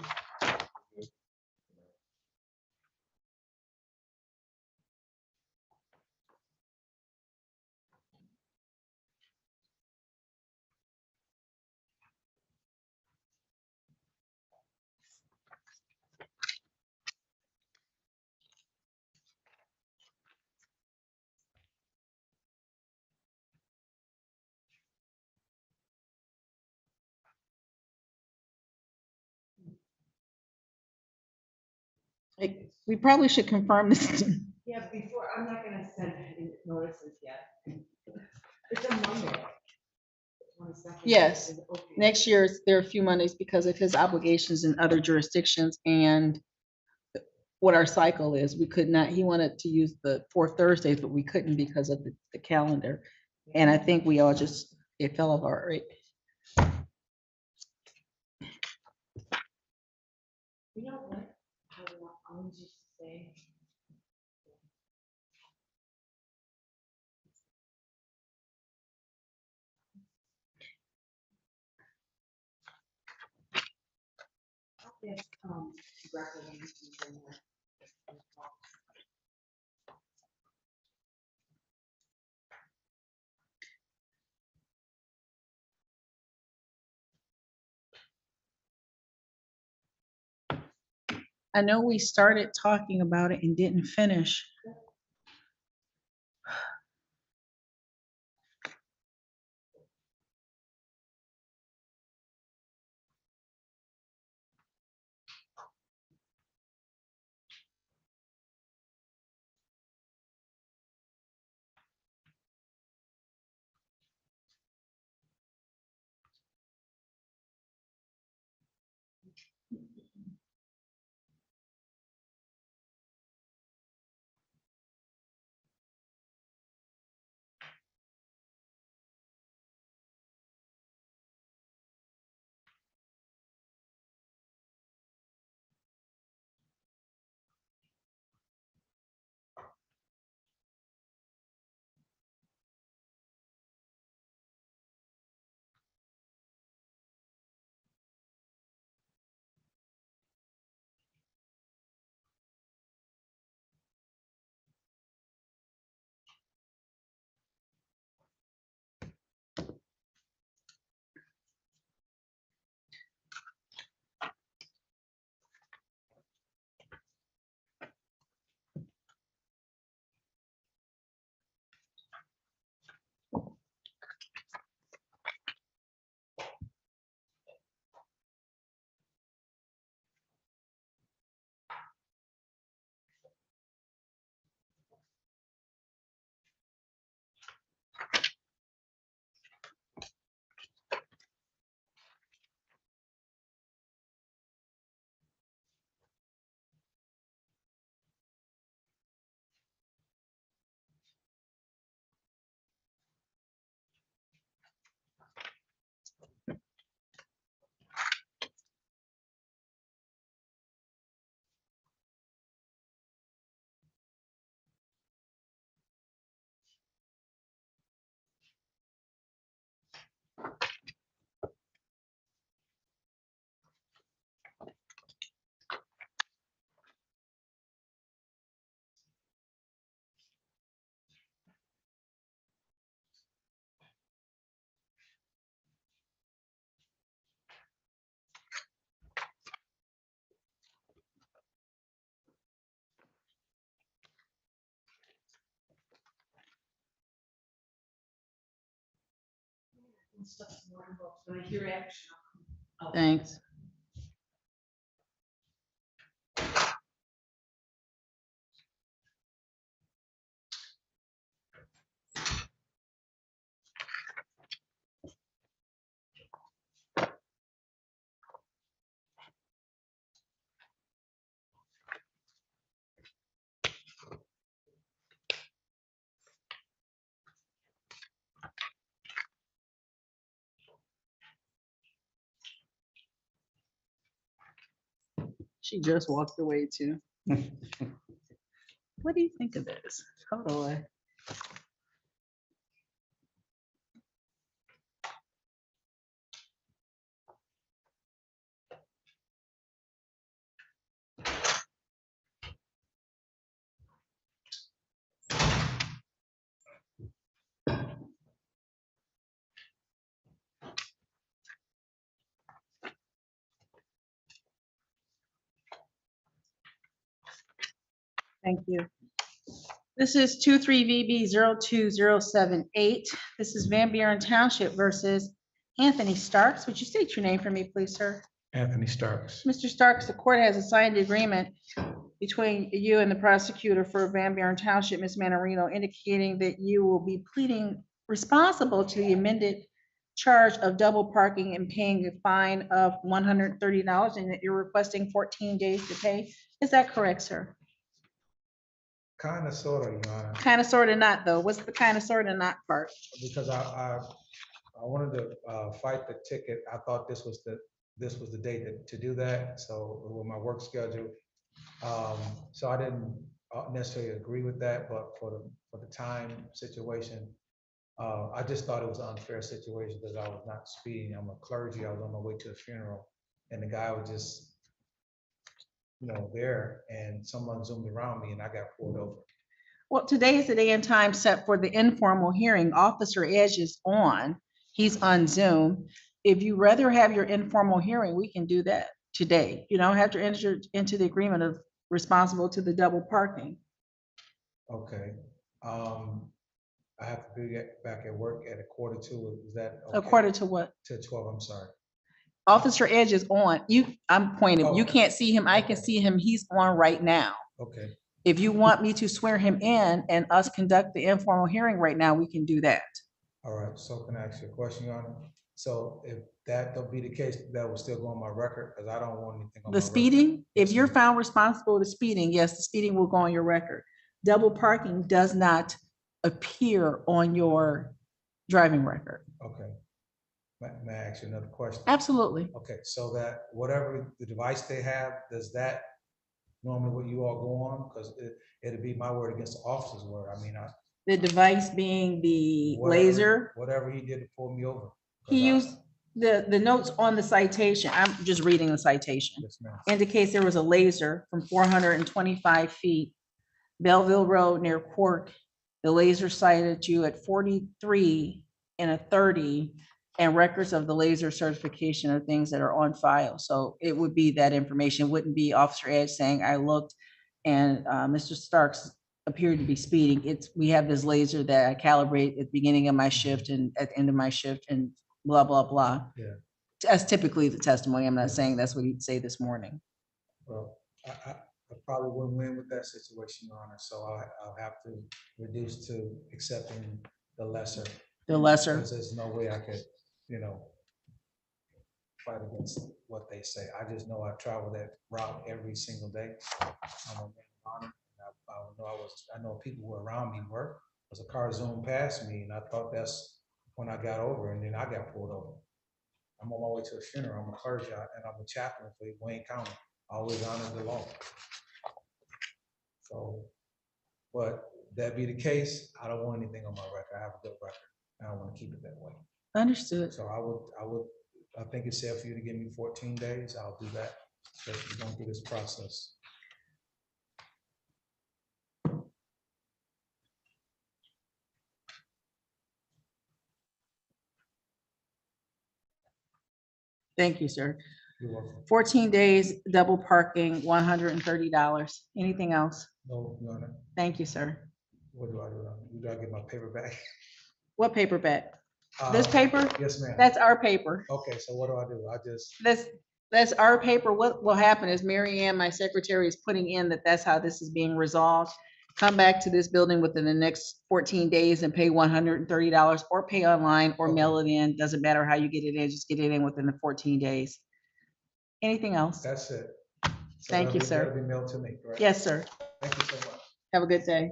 We probably should confirm this. Yeah, before, I'm not gonna send any notices yet. It's a Monday. 22nd. Yes. Is it okay? Next year, there are a few Mondays because of his obligations in other jurisdictions and what our cycle is. We could not, he wanted to use the 4 Thursdays, but we couldn't because of the calendar. And I think we all just, it fell apart, right? You know what? I was just saying. Yes, Greco when he's in there. I know we started talking about it and didn't finish. When I hear action, I'll come. Thanks. She just walked away too. What do you think of this? Hold on. Thank you. This is 23VB02078. This is Van Buren Township versus Anthony Starks. Would you state your name for me, please, sir? Anthony Starks. Mr. Starks, the court has assigned the agreement between you and the prosecutor for Van Buren Township, Ms. Manorino, indicating that you will be pleading responsible to the amended charge of double parking and paying a fine of $130, and that you're requesting 14 days to pay. Is that correct, sir? Kind of, sort of, Your Honor, Kind of, sort of not, though. What's the kind of, sort of not part? because I wanted to fight the ticket. I thought this was the day to do that, so with my work schedule. So I didn't necessarily agree with that, but for the time situation, I just thought it was an unfair situation because I was not speeding. I'm a clergy. I was on my way to a funeral, and the guy was just, there, and someone zoomed around me, and I got pulled over. Well, today is the day and time set for the informal hearing. Officer Edge is on. He's on Zoom. If you rather have your informal hearing, we can do that today. You don't have to enter into the agreement of responsible to the double parking. Okay. I have to be back at work at 1:45. Is that okay? 1:45 to what? To 12, I'm sorry. Officer Edge is on. I'm pointing. You can't see him. I can see him. He's on right now. Okay. If you want me to swear him in and us conduct the informal hearing right now, we can do that. All right, so can I ask you a question, Your Honor? So if that don't be the case, that will still go on my record, because I don't want anything on my The record. speeding, if you're found responsible to speeding, yes, the speeding will go on your record. Double parking does not appear on your driving record. Okay. May I ask you another question? Absolutely. Okay, so that whatever the device they have, does that normally what you all go on? Because it'd be my word against the officer's word. I mean, The device being the whatever- laser. Whatever he did to pull me over. He used the notes on the citation. I'm just reading the citation. Yes, ma'am. Indicates there was a laser from 425 feet, Belleville Road near Quark. The laser sighted you at 43 and a 30, and records of the laser certification are things that are on file. So it would be that information. It wouldn't be Officer Edge saying, I looked and Mr. Starks appeared to be speeding. We have this laser that I calibrate at the beginning of my shift and at the end of my shift and blah, blah, blah. Yeah. That's typically the testimony. I'm not saying that's what he'd say this morning. Well, I probably wouldn't win with that situation, Your Honor, so I'll have to reduce to accepting the lesser. The lesser. Because there's no way I could, fight against what they say. I just know I travel that route every single day. I'm a man of honor. I know people who are around me work, because a car zoomed past me, and I thought that's when I got over, and then I got pulled over. I'm on my way to a funeral. I'm a clergy, and I'm a chaplain for Wayne County. I always honor the law. So, but that be the case, I don't want anything on my record. I have a good record. I don't want to keep it that way. Understood. So I think it's safe for you to give me 14 days. I'll do that. Just going through this process. Thank you, sir. You're welcome. 14 days, double parking, $130. Anything else? No, Your Honor. Thank you, sir. What do I do? Do I get my paper back? What paperback? This paper? Yes, ma'am. That's our paper. Okay, so what do I do? I just, That's our paper. What will happen is Mary Ann, my secretary, is putting in that that's how this is being resolved. Come back to this building within the next 14 days and pay $130, or pay online or mail it in. Doesn't matter how you get it in, just get it in within the 14 days. Anything else? that's it. So Thank you, that'll sir. be mailed to me, correct? Yes, sir. Thank you so much. Have a good day.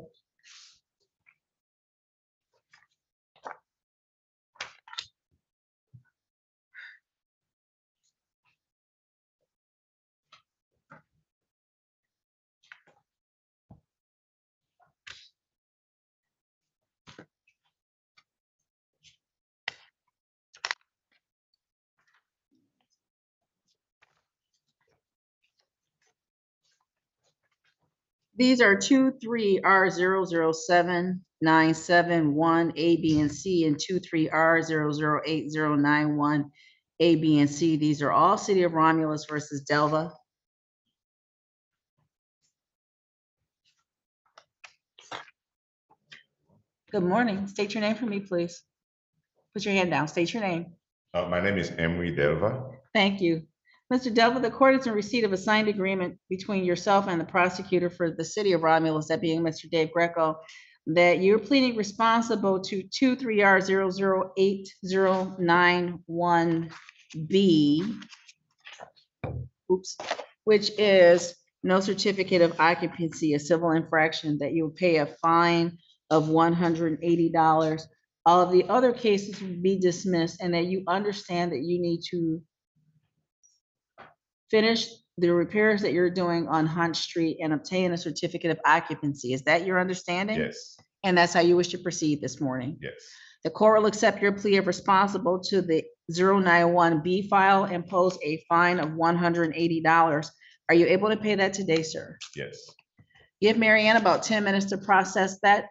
These are 23R007971 A, B, and C, and 23R008091 A, B, and C. These are all City of Romulus versus Delva. Good morning. State your name for me, please. Put your hand down. State your name. My name is Emery Delva. Thank you. Mr. Delva, the court is in receipt of a signed agreement between yourself and the prosecutor for the city of Romulus, that being Mr. Dave Greco, that you're pleading responsible to 23R008091B, which is no certificate of occupancy, a civil infraction, that you will pay a fine of $180. All of the other cases will be dismissed, and that you understand that you need to finish the repairs that you're doing on Hunt Street and obtain a certificate of occupancy. Is that your understanding? Yes, And that's how you wish to proceed this morning? yes, The court will accept your plea of responsible to the 091B file and impose a fine of $180. Are you able to pay that today, sir? yes. Give Marianne about 10 minutes to process that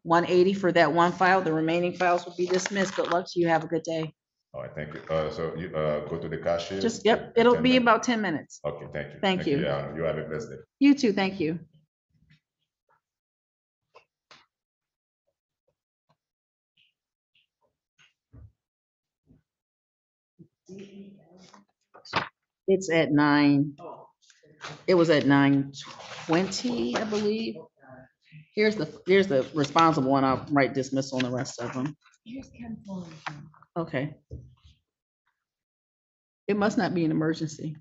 180 for that one file. The remaining files will be dismissed. Good luck to you. Have a good day. All right, thank you. So you go to the cashier? Just, yep, it'll be about 10 minutes. Okay, thank you. Thank you. Yeah, you have a blessed day. You too, thank you. It's at 9. It was at 9:20, I believe. Here's the responsible one. I'll write dismissal on the rest of them. Here's Ken Fuller's one. Okay. It must not be an emergency.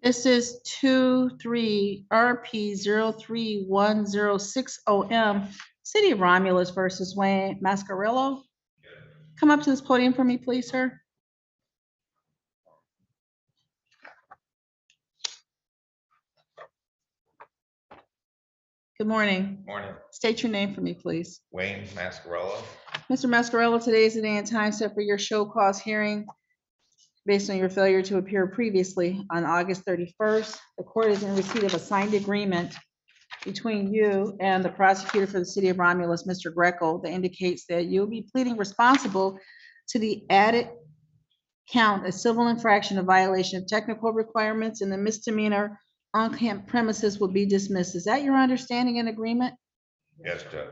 This is 23RP031060M, City of Romulus versus Wayne Mascarillo. Come up to this podium for me, please, sir. Good morning. Morning, State your name for me, please. Wayne Mascarello. Mr. Mascarello, today is the day and time set for your show cause hearing based on your failure to appear previously on August 31st. The court is in receipt of a signed agreement between you and the prosecutor for the city of Romulus, Mr. Greco, that indicates that you'll be pleading responsible to the added count, a civil infraction of violation of technical requirements, and the misdemeanor on-camp premises will be dismissed. Is that your understanding and agreement? Yes, Judge.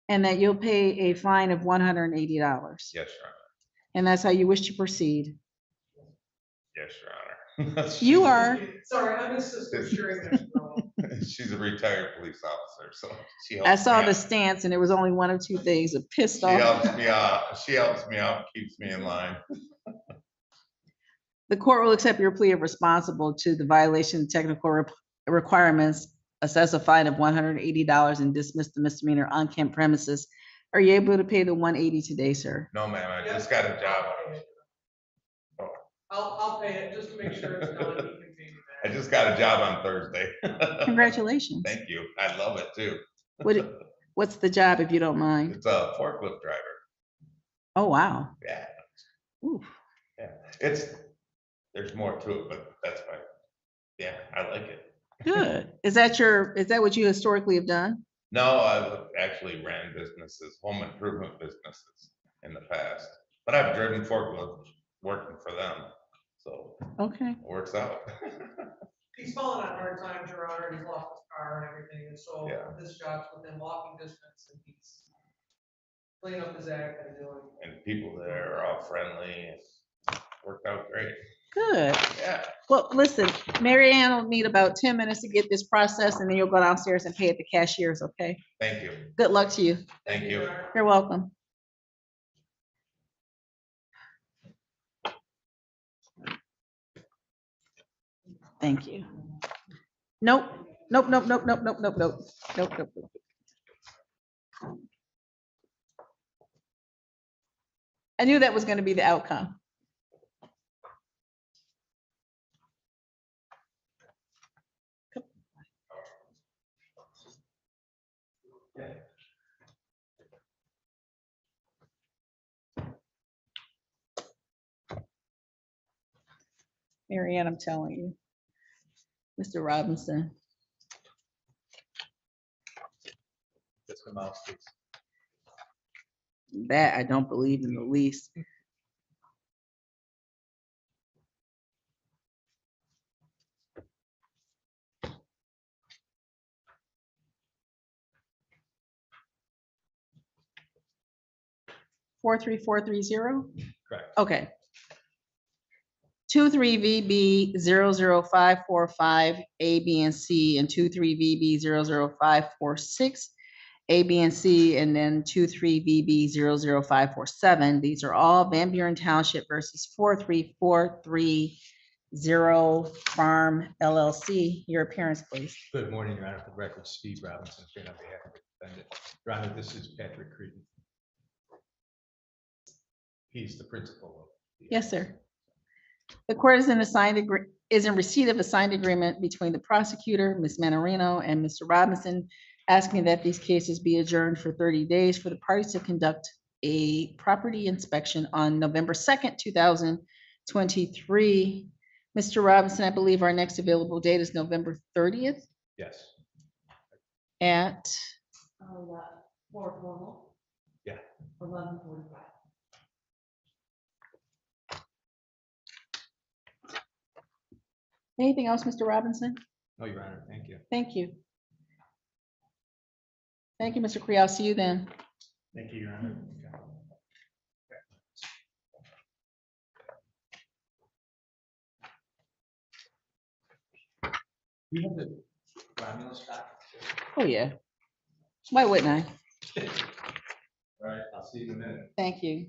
And that you'll pay a fine of $180? Yes, Your Honor. And that's how you wish to proceed? Yes, Your Honor. You are. Sorry, I'm assistant sheriff. She's a retired police officer, so she I helps saw me the out. stance and it was only one of two things, a pissed She off. helps me out. She helps me out, keeps me in line. The court will accept your plea of responsible to the violation of technical requirements, assess a fine of $180 and dismiss the misdemeanor on-camp premises. Are you able to pay the $180 today, sir? No, ma'am, I just got a job. I'll pay it just to make sure it's done. You can pay me I just got a job on Thursday. Congratulations. Thank you. I love it too. What's the job, if you don't mind? It's a forklift driver. Oh, wow. Yeah. Oof. Yeah. There's more to it, but that's fine. Yeah, I like it. Good. Is that what you historically have done? No, I've actually ran businesses, home improvement businesses in the past, but I've driven forklifts working for them. So Okay. it works out. He's fallen on hard times, Your Honor, and he's lost his car and everything, and so Yeah. this job's within walking distance, and he's cleaning up his act and doing. And people there are all friendly and worked out great. Good. Yeah. Well, listen, Mary Ann will need about 10 minutes to get this processed, and then you'll go downstairs and pay at the cashiers, okay? Thank you. Good luck to you. Thank you. You're welcome. Thank you. Nope, nope, nope, nope, nope, nope, nope, nope, nope, nope, nope. I knew that was going to be the outcome. Mary Ann, I'm telling you. Mr. Robinson. Just the mouse, please. That I don't believe in the least. Four, 3, 4, 3, 0? Correct. Okay. 23VB 00545 A, B, and C, and 23VB 00546 A, B, and C, and then 23VB 00547. These are all Van Buren Township versus 43430 Farm LLC. Your appearance, please. Good morning, Your Honor. For the record, Steve Robinson, here on behalf of the defendant. Your Honor, this is Patrick Creedon. He's the principal. Yes, sir. The court is in receipt of a signed agreement between the prosecutor, Ms. Manorino, and Mr. Robinson, asking that these cases be adjourned for 30 days for the parties to conduct a property inspection on November 2nd, 2023. Mr. Robinson, I believe our next available date is November 30th Yes. at, For formal. Yeah. 11:45. anything else, Mr. Robinson? No, Your Honor. Thank you. Thank you. Thank you, Mr. Cree. I'll see you then. Thank you, Your Honor. You have the Romulus back? Oh, yeah. Why wouldn't I? All right, I'll see you in a minute. Thank you.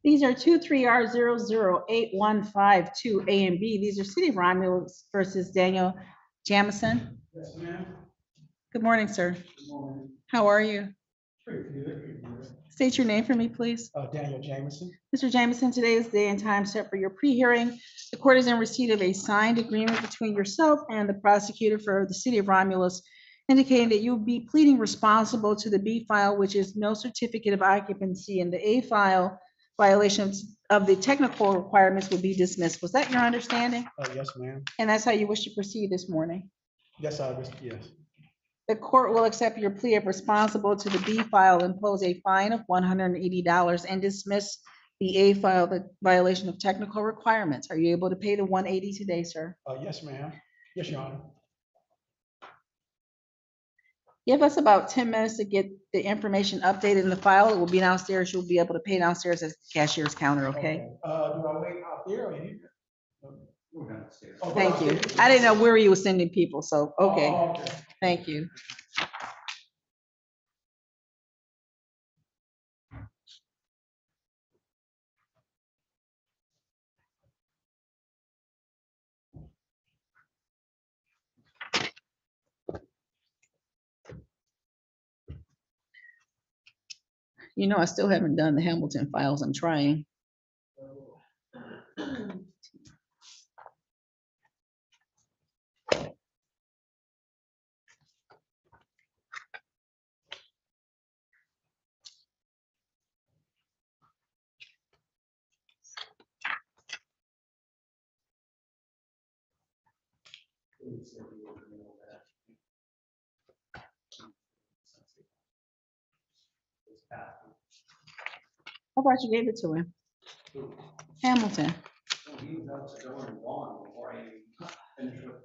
These are 23R008152 A and B. These are City of Romulus versus Daniel Jamison. Yes, ma'am. Good morning, sir. Good morning. How are you? Pretty good, pretty good. State your name for me, please. Daniel Jameson. Mr. Jamison, today is the day and time set for your pre-hearing. The court is in receipt of a signed agreement between yourself and the prosecutor for the City of Romulus, indicating that you will be pleading responsible to the B file, which is no certificate of occupancy, and the A file violations of the technical requirements will be dismissed. Was that your understanding? Yes, ma'am. And that's how you wish to proceed this morning? Yes, yes. The court will accept your plea of responsible to the B file, impose a fine of $180 and dismiss the A file, the violation of technical requirements. Are you able to pay the 180 today, sir? Yes, ma'am. Yes, Your Honor. Give us about 10 minutes to get the information updated in the file. It will be downstairs. You'll be able to pay downstairs at the cashier's counter, okay? Do I wait out there or here? We're downstairs. Thank you. I didn't know where you were sending people, so, okay, Okay. thank you. You know, I still haven't done the Hamilton files. I'm trying. How about you gave it to him? Hamilton. He was out the door and gone before I even finished with.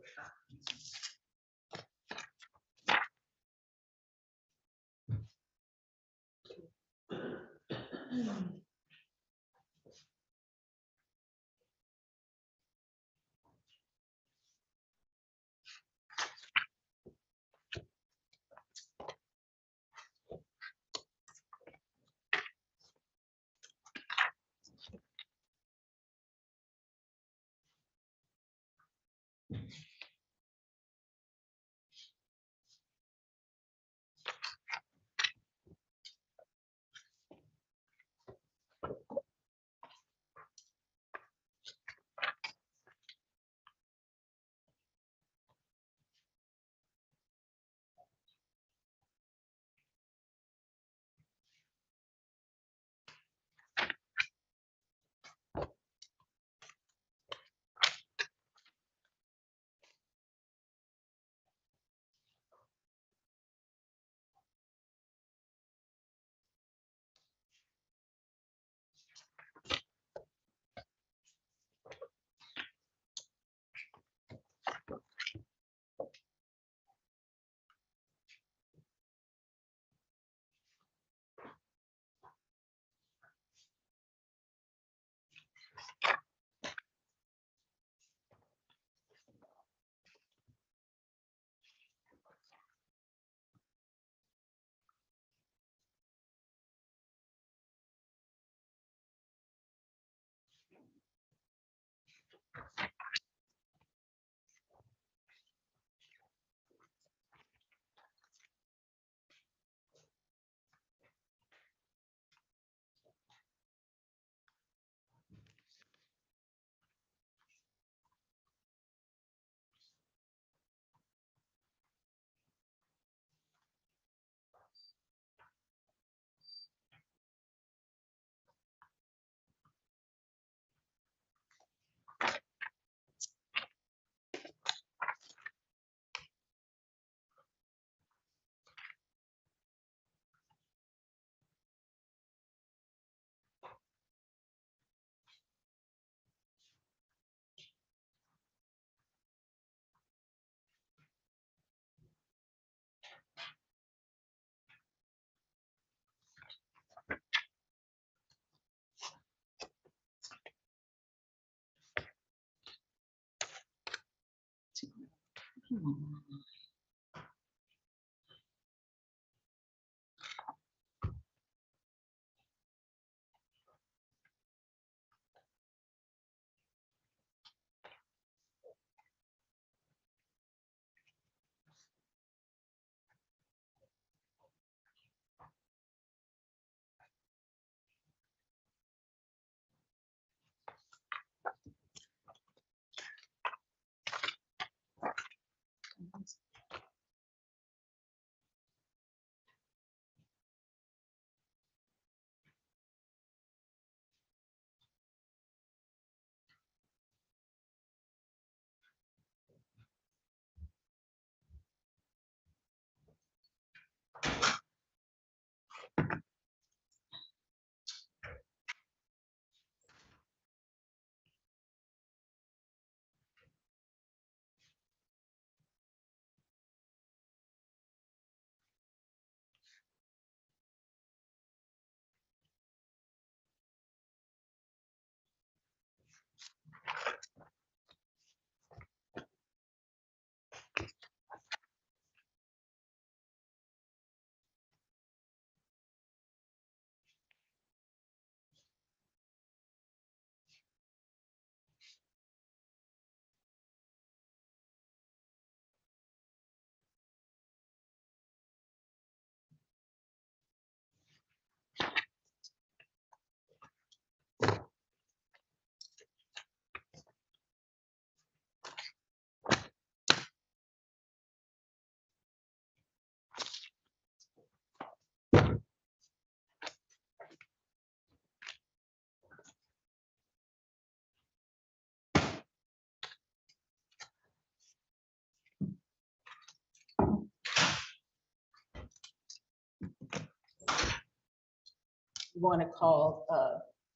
want to call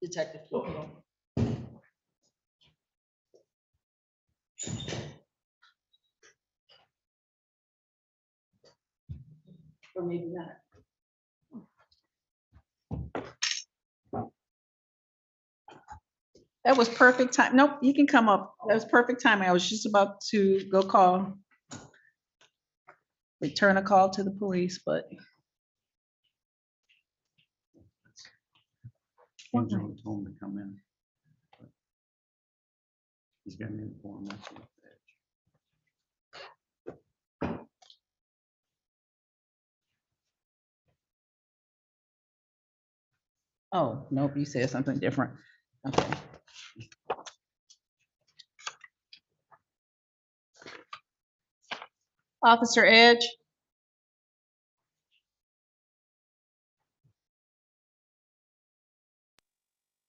Detective Florio. Or maybe not. That was perfect time. Nope, you can come up. That was perfect timing. I was just about to go call. Return a call to the police, but. Angelo told him to come in. He's got an informal. Oh, nope, you said something different. Okay. Officer Edge.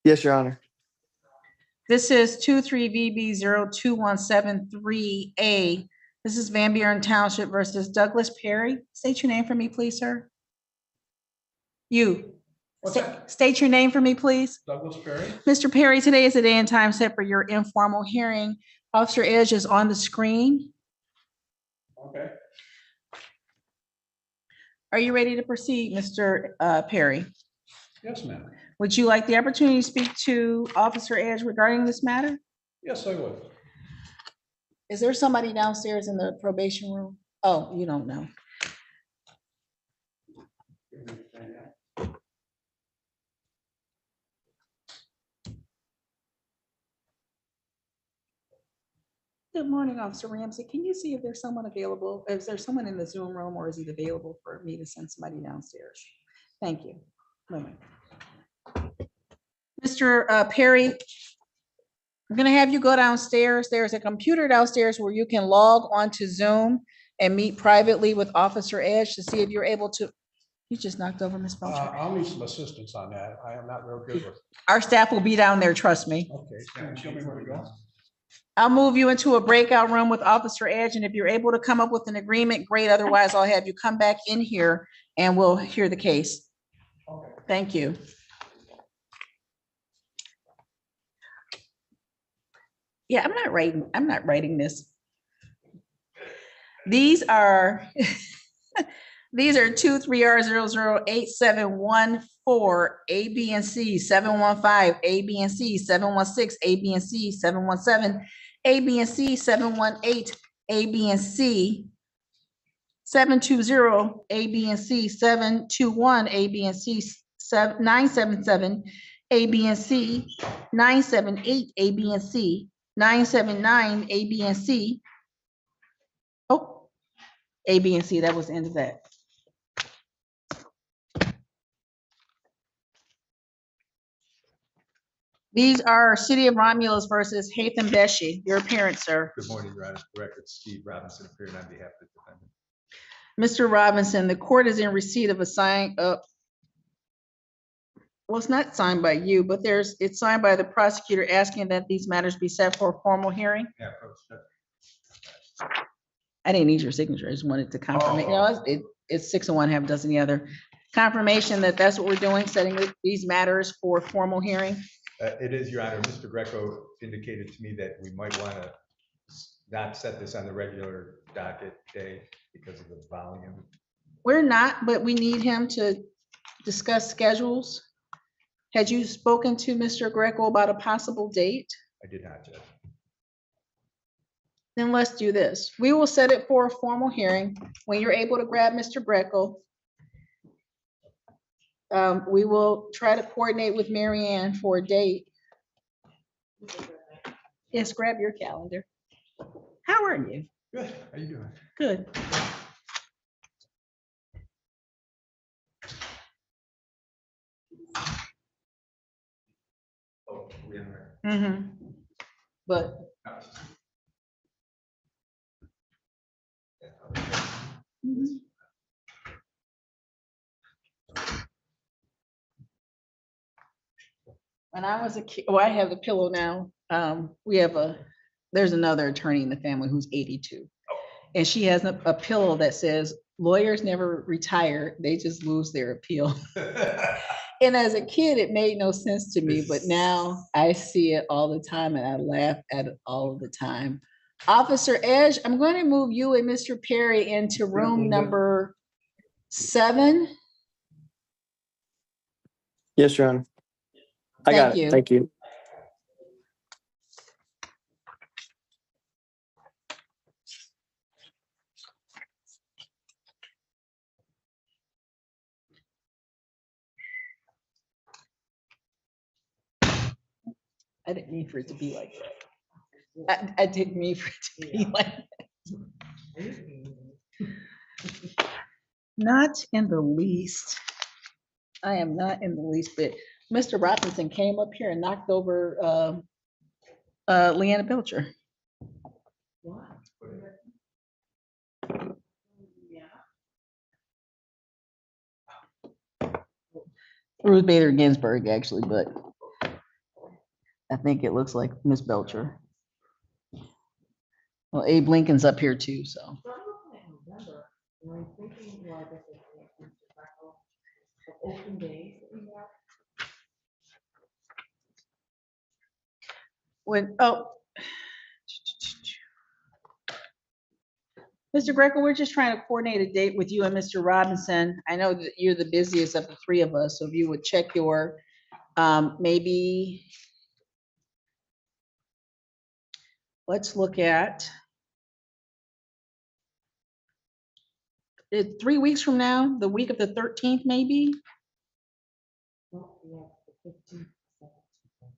Yes, Your Honor. This is 23VB02173A. This is Van Buren Township versus Douglas Perry. State your name for me, please, sir. You. State your name for me, please. Douglas Perry. Mr. Perry, today is the day and time set for your informal hearing. Officer Edge is on the screen. Okay. Are you ready to proceed, Mr. Perry? Yes, ma'am. Would you like the opportunity to speak to Officer Edge regarding this matter? Yes, I would. Is there somebody downstairs in the probation room? Oh, you don't know. Good morning, Officer Ramsey. Can you see if there's someone available? Is there someone in the Zoom room, or is it available for me to send somebody downstairs? Thank you. Moment. Mr. Perry, I'm gonna have you go downstairs. There's a computer downstairs where you can log onto Zoom and meet privately with Officer Edge to see if you're able to. You just knocked over Ms. Belcher. I'll need some assistance on that. I am not real good with. Our staff will be down there, trust me. Okay, can you show me where to go? I'll move you into a breakout room with Officer Edge, and if you're able to come up with an agreement, great. Otherwise, I'll have you come back in here and we'll hear the case. Okay. Thank you. Yeah, I'm not writing this. These are these are 23R008714 A, B, and C, 715 A, B, and C, 716 A, B, and C, 717 A, B, and C, 718 A, B, and C, 720 A, B, and C, 721 A, B, and C, 977 A, B, and C, 978 A, B, and C, 979 A, B, and C. Oh, A, B, and C, that was the end of that. These are City of Romulus versus Haitham Beshi. Your appearance, sir. Good morning, Your Honor. Record Steve Robinson appearing on behalf of the defendant. Mr. Robinson, the court is in receipt of a sign up. Well, it's not signed by you, but it's signed by the prosecutor asking that these matters be set for a formal hearing. Yeah, I didn't need your signature. I just wanted to confirm. You know, it's 6 of one, half a dozen the other. Confirmation that that's what we're doing, setting these matters for formal hearing. It is, Your Honor. Mr. Greco indicated to me that we might want to not set this on the regular docket day because of the volume. We're not, but we need him to discuss schedules. Had you spoken to Mr. Greco about a possible date? I did not, Judge. Then let's do this. We will set it for a formal hearing. When you're able to grab Mr. Greco, we will try to coordinate with Mary Ann for a date. Yes, grab your calendar. How are you? Good. How you doing? Good. Oh, we in there. Mm-hmm. But. Mhm. When I was a kid, well, I have the pillow now. There's another attorney in the family who's 82. And she has a pillow that says, lawyers never retire, they just lose their appeal. And as a kid, it made no sense to me, but now I see it all the time and I laugh at it all of the time. Officer Edge, I'm going to move you and Mr. Perry into room number 7. Yes, Your Honor. I got Thank you. it. Thank you. I didn't mean for it to be like that. I didn't mean for it to be like that. Not in the least. I am not in the least bit. Mr. Robinson came up here and knocked over Leanna Belcher. Ruth Bader Ginsburg, actually, but I think it looks like Miss Belcher. Well, Abe Lincoln's up here too, so. So I'm looking at November, and I'm thinking, well, I guess it's the open days that we have. Mr. Greco, we're just trying to coordinate a date with you and Mr. Robinson. I know that you're the busiest of the 3 of us, so if you would check your, maybe, let's look at 3 weeks from now, the week of the 13th, maybe? Well, we have the 15th, 17th.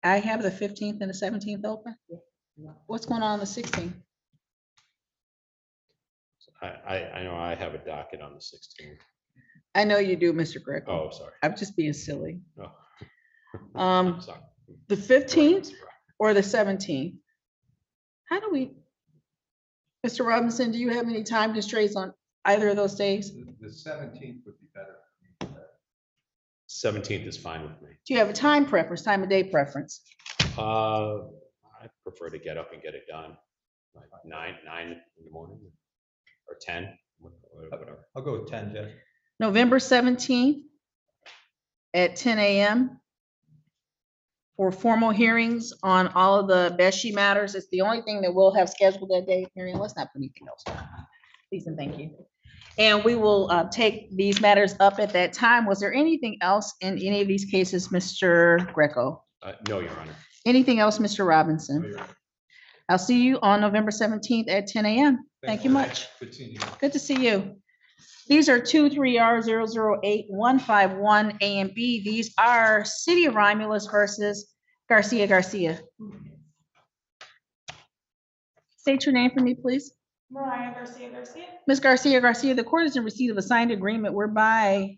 I have the 15th and the 17th open. Yeah. What's going on the 16th? I know I have a docket on the 16th. I know you do, Mr. Greco. Oh, sorry. I'm just being silly. Oh. Um, Sorry. The 15th or the 17th? How do we, Mr. Robinson, do you have any time constraints on either of those days? The 17th would be better. 17th is fine with me. Do you have a time preference, time of day preference? I prefer to get up and get it done. Like 9 in the morning or 10, whatever. I'll go with 10, Jeff. November 17th at 10 a.m. for formal hearings on all of the Beshi matters. It's the only thing that we'll have scheduled that day. Marion, let's not put anything else. Please and thank you. And we will take these matters up at that time. Was there anything else in any of these cases, Mr. Greco? No, Your Honor. Anything else, Mr. Robinson? I'll see you on November 17th at 10 a.m. Thank you much. Good seeing you. Good to see you. These are 23R008151 A and B. These are City of Romulus versus Garcia. State your name for me, please. Mariah Garcia. Ms. Garcia, the court is in receipt of a signed agreement whereby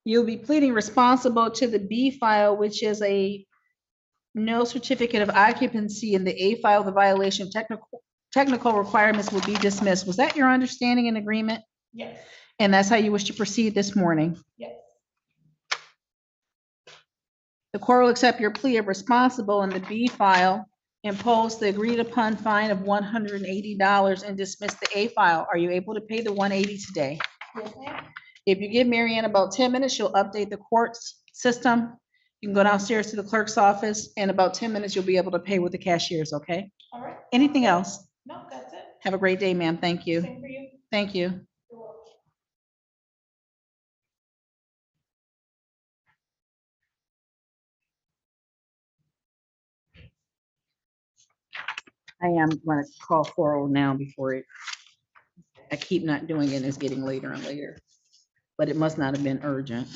you'll be pleading responsible to the B file, which is a no certificate of occupancy, and the A file, the violation of technical requirements will be dismissed. Was that your understanding and agreement? Yes. And that's how you wish to proceed this morning? Yes. The court will accept your plea of responsible in the B file, impose the agreed upon fine of $180 and dismiss the A file. Are you able to pay the $180 today? Yes, ma'am. If you give Mary Ann about 10 minutes, she'll update the court's system. You can go downstairs to the clerk's office. In about 10 minutes, you'll be able to pay with the cashiers, okay? All right. Anything else? No, that's it. Have a great day, ma'am. Thank you. Same for you. Thank you. You're welcome. I am going to call 40 now before I keep not doing it. It's getting later and later, but it must not have been urgent.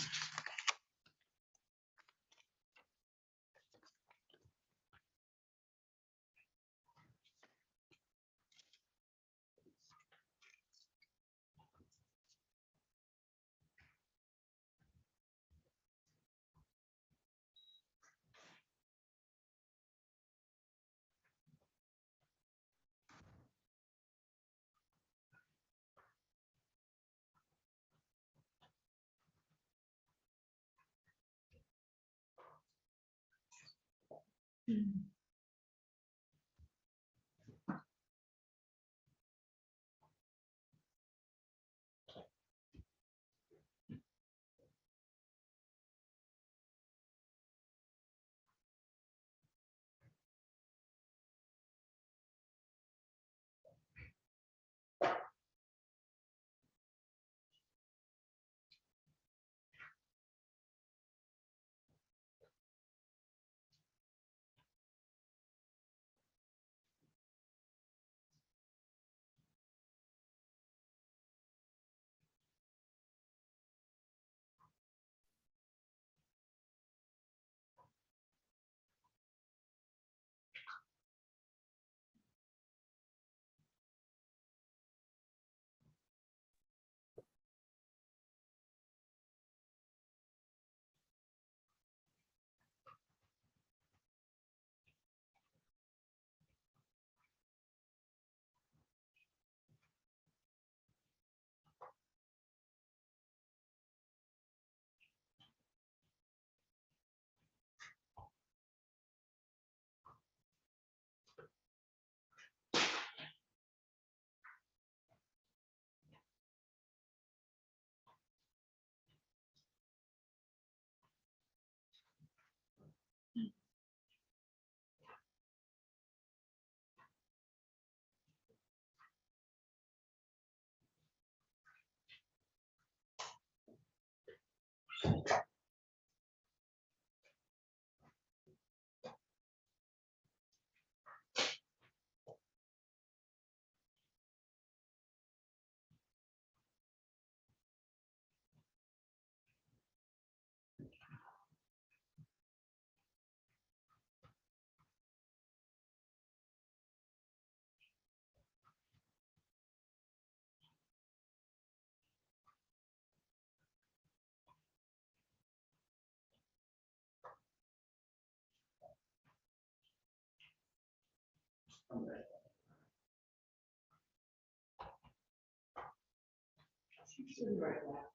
She'll be right back.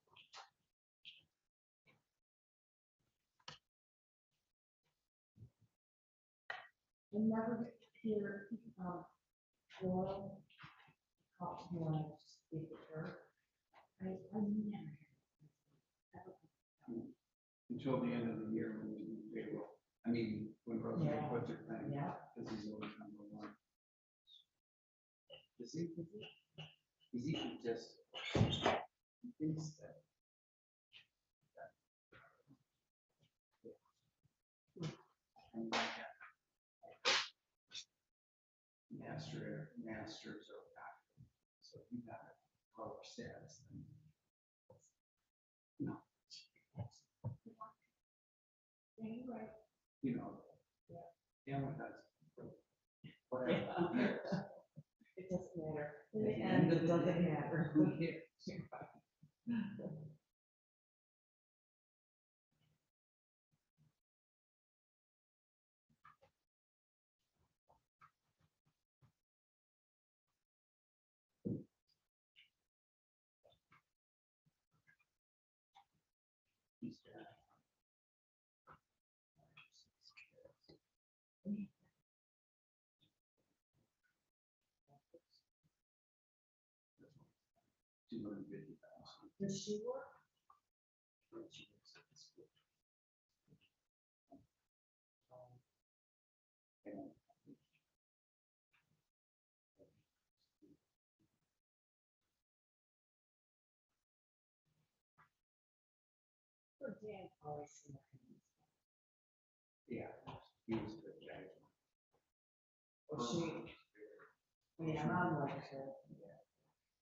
I never hear, Laura, talk to me when I speak with her. I never. Until the end of the year when we do payroll. I mean, when Rosemary Yeah. puts her thing. Yeah. This is always number one. Is he just, he thinks that. Masters or doctor. So if you got a lower status, then. No. Yeah, you're right. You know. Yeah. Whatever. It doesn't matter. In the end, it doesn't matter. Who cares? Does she work? Her dad always seemed like he was- Yeah, he was a good guy. Well, yeah, I'm like her.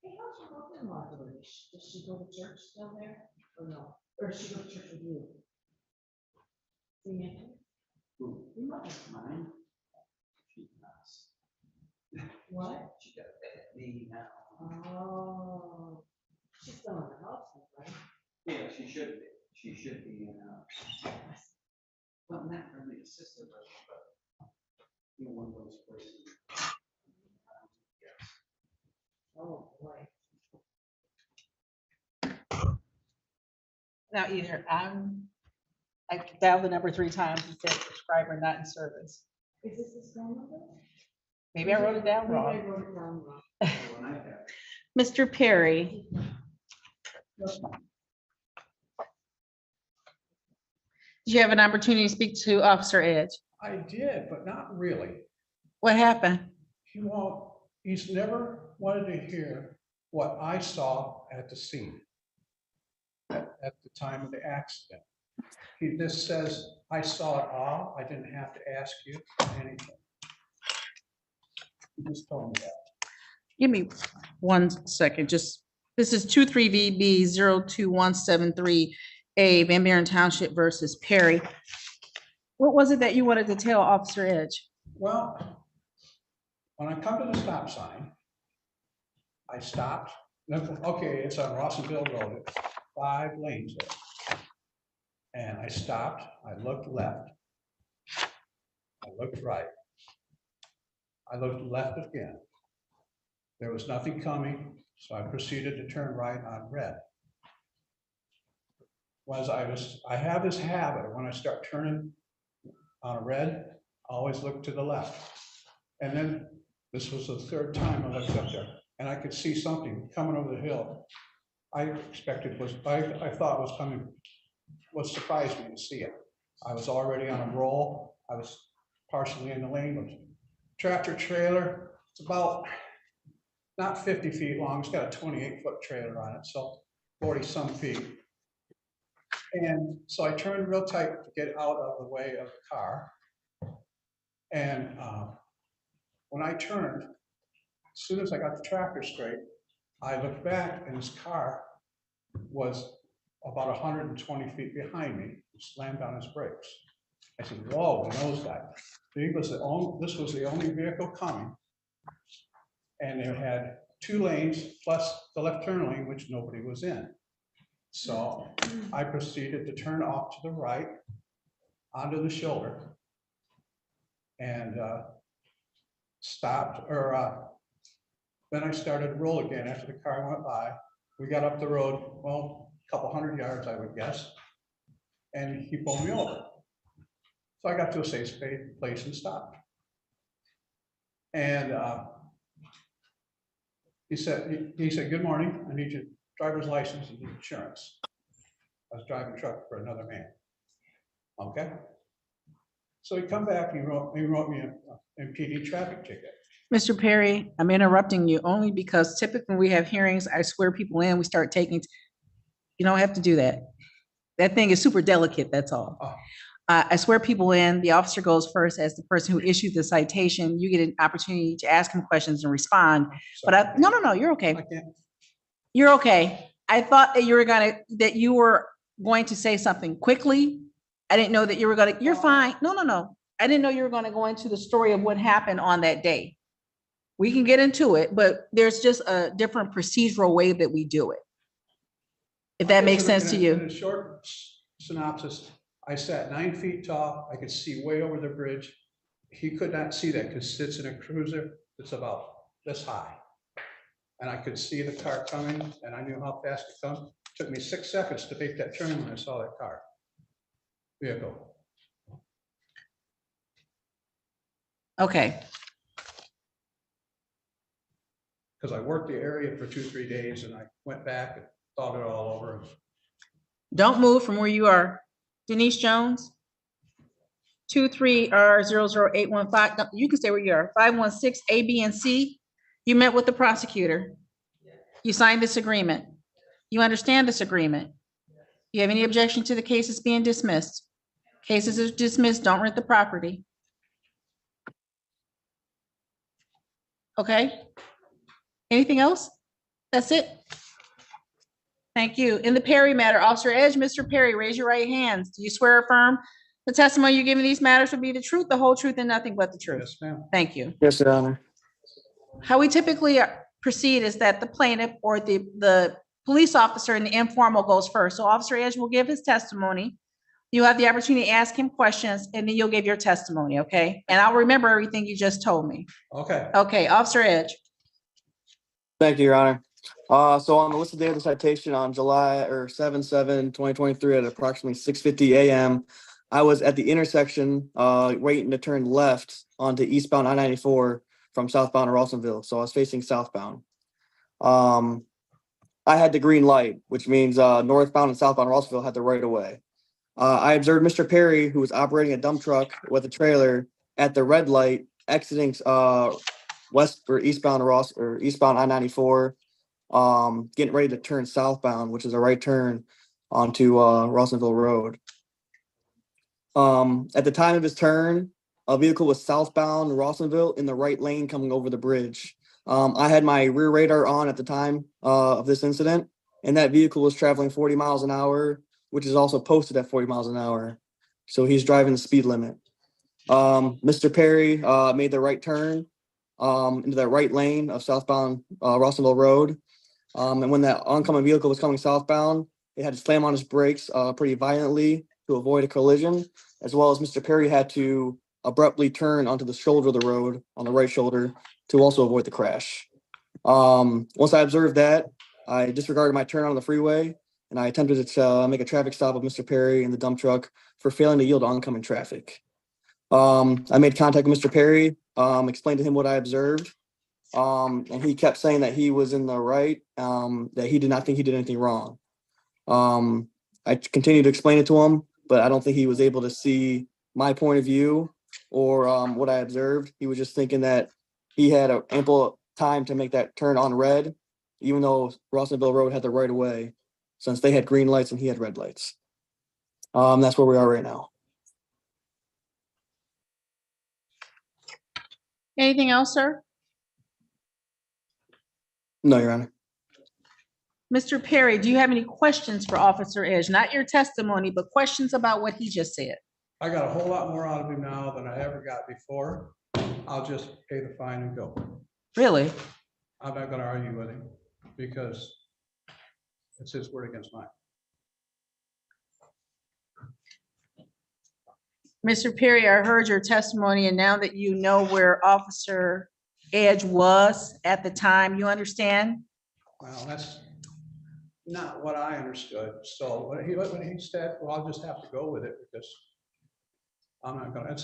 Hey, how's your mother-in-law doing? Does she go to church down there or no? Or does she go to church with you? See, Who? your mother. Mine? She's nuts. What? She got a bad knee now. Oh, she's still in the house, right? Yeah, she should be. She should be in, well, not really assisted, but, you know, one of those places. Yes. Oh, boy. Now either I dialed the number 3 times and said subscriber not in service. Is this his phone number? Maybe I wrote it down Maybe I wrong. wrote it down wrong. When I have. Mr. Perry, did you have an opportunity to speak to Officer Edge? I did, but not really. What happened? He's never wanted to hear what I saw at the scene at the time of the accident. He just says, I saw it all. I didn't have to ask you anything. He just told me that. Give me 1 second, this is 23VB02173A Van Buren Township versus Perry. What was it that you wanted to tell Officer Edge? Well, when I come to the stop sign, I stopped. Okay, it's on Rossville Road. It's 5 lanes there. And I stopped, I looked left. I looked right. I looked left again. There was nothing coming, so I proceeded to turn right on red. I have this habit, when I start turning on a red, I always look to the left. And then this was the 3rd time I looked up there, and I could see something coming over the hill. I thought was coming, surprised me to see it. I was already on a roll. I was partially in the lane with tractor trailer. It's about not 50 feet long. It's got a 28-foot trailer on it, so 40 some feet. And so I turned real tight to get out of the way of the car. And when I turned, as soon as I got the tractor straight, I looked back and this car was about 120 feet behind me, slammed on his brakes. I said, whoa, nosedive. This was the only vehicle coming. And it had 2 lanes plus the left turn lane, which nobody was in. So I proceeded to turn off to the right onto the shoulder. And stopped, or then I started to roll again after the car went by. We got up the road, well, a couple hundred yards, I would guess. And he pulled me over. So I got to a safe place and stopped. And he said, good morning, I need your driver's license and insurance. I was driving a truck for another man. Okay? So he come back, he wrote me an MPD traffic ticket. Mr. Perry, I'm interrupting you only because typically when we have hearings, I swear people in, we start taking, you don't have to do that. That thing is super delicate, that's all. Oh. I swear people in, the officer goes first as the person who issued the citation. You get an opportunity to ask him questions and respond. But no, you're okay. I can't. You're okay. I thought that you were going to say something quickly. I didn't know that you were you're fine. No. I didn't know you were going to go into the story of what happened on that day. We can get into it, but there's just a different procedural way that we do it. If that makes sense to you. In a short synopsis, I sat 9 feet tall. I could see way over the bridge. He could not see that because it sits in a cruiser that's about this high. And I could see the car coming and I knew how fast it come. Took me 6 seconds to make that turn when I saw that car. Vehicle. Okay. Because I worked the area for 2-3 days and I went back and thought it all over. Don't move from where you are. Denise Jones. 23R00815. No, you can stay where you are. 516 A, B, and C. You met with the prosecutor. You signed this agreement. You understand this agreement. You have any objection to the cases being dismissed? Cases are dismissed, don't rent the property. Okay? Anything else? That's it? Thank you. In the Perry matter, Officer Edge, Mr. Perry, raise your right hands. Do you swear or affirm the testimony you give in these matters will be the truth, the whole truth, and nothing but the truth? Yes, ma'am. Thank you. Yes, Your Honor. How we typically proceed is that the plaintiff or the police officer in the informal goes first. So Officer Edge will give his testimony. You have the opportunity to ask him questions, and then you'll give your testimony, okay? And I'll remember everything you just told me. Okay. Okay, Officer Edge. Thank you, Your Honor. So on the listed day of the citation on July 7/7/2023 at approximately 6:50 a.m., I was at the intersection waiting to turn left onto eastbound I-94 from southbound to Rawsonville. So I was facing southbound. I had the green light, which means northbound and southbound Rawsonville had the right of way. I observed Mr. Perry, who was operating a dump truck with a trailer at the red light, exiting west or eastbound eastbound I-94, getting ready to turn southbound, which is a right turn onto Rawsonville Road. At the time of his turn, a vehicle was southbound Rawsonville in the right lane coming over the bridge. I had my rear radar on at the time of this incident, and that vehicle was traveling 40 miles an hour, which is also posted at 40 miles an hour. So he's driving the speed limit. Mr. Perry made the right turn into that right lane of southbound Rawsonville Road. And when that oncoming vehicle was coming southbound, it had to slam on his brakes pretty violently to avoid a collision, as well as Mr. Perry had to abruptly turn onto the shoulder of the road on the right shoulder to also avoid the crash. Once I observed that, I disregarded my turn on the freeway and I attempted to make a traffic stop of Mr. Perry in the dump truck for failing to yield to oncoming traffic. I made contact with Mr. Perry, explained to him what I observed, and he kept saying that he was in the right, that he did not think he did anything wrong. I continued to explain it to him, but I don't think he was able to see my point of view or what I observed. He was just thinking that he had ample time to make that turn on red, even though Rawsonville Road had the right of way, since they had green lights and he had red lights. That's where we are right now. Anything else, sir? No, Your Honor. Mr. Perry, do you have any questions for Officer Edge? Not your testimony, but questions about what he just said. I got a whole lot more out of him now than I ever got before. I'll just pay the fine and go. Really? I'm not gonna argue with him because it's his word against mine. Mr. Perry, I heard your testimony, and now that you know where Officer Edge was at the time, you understand? Well, that's not what I understood. So when he said, well, I'll just have to go with it because I'm not gonna,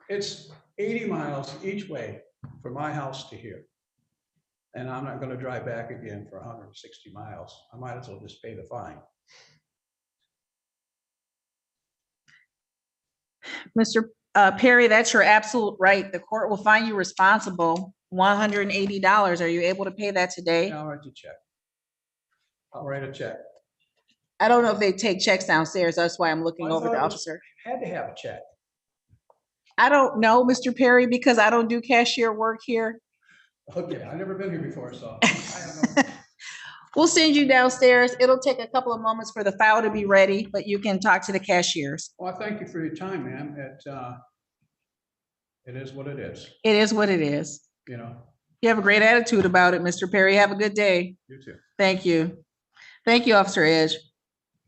it's 80 miles each way from my house to here. And I'm not gonna drive back again for 160 miles. I might as well just pay the fine. Mr. Perry, that's your absolute right. The court will find you responsible, $180. Are you able to pay that today? I'll write you a check. I'll write a check. I don't know if they take checks downstairs. That's why I'm looking I over thought the it was- officer. Had to have a check. I don't know, Mr. Perry, because I don't do cashier work here. Okay, I've never been here before, so I don't know. We'll send you downstairs. It'll take a couple of moments for the file to be ready, but you can talk to the cashiers. Well, I thank you for your time, ma'am. It is what it is, It is what it is. you know? You have a great attitude about it, Mr. Perry. Have a good day. You too. Thank you. Thank you, Officer Edge.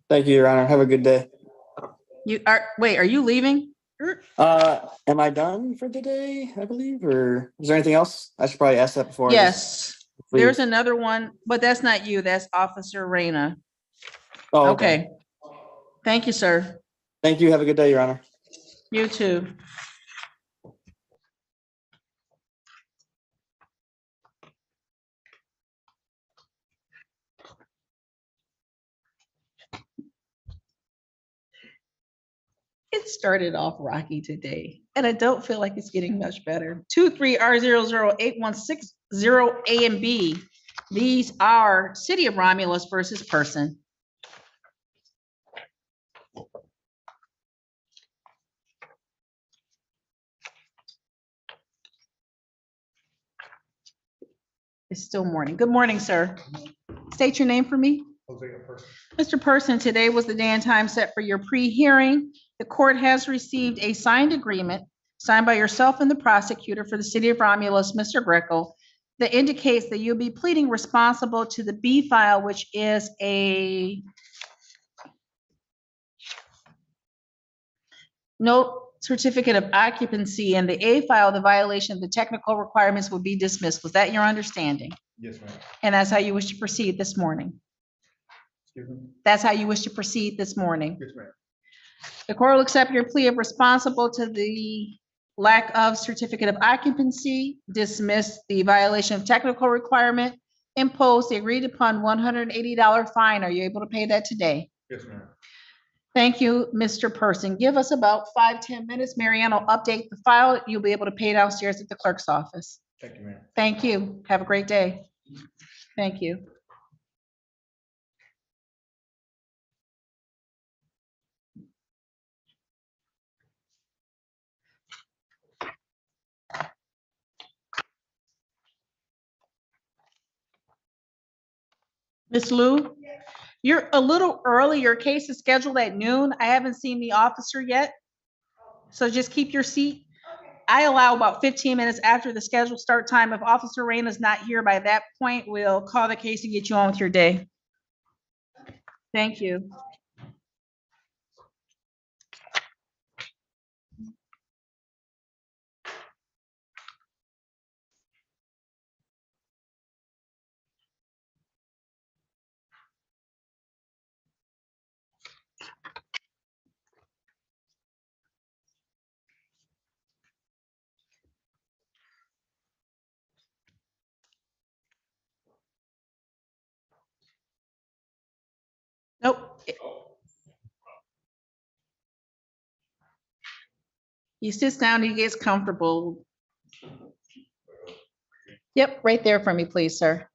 Thank you, Your Honor. Have a good day. Wait, are you leaving? Am I done for the day, I believe, or is there anything else? I should probably ask that before. I just Yes, leave. there's another one, but that's not you. That's Officer Reyna. Oh, Okay. Thank you, sir. Thank you. Have a good day, Your Honor. You too. It started off rocky today, and I don't feel like it's getting much better. 23R008160 A and B. These are City of Romulus versus Person. It's still morning. Good morning, sir. State your name for me. Hosea Person. Mr. Person, today was the day and time set for your pre-hearing. The court has received a signed agreement signed by yourself and the prosecutor for the City of Romulus, Mr. Greco, that indicates that you'll be pleading responsible to the B file, which is a no certificate of occupancy, and the A file, the violation of the technical requirements will be dismissed. Was that your understanding? Yes, ma'am. And that's how you wish to proceed this morning? Excuse me? That's how you wish to proceed this morning? Yes, ma'am. The court will accept your plea of responsible to the lack of certificate of occupancy, dismiss the violation of technical requirement, impose the agreed upon $180 fine. Are you able to pay that today? Yes, ma'am. Thank you, Mr. Person. Give us about 5-10 minutes. Marianne will update the file. You'll be able to pay downstairs at the clerk's office. Thank you, ma'am. Thank you. Have a great day. Thank you. Ms. Lou, you're a little early. Your case is scheduled at noon. I haven't seen the officer yet. So just keep your seat. I allow about 15 minutes after the scheduled start time. If Officer Rain is not here by that point, we'll call the case and get you on with your day. Thank you. Nope. He sits down, he gets comfortable. Yep, right there for me, please, sir.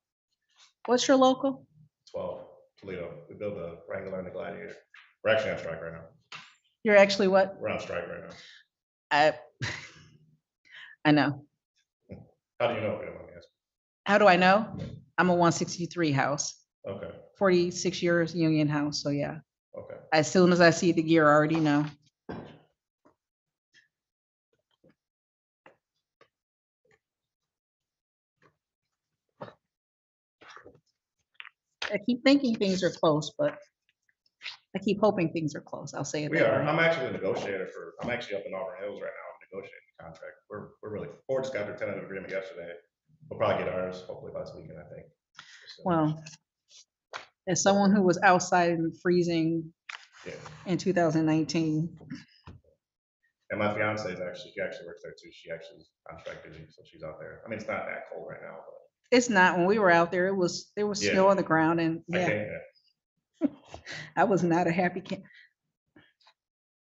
What's your local? 12, Toledo. We built a Wrangler and a Gladiator. We're actually on strike right now. You're actually what? We're on strike right now. I know. How do you know if you don't mind me asking? How do I know? I'm a 163 house, Okay, 46 years Union house, so yeah. okay. As soon as I see the gear, I already know. I keep thinking things are close, but I keep hoping things are close. I'll say it We that are. way. I'm actually the negotiator I'm actually up in Auburn Hills right now negotiating the contract. We're really, Ford just got their tentative agreement yesterday. We'll probably get ours hopefully by this weekend, I think. Well, as someone who was outside in the freezing Yeah. in 2019, And my fiance is she actually works there too. She actually is contracted, so she's out there. I mean, it's not that cold right now, but it's not, when we were out there, there was Yeah. snow on the ground and I yeah, can't. I was not a happy camp.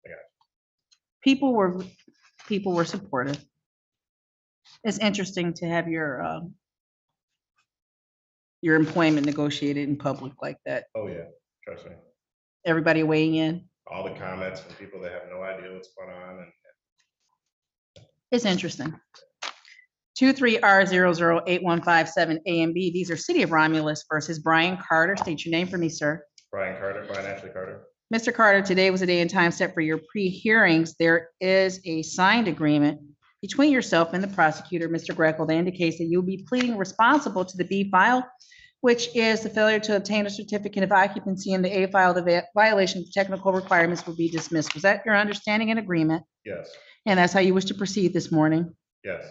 I got People were supportive. It's interesting to have your employment negotiated in public like that. Oh, yeah, trust me. Everybody weighing in. All the comments from people that have no idea what's going on and It's interesting. 23R008157 A and B. These are City of Romulus versus Brian Carter. State your name for me, sir. Brian Ashley Carter. Mr. Carter, today was a day and time set for your pre-hearings. There is a signed agreement between yourself and the prosecutor, Mr. Greco, that indicates that you'll be pleading responsible to the B file, which is the failure to obtain a certificate of occupancy, and the A file, the violation of technical requirements will be dismissed. Was that your understanding and agreement? Yes, And that's how you wish to proceed this morning? yes,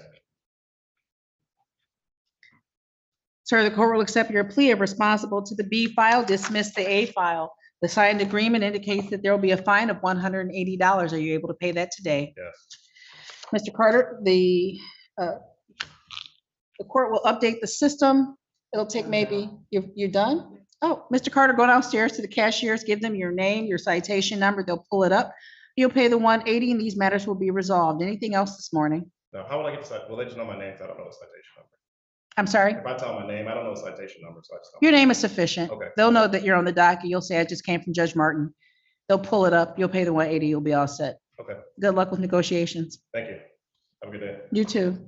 Sir, the court will accept your plea of responsible to the B file, dismiss the A file. The signed agreement indicates that there will be a fine of $180. Are you able to pay that today? yes. Mr. Carter, the court will update the system. It'll take maybe, you're done? Oh, Mr. Carter, go downstairs to the cashiers, give them your name, your citation number, they'll pull it up. You'll pay the $180 and these matters will be resolved. Anything else this morning? Now, how will I get the citation? Well, they just know my name, so I don't know the citation number. I'm sorry? If I tell my name, I don't know the citation number, so I just don't. Your name is sufficient. Okay. They'll know that you're on the docket. You'll say, I just came from Judge Martin. They'll pull it up. You'll pay the $180. You'll be all set. Okay, Good luck with negotiations. thank you. Have a good day. You too.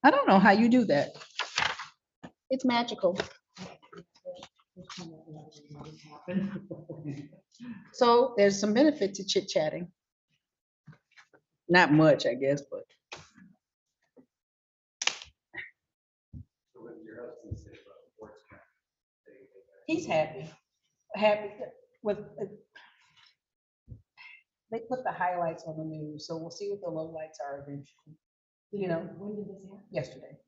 I don't know how you do that. It's magical. So there's some benefit to chit chatting. Not much, I guess, but. He's happy with, they put the highlights on the news, so we'll see what the lowlights are eventually. You know, When did this happen? yesterday.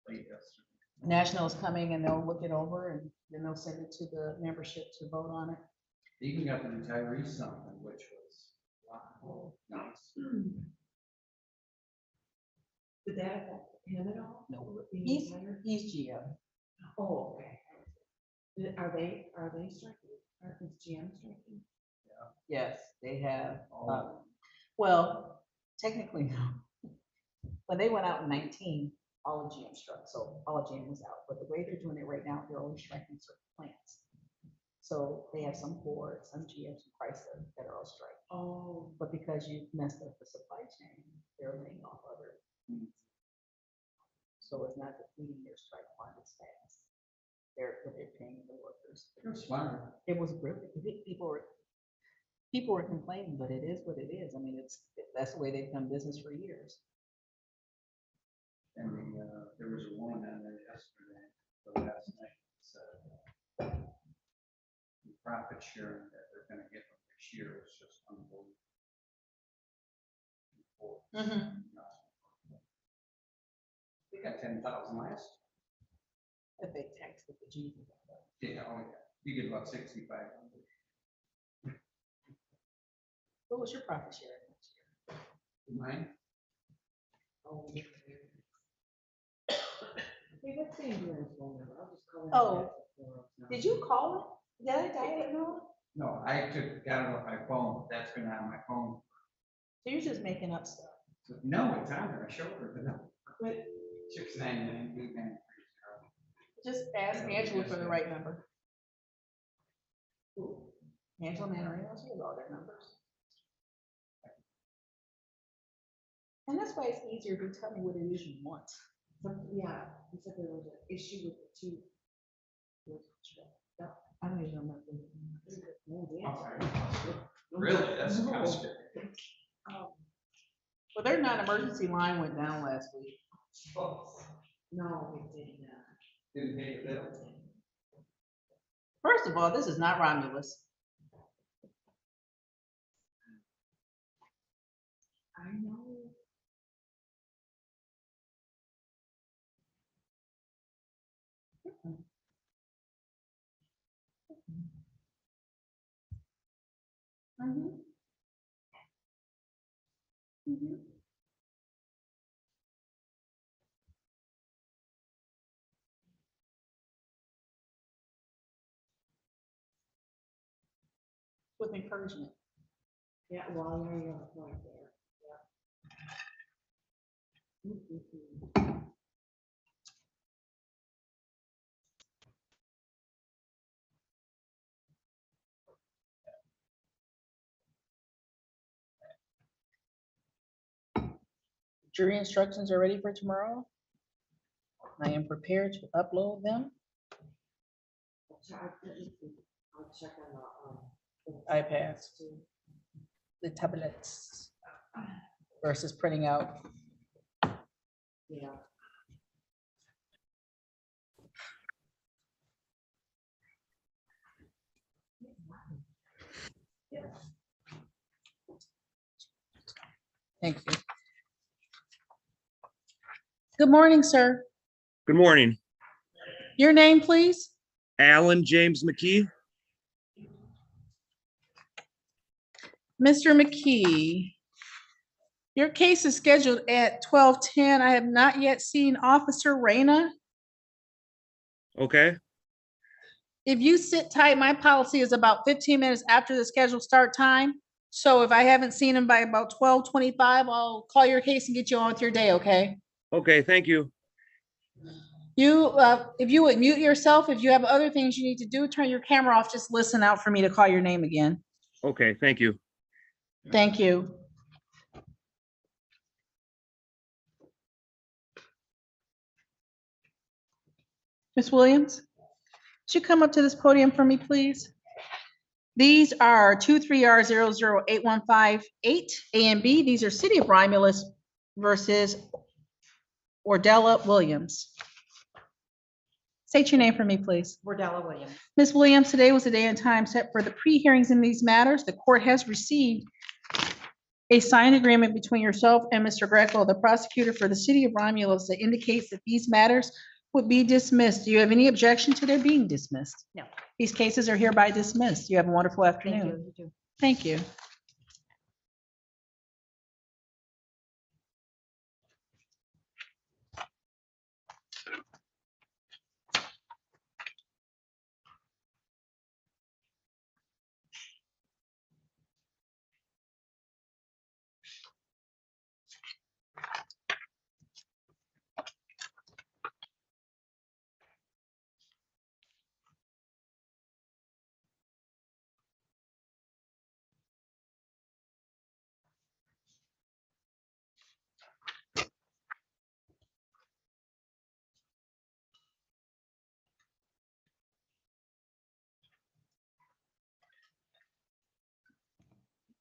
Late yesterday. National is coming and they'll look it over and then they'll send it to the membership to vote on it. They even got the retirees something, which was, wow, nice. Did that affect him at all? No. Being He's retired? GM. Oh, okay. Are they striking? Is GM striking? Yes, they have. Well, technically, no. When they went out in 19, all of GM struck, so all of GM was out. But the way they're doing it right now, they're only striking certain plants. So they have some Ford, some GM, some Chrysler that are all strike. Oh. But because you messed up the supply chain, they're laying off other. So it's not depleting their strike fund, it's fast. They're paying the workers. They're smart. It was brilliant. People were complaining, but it is what it is. I mean, that's the way they've done business for years. And there was a woman on there yesterday, the last night, said the profit sharing that they're gonna get from this year is just unbelievable. They got 10,000 last. If they tax with the G. Yeah, oh yeah, you get about 6,500. What was your profit share next year? Mine? Oh, Hey, what's the ambulance phone number? I'll just call it. Oh, did you call it? Did I dial it? No. No, I got it off my phone, but that's been on my phone. So you're just making up stuff. So, no, it's on there, I showed her, but no. But 699, 893. just ask Angela for the right number. Angela Manarino, she has all their numbers. And that's why it's easier to tell me what it is you want. Yeah, he said there was an issue with the two. I don't even know. Really? That's kind of scary. Well, their non-emergency line went down last week. No, it did not. Didn't pay the bill. First of all, this is not Romulus. I know. Mhm. Mhm. With encouragement. Yeah, well, you're on point there. Yeah. Mhm. Jury instructions are ready for tomorrow. I am prepared to upload them. I'll check on the. iPads. The tablets versus printing out. Yeah. Thank you. Good morning, sir. Good morning. Your name, please? Alan James McKee. Mr. McKee, your case is scheduled at 12:10. I have not yet seen Officer Reyna. Okay. If you sit tight, my policy is about 15 minutes after the scheduled start time. So if I haven't seen him by about 12:25, I'll call your case and get you on with your day, okay? Okay, thank you. If you would mute yourself, if you have other things you need to do, turn your camera off, just listen out for me to call your name again. Okay, thank you. Thank you. Ms. Williams, would you come up to this podium for me, please? These are 23R008158 A and B. These are City of Romulus versus Ordella Williams. State your name for me, please. Wardella Williams. Ms. Williams, today was the day and time set for the pre-hearings in these matters. The court has received a signed agreement between yourself and Mr. Greco, the prosecutor for the City of Romulus, that indicates that these matters would be dismissed. Do you have any objection to their being dismissed? No. These cases are hereby dismissed. You have a wonderful Thank afternoon. you. You too. Thank you.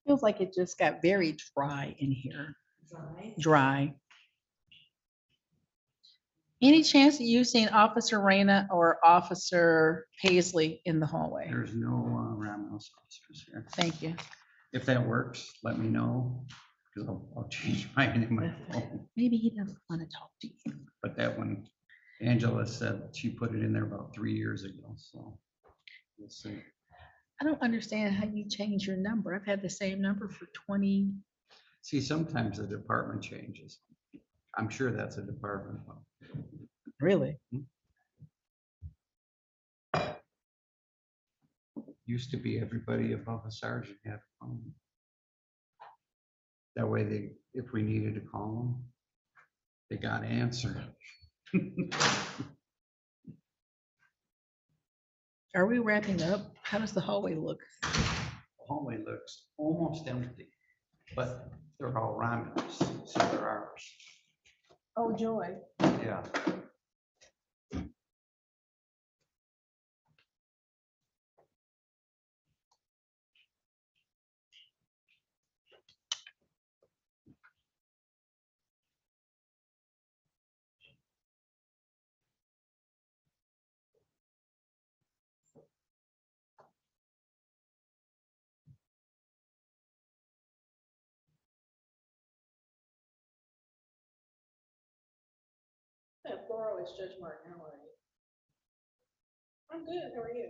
Feels like it just got very dry in here. Dry. Any chance that you've seen Officer Reyna or Officer Paisley in the hallway? There's no Ramos officers here. Thank you. If that works, let me know, because I'll change mine in my phone. Maybe he doesn't want to talk to you. But that one, Angela said she put it in there about 3 years ago, so we'll see. I don't understand how you change your number. I've had the same number for 20. See, sometimes the department changes. I'm sure that's a department. Really? Used to be everybody above a sergeant had a phone. That way they, if we needed to call them, they got an answer. Are we wrapping up? How does the hallway look? The hallway looks almost empty, but they're all Romulus, so they're ours. Oh, joy. Yeah. Toro, it's Judge Martin. How are you? I'm good. How are you?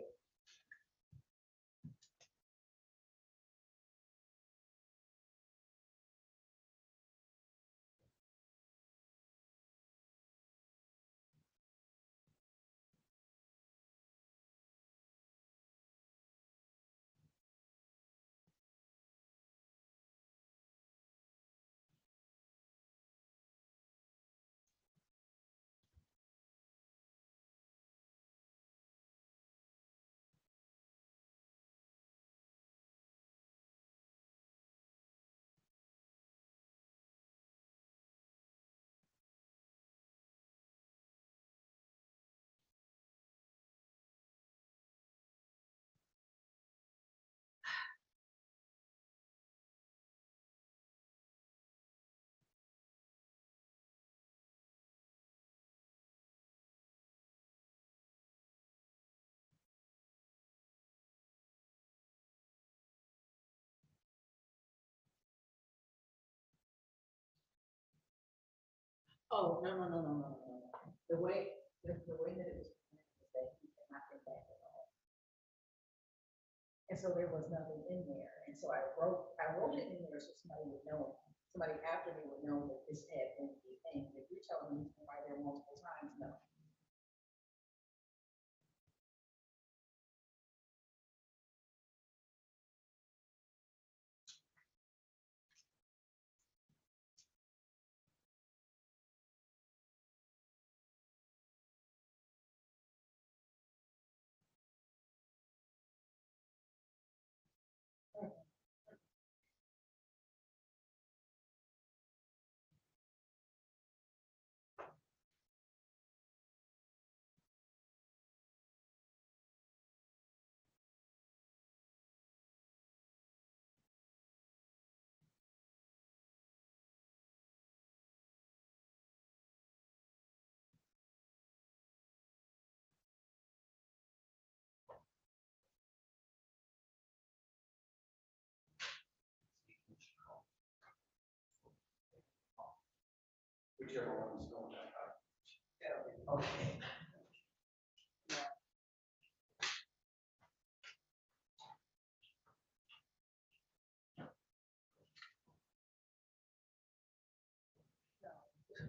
Oh, no, no, no, no, no, no, no. The way that it was, presented was that he cannot get back at all. And so there was nothing in there. And so I wrote it in there so somebody would know, somebody after me would know that this had been the thing. If you're telling me why there multiple times, no. Whichever one is going back up. Okay.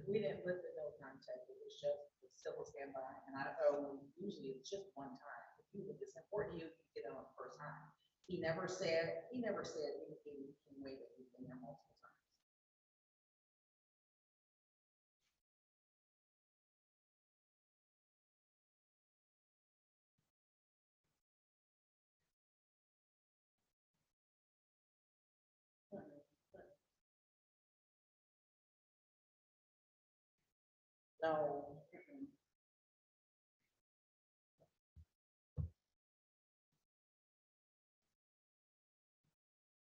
We didn't lift the no contact, it was just the civil standby, and I know usually it's just one time. If it's important to you, you get it on the first time. He never said anything in way that he's been there multiple times. No.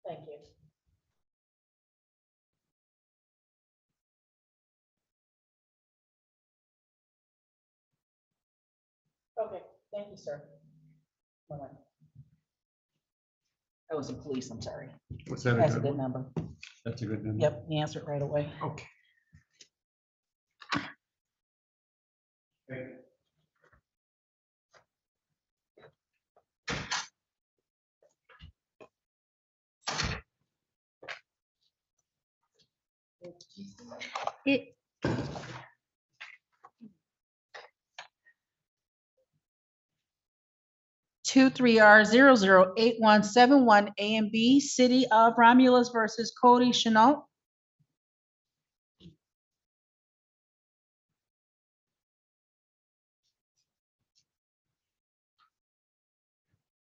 Thank you. Okay, thank you, sir. Bye-bye. That was the police, I'm sorry. What's that? That's a good number. That's a good number. Yep, he answered right away. Okay. It. Two, 3R008171 A and B, City of Romulus versus Cody Chenault.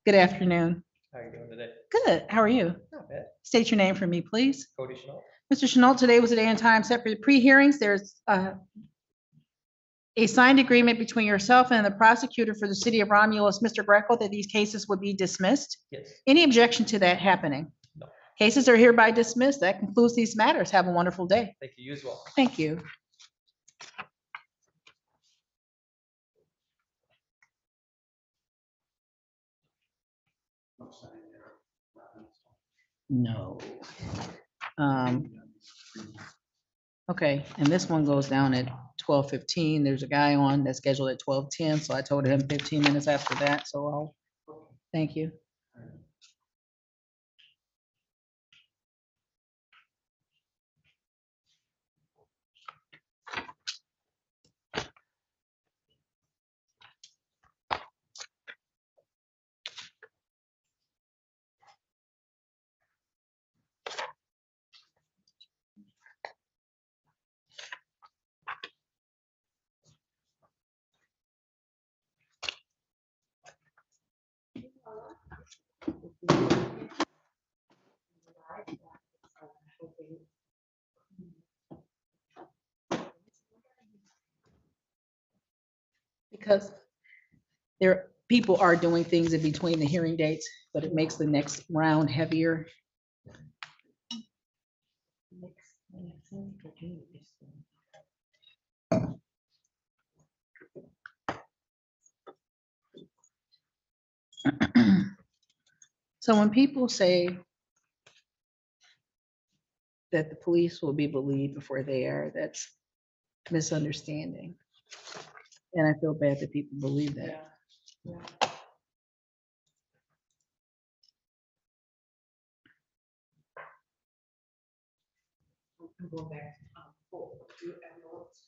Good afternoon. How are you doing today? Good. How are you? Not bad. State your name for me, please. Cody Chenault. Mr. Chenault, today was a day and time set for the pre-hearings. There's a signed agreement between yourself and the prosecutor for the City of Romulus, Mr. Greco, that these cases would be dismissed. Yes. Any objection to that happening? No. Cases are hereby dismissed. That concludes these matters. Have a wonderful day. Thank you, you as well. Thank you. No. Okay, and this one goes down at 12:15. There's a guy on that's scheduled at 12:10, so I told him 15 minutes after that, so thank you. Because people are doing things in between the hearing dates, but it makes the next round heavier. So when people say that the police will be believed before they are, that's misunderstanding. And I feel bad that people believe that. I'm going back, do envelopes.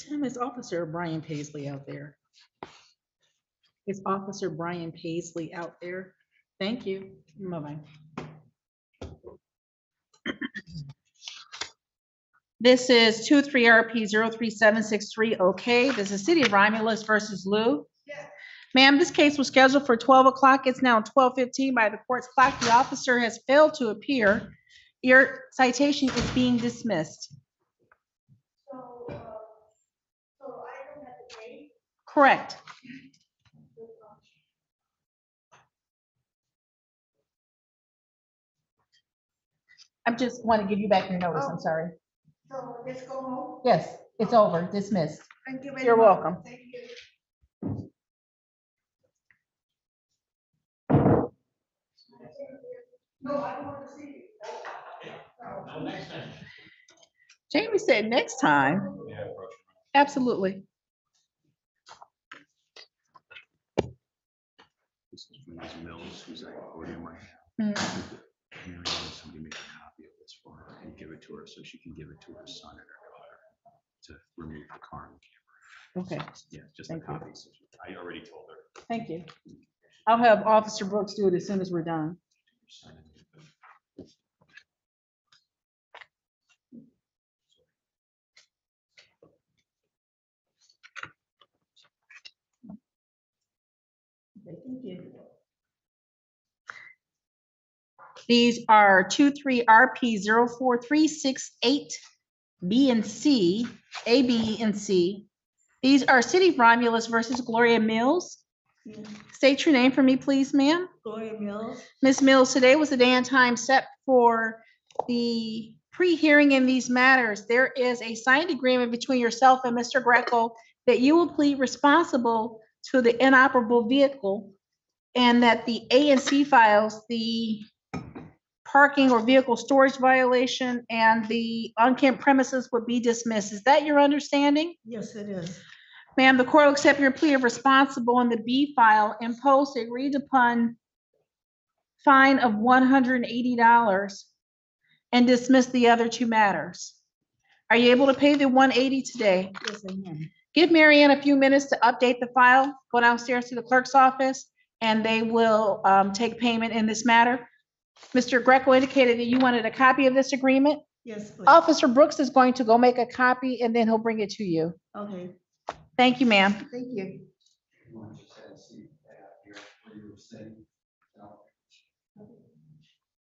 Tim, is Officer Brian Paisley out there? Is Officer Brian Paisley out there? Thank you. Bye-bye. This is 23RP 03763. Okay, this is City of Romulus versus Lou. Ma'am, this case was scheduled for 12 o'clock. It's now 12:15 by the court's clock. The officer has failed to appear. Your citation is being dismissed. So I don't have to pay? Correct. I just want to give you back your notice. I'm sorry. So let's go home? Yes, it's over, dismissed. Thank you very You're much. welcome. Thank you. No, I don't want to see you. Next time. Jamie said next time. Absolutely. This is from Ms. Mills, who's at the podium right Mm. now. Mary Ann, somebody make a copy of this for her and give it to her so she can give it to her son and her daughter to remove the car and camera. Okay, Yeah, just a Thank you. copy. So I already told her. thank you. I'll have Officer Brooks do it as soon as we're done. Okay, thank you. These are 23RP 04368 B and C, A, B, and C. These are City of Romulus versus Gloria Mills. State your name for me, please, ma'am. Gloria Mills. Ms. Mills, today was the day and time set for the pre-hearing in these matters. There is a signed agreement between yourself and Mr. Greco that you will plead responsible to the inoperable vehicle and that the A and C files, the parking or vehicle storage violation and the on-camp premises would be dismissed. Is that your understanding? Yes, it is. Ma'am, the court will accept your plea of responsible in the B file, impose the agreed upon fine of $180 and dismiss the other two matters. Are you able to pay the $180 today? Yes, I am. Give Mary Ann a few minutes to update the file, go downstairs to the clerk's office, and they will take payment in this matter. Mr. Greco indicated that you wanted a copy of this agreement. Yes, please. Officer Brooks is going to go make a copy and then he'll bring it to you. Okay, Thank you, ma'am. thank you.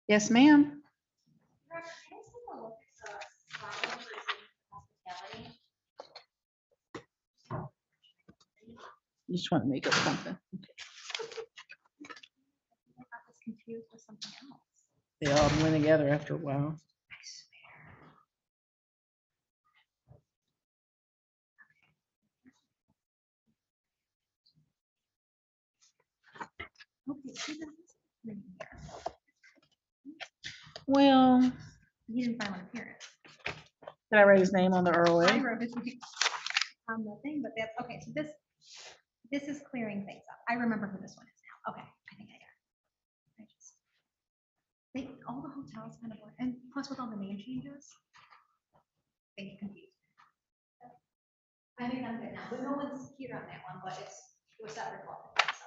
Yes, ma'am. You just want to make up something. Confused with something else. They all went together after a while. Okay, so this is in here. Well, He didn't file an appearance. did I write his name on the I ROA? wrote his name on the thing, but that's, okay, so this is clearing things up. I remember who this one is now. Okay, I think I got it. All the hotels kind of, and plus with all the name changes, they get confused. I think I'm good now, but no one's here on that one, but it was separate. So.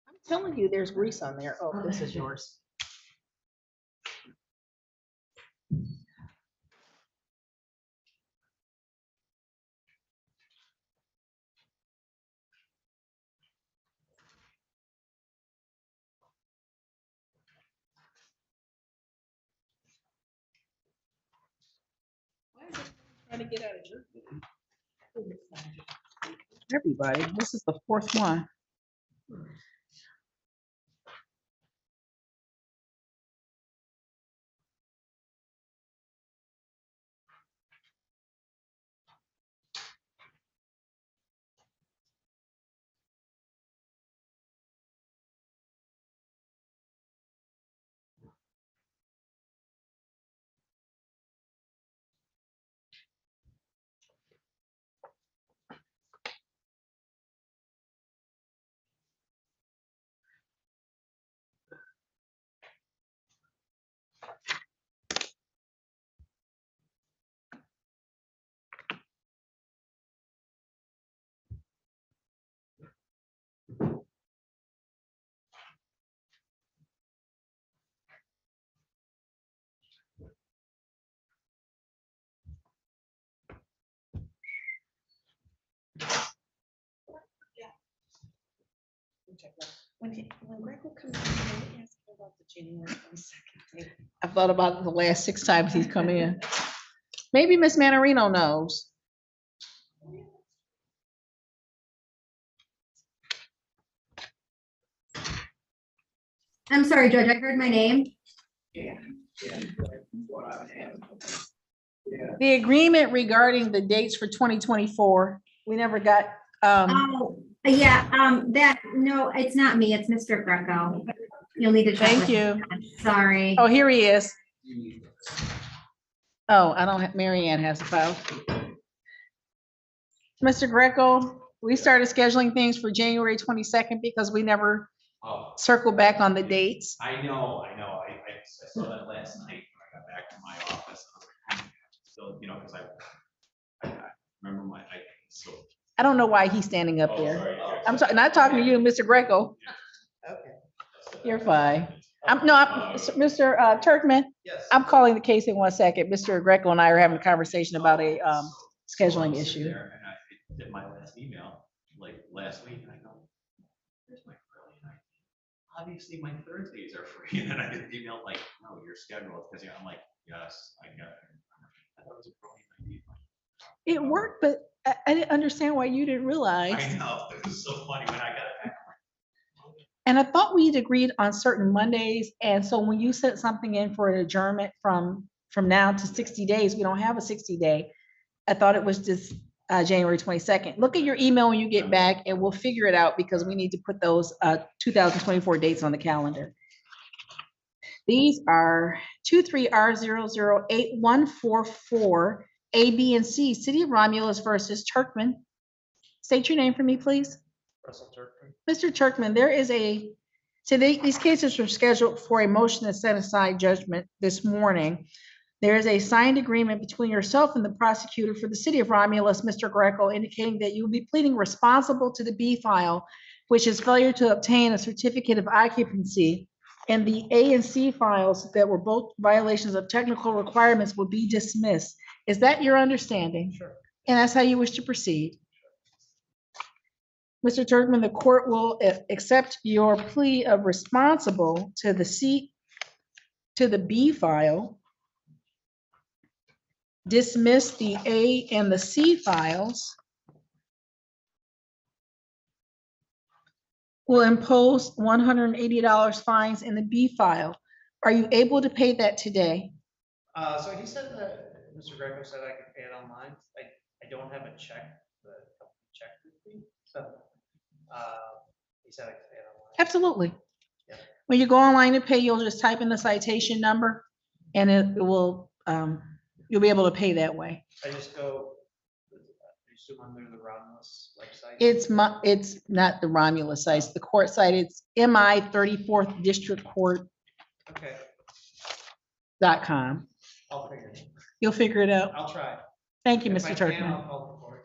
I'm telling you, there's grease on there. Oh, this is yours. Trying to get out of your. Everybody, this is the fourth one. When Greco comes in, let me ask him about the January 22nd date. I've thought about it the last 6 times he's come in. Maybe Miss Manarino knows. I'm sorry, Judge, I heard my name. The agreement regarding the dates for 2024, we never got, Oh, yeah, no, it's not me, it's Mr. Greco. You'll need to. check Thank with you. him. Sorry. Oh, here he is. Oh, I don't have, Mary Ann has the file. Mr. Greco, we started scheduling things for January 22nd because we never circled back on the dates. I know. I saw that last night when I got back to my office. Still, you know, because I remember so. I don't know why he's standing up there. Sorry. I'm sorry, not talking to you, Mr. Greco. Okay. You're fine. Mr. Turkman, Yes. I'm calling the case in 1 second. Mr. Greco and I are having a conversation about a scheduling issue. And I did my last email like last week and I go, where's my Friday night? Obviously my Thursdays are free. And then I get an email like, no, you're scheduled. Because I'm like, yes, I got it. I thought it was a Friday night. It worked, but I didn't understand why you didn't realize. I know, it was so funny when I got it back. And I thought we'd agreed on certain Mondays. And so when you sent something in for an adjournment from now to 60 days, we don't have a 60-day. I thought it was just January 22nd. Look at your email when you get back and we'll figure it out because we need to put those 2024 dates on the calendar. These are 23R008144 A, B, and C, City of Romulus versus Turkman. State your name for me, please. Russell Turkman. Mr. Turkman, there is these cases were scheduled for a motion to set aside judgment this morning. There is a signed agreement between yourself and the prosecutor for the City of Romulus, Mr. Greco, indicating that you will be pleading responsible to the B file, which is failure to obtain a certificate of occupancy. And the A and C files that were both violations of technical requirements will be dismissed. Is that your understanding? Sure. And that's how you wish to proceed? Mr. Turkman, the court will accept your plea of responsible to the B file, dismiss the A and the C files, will impose $180 fines in the B file. Are you able to pay that today? So he said that, Mr. Greco said I could pay it online. I don't have a check, the company check with me, so he said I could pay it online. Absolutely. Yeah. When you go online to pay, you'll just type in the citation number and it will, you'll be able to pay that way. I just go, I assume under the Romulus website. It's not the Romulus site, the court site, it's MI 34th District Court.com. Okay, I'll figure it out. You'll figure it out. I'll try. Thank you, If Mr. I can't, Turkman. I'll call the court.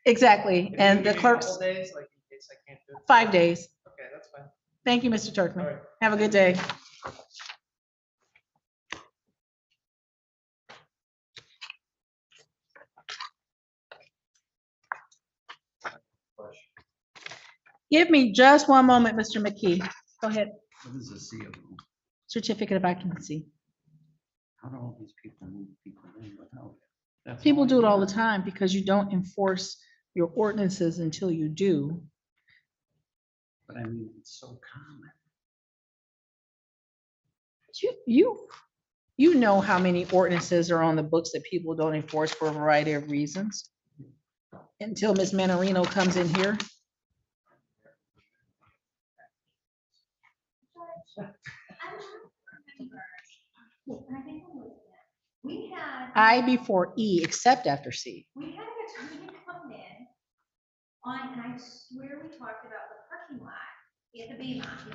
Exactly, If and you the give me a clerks, couple days, like in case I can't do it. 5 days. Okay, that's fine. Thank you, Mr. All Turkman. right. Have a good day. Give me just one moment, Mr. McKee. Go ahead. What is a CO? Certificate of occupancy. How do all these people move people in without it? That's People all do it I all the hear. time because you don't enforce your ordinances until you do. But I mean, it's so common. You know how many ordinances are on the books that people don't enforce for a variety of reasons. Until Ms. Manarino comes in here. We had. I before E, except after C. We had an attorney come in and I swear we talked about the parking lot at the Baymont.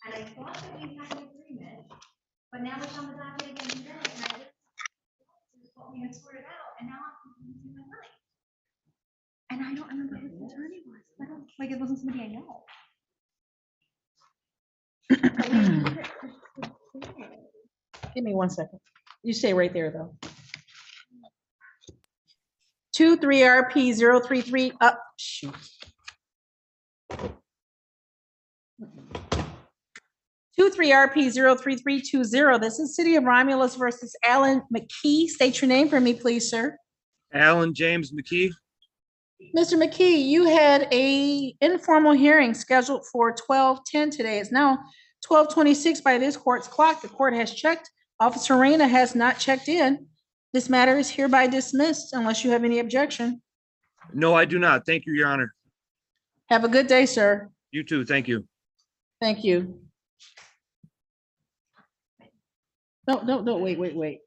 And I thought that we had an agreement, but now it's on the docket again today, and I just, this is what we had sorted out, and now I'm losing my mind. And I don't remember who the attorney was. I don't, like, it wasn't somebody I know. Give me 1 second. You stay right there, though. 23RP033, shoot. 23RP 03320. This is City of Romulus versus Alan McKee. State your name for me, please, sir. Alan James McKee. Mr. McKee, you had a informal hearing scheduled for 12:10 today. It's now 12:26 by this court's clock. The court has checked. Officer Reyna has not checked in. This matter is hereby dismissed unless you have any objection. No, I do not. Thank you, Your Honor. Have a good day, sir. You too. Thank you. Thank you. No, wait.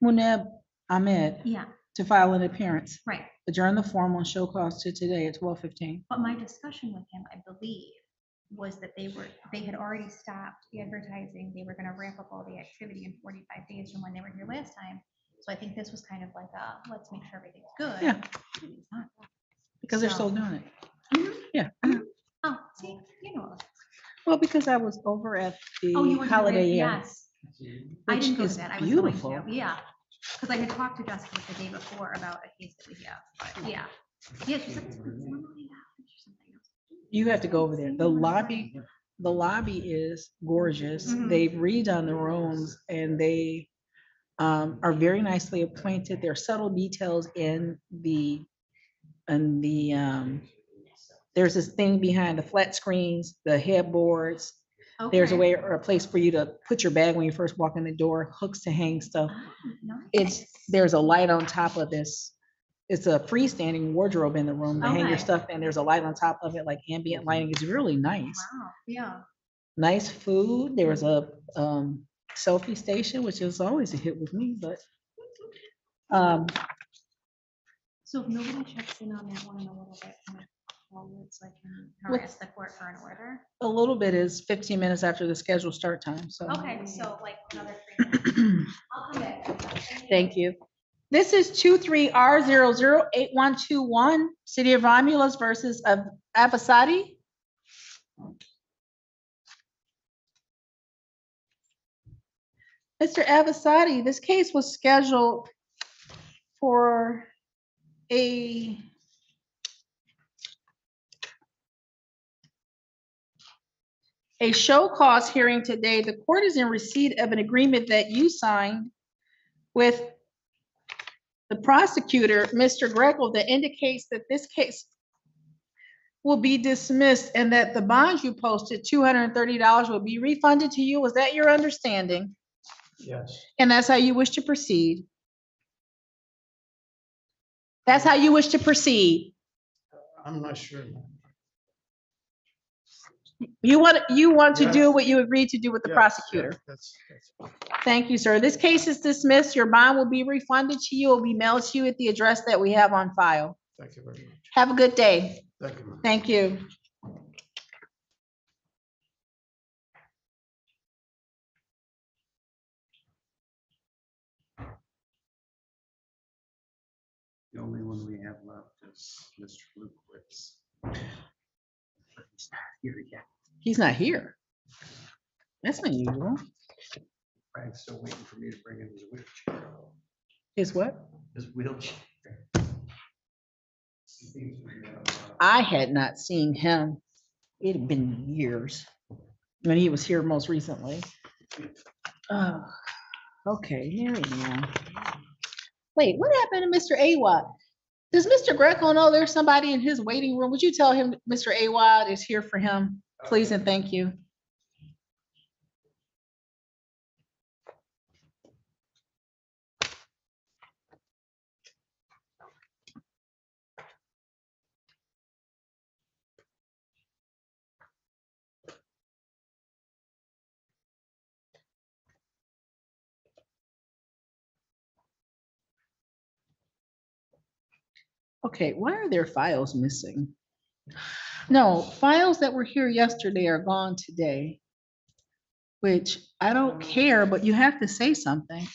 Muneb Ahmed. Yeah. To file an appearance. Right. Adjourn the formal and show cause to today at 12:15. But my discussion with him, I believe, was that they had already stopped the advertising. They were gonna ramp up all the activity in 45 days from when they were here last time. So I think this was kind of like let's make sure everything's good. Yeah. Because they're still So- doing it. Yeah. Oh, see, you know. Well, because I was over at Oh, you the were Holiday Inn. Yes. I which didn't go to is that. I was going beautiful. to, yeah. Because I had talked to Jessica the day before about a case that we have, but yeah. Yeah, she's like, it's $1 million or something else. You have to go over there. The lobby is gorgeous. Mhm. They've redone the rooms and they are very nicely appointed. There are subtle details in the there's this thing behind the flat screens, the headboards. There's a Okay. way or a place for you to put your bag when you first walk in the door, hooks to hang stuff. There's a light on top of this. It's a freestanding wardrobe in the room to hang your Okay. stuff, and there's a light on top of it, like ambient lighting. It's really nice. Wow, yeah. Nice food. There was a selfie station, which is always a hit with me, but So if nobody checks in on that one in a little bit, kind of forward, so I can With- harass the court for an order? a little bit is 15 minutes after the scheduled start time, so. Okay, so like another 3 minutes. I'll come back. Thank you. This is 23R008121, City of Romulus versus Avasati. Mr. Avasati, this case was scheduled for a show cause hearing today. The court is in receipt of an agreement that you signed with the prosecutor, Mr. Greco, that indicates that this case will be dismissed and that the bonds you posted, $230, will be refunded to you. Was that your understanding? Yes. And that's how you wish to proceed? That's how you wish to proceed? I'm not sure. You want to do Yes. what you agreed to do with the Yes, prosecutor? That's Thank you, sir. This case is dismissed. Your bond will be refunded to you. It will be mailed to you at the address that we have on file. Thank you very much. Have a good day. Thank you. ma'am. Thank you. The only one we have left is Mr. Lukowitz. Here yet. He's not here. That's unusual. Frank's still waiting for me to bring in his wheelchair. His what? His wheelchair. I had not seen him. It had been years when he was here most recently. Oh, okay, Mary Ann. Wait, what happened to Mr. Awad? Does Mr. Greco know there's somebody in his waiting room? Would you tell him Mr. Awad is here for him, please and thank you? Okay, why are their files missing? No, files that were here yesterday are gone today. Which I don't care, but you have to say something.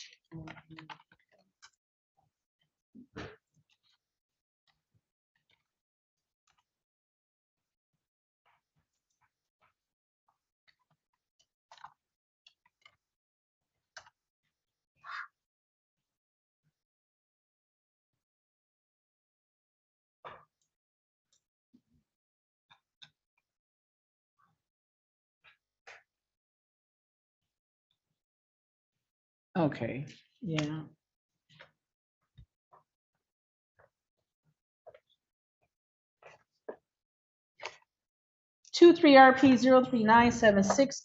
Okay, yeah. 23RP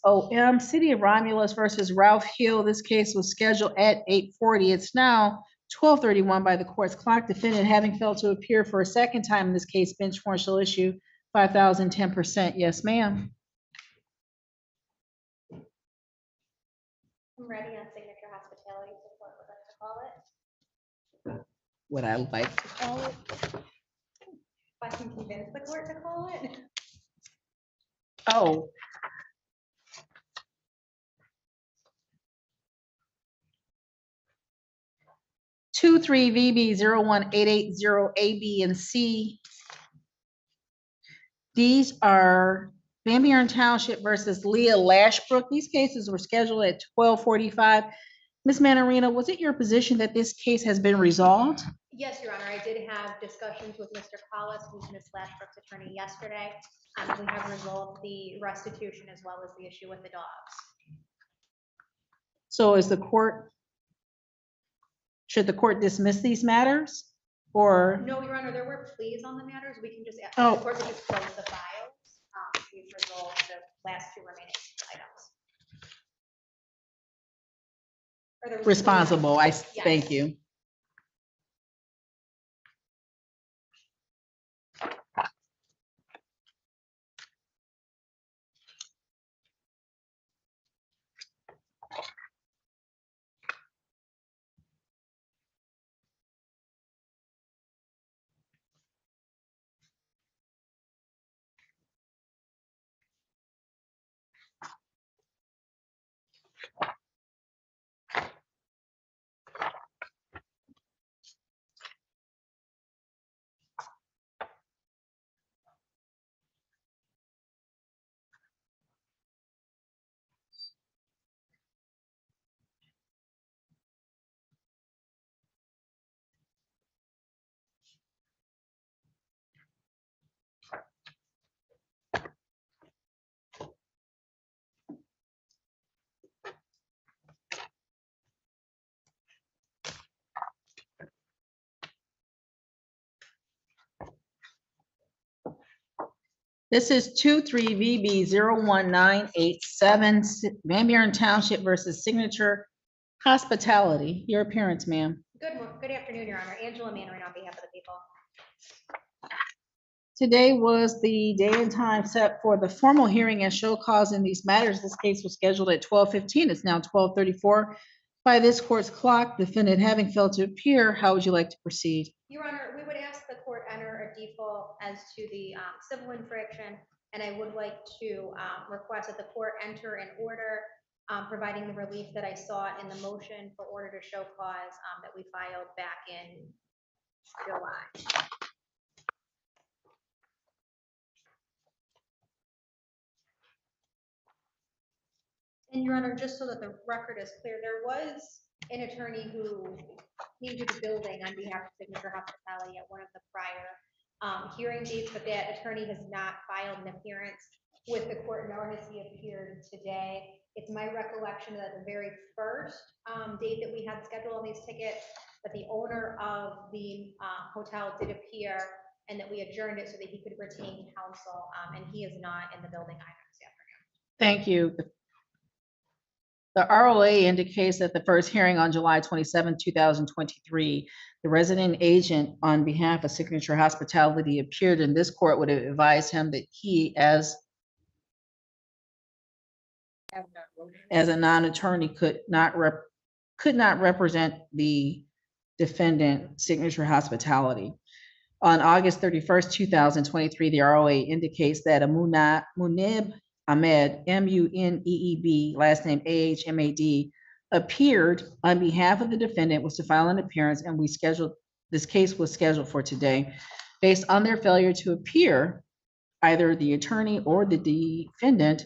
039760M, City of Romulus versus Ralph Hill. This case was scheduled at 8:40. It's now 12:31 by the court's clock. Defendant having failed to appear for a second time in this case, bench warrant shall issue 5,010%. Yes, ma'am. I'm ready on Signature Hospitality Support, what I to call it. What I like to call it. If I can convince the court to call it. Oh. Two, three, VB 01880 A, B, and C. These are Van Buren Township versus Leah Lashbrook. These cases were scheduled at 12:45. Ms. Manarino, was it your position that this case has been resolved? Yes, Your Honor, I did have discussions with Mr. Collis, who's Ms. Lashbrook's attorney, yesterday. We have resolved the restitution as well as the issue with the dogs. So should the court dismiss these matters? Or, No, Your Honor, there were pleas on the matters. We can just ask Oh. the court to just close the files. We've resolved the last two remaining items. Or there was- responsible, Yes. thank you. This is 23VB 01987, Van Buren Township versus Signature Hospitality. Your appearance, ma'am. Good afternoon, Your Honor. Angela Mandarin on behalf of the people. Today was the day and time set for the formal hearing and show cause in these matters. This case was scheduled at 12:15. It's now 12:34. By this court's clock, defendant having failed to appear, how would you like to proceed? Your Honor, we would ask the court enter a default as to the civil infraction, and I would like to request that the court enter an order providing the relief that I sought in the motion for order to show cause that we filed back in July. And Your Honor, just so that the record is clear, there was an attorney who came to the building on behalf of Signature Hospitality at one of the prior hearing dates, but that attorney has not filed an appearance with the court, nor has he appeared today. It's my recollection that the very first date that we had scheduled on these tickets, that the owner of the hotel did appear and that we adjourned it so that he could retain counsel, and he is not in the building either this afternoon. Thank you. The ROA indicates that the first hearing on July 27, 2023, the resident agent on behalf of Signature Hospitality appeared, and this court would advise him that he, as a non-attorney, could not represent the defendant, Signature Hospitality. On August 31st, 2023, the ROA indicates that Munib Ahmed, Muneeb, last name Ahmad, appeared on behalf of the defendant, was to file an appearance, and this case was scheduled for today. Based on their failure to appear, either the attorney or the defendant,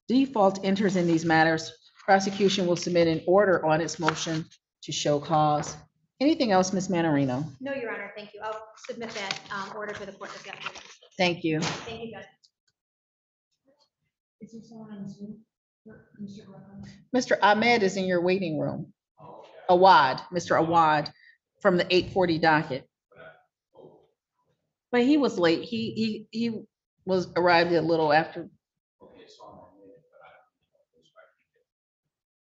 default enters in these matters. Prosecution will submit an order on its motion to show cause. Anything else, Ms. Manarino? No, Your Honor, thank you. I'll submit that order to the court this afternoon. Thank you. Thank you, Judge. Is there someone on Zoom? Mr. Greco? Mr. Ahmed is in your waiting room. Oh, Awad, Mr. Awad, from the 8:40 docket. But he was late. He was arrived a little after.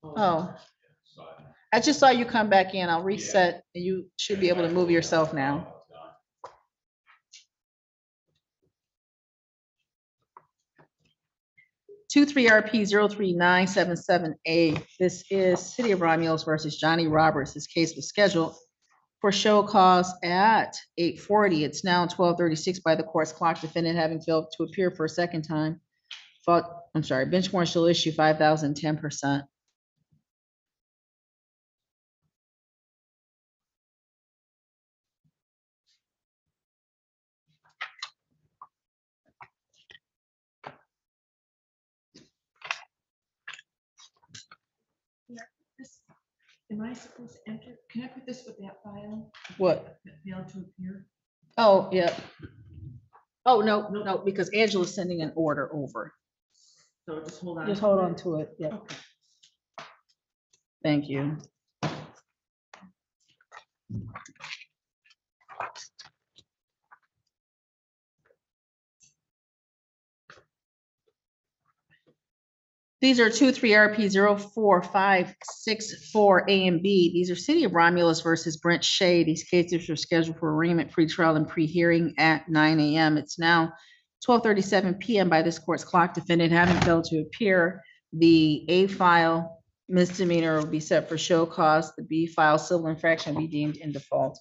Oh. I just saw you come back in. I'll reset and you should be able to move yourself now. Two, three RP 03977A. This is City of Romulus versus Johnny Roberts. This case was scheduled for show cause at 8:40. It's now 12:36 by the court's clock. Defendant having failed to appear for a second time. Bench warrant shall issue 5,010%. Am I supposed to enter? Can I put this with that file? What? That failed to appear? Oh, yeah. Oh, no, because Angela's sending an order over. So just hold on. Just hold on to it. Yeah. Okay. Thank you. These are 23RP 04564 A and B. These are City of Romulus versus Brent Shea. These cases are scheduled for arraignment, pretrial, and pre-hearing at 9 a.m. It's now 12:37 p.m. by this court's clock. Defendant having failed to appear, the A file misdemeanor will be set for show cause. The B file civil infraction will be deemed in default.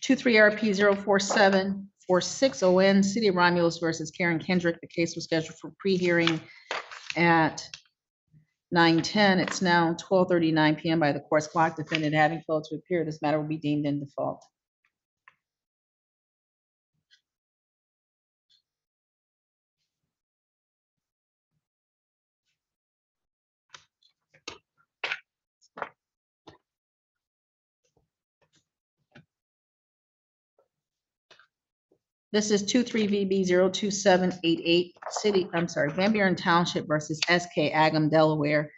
Two, three RP 04746 ON, City of Romulus versus Karen Kendrick. The case was scheduled for pre-hearing at 9:10. It's now 12:39 p.m. by the court's clock. Defendant having failed to appear, this matter will be deemed in default. This is 23VB 02788, Van Buren Township versus SK Agam, Delaware.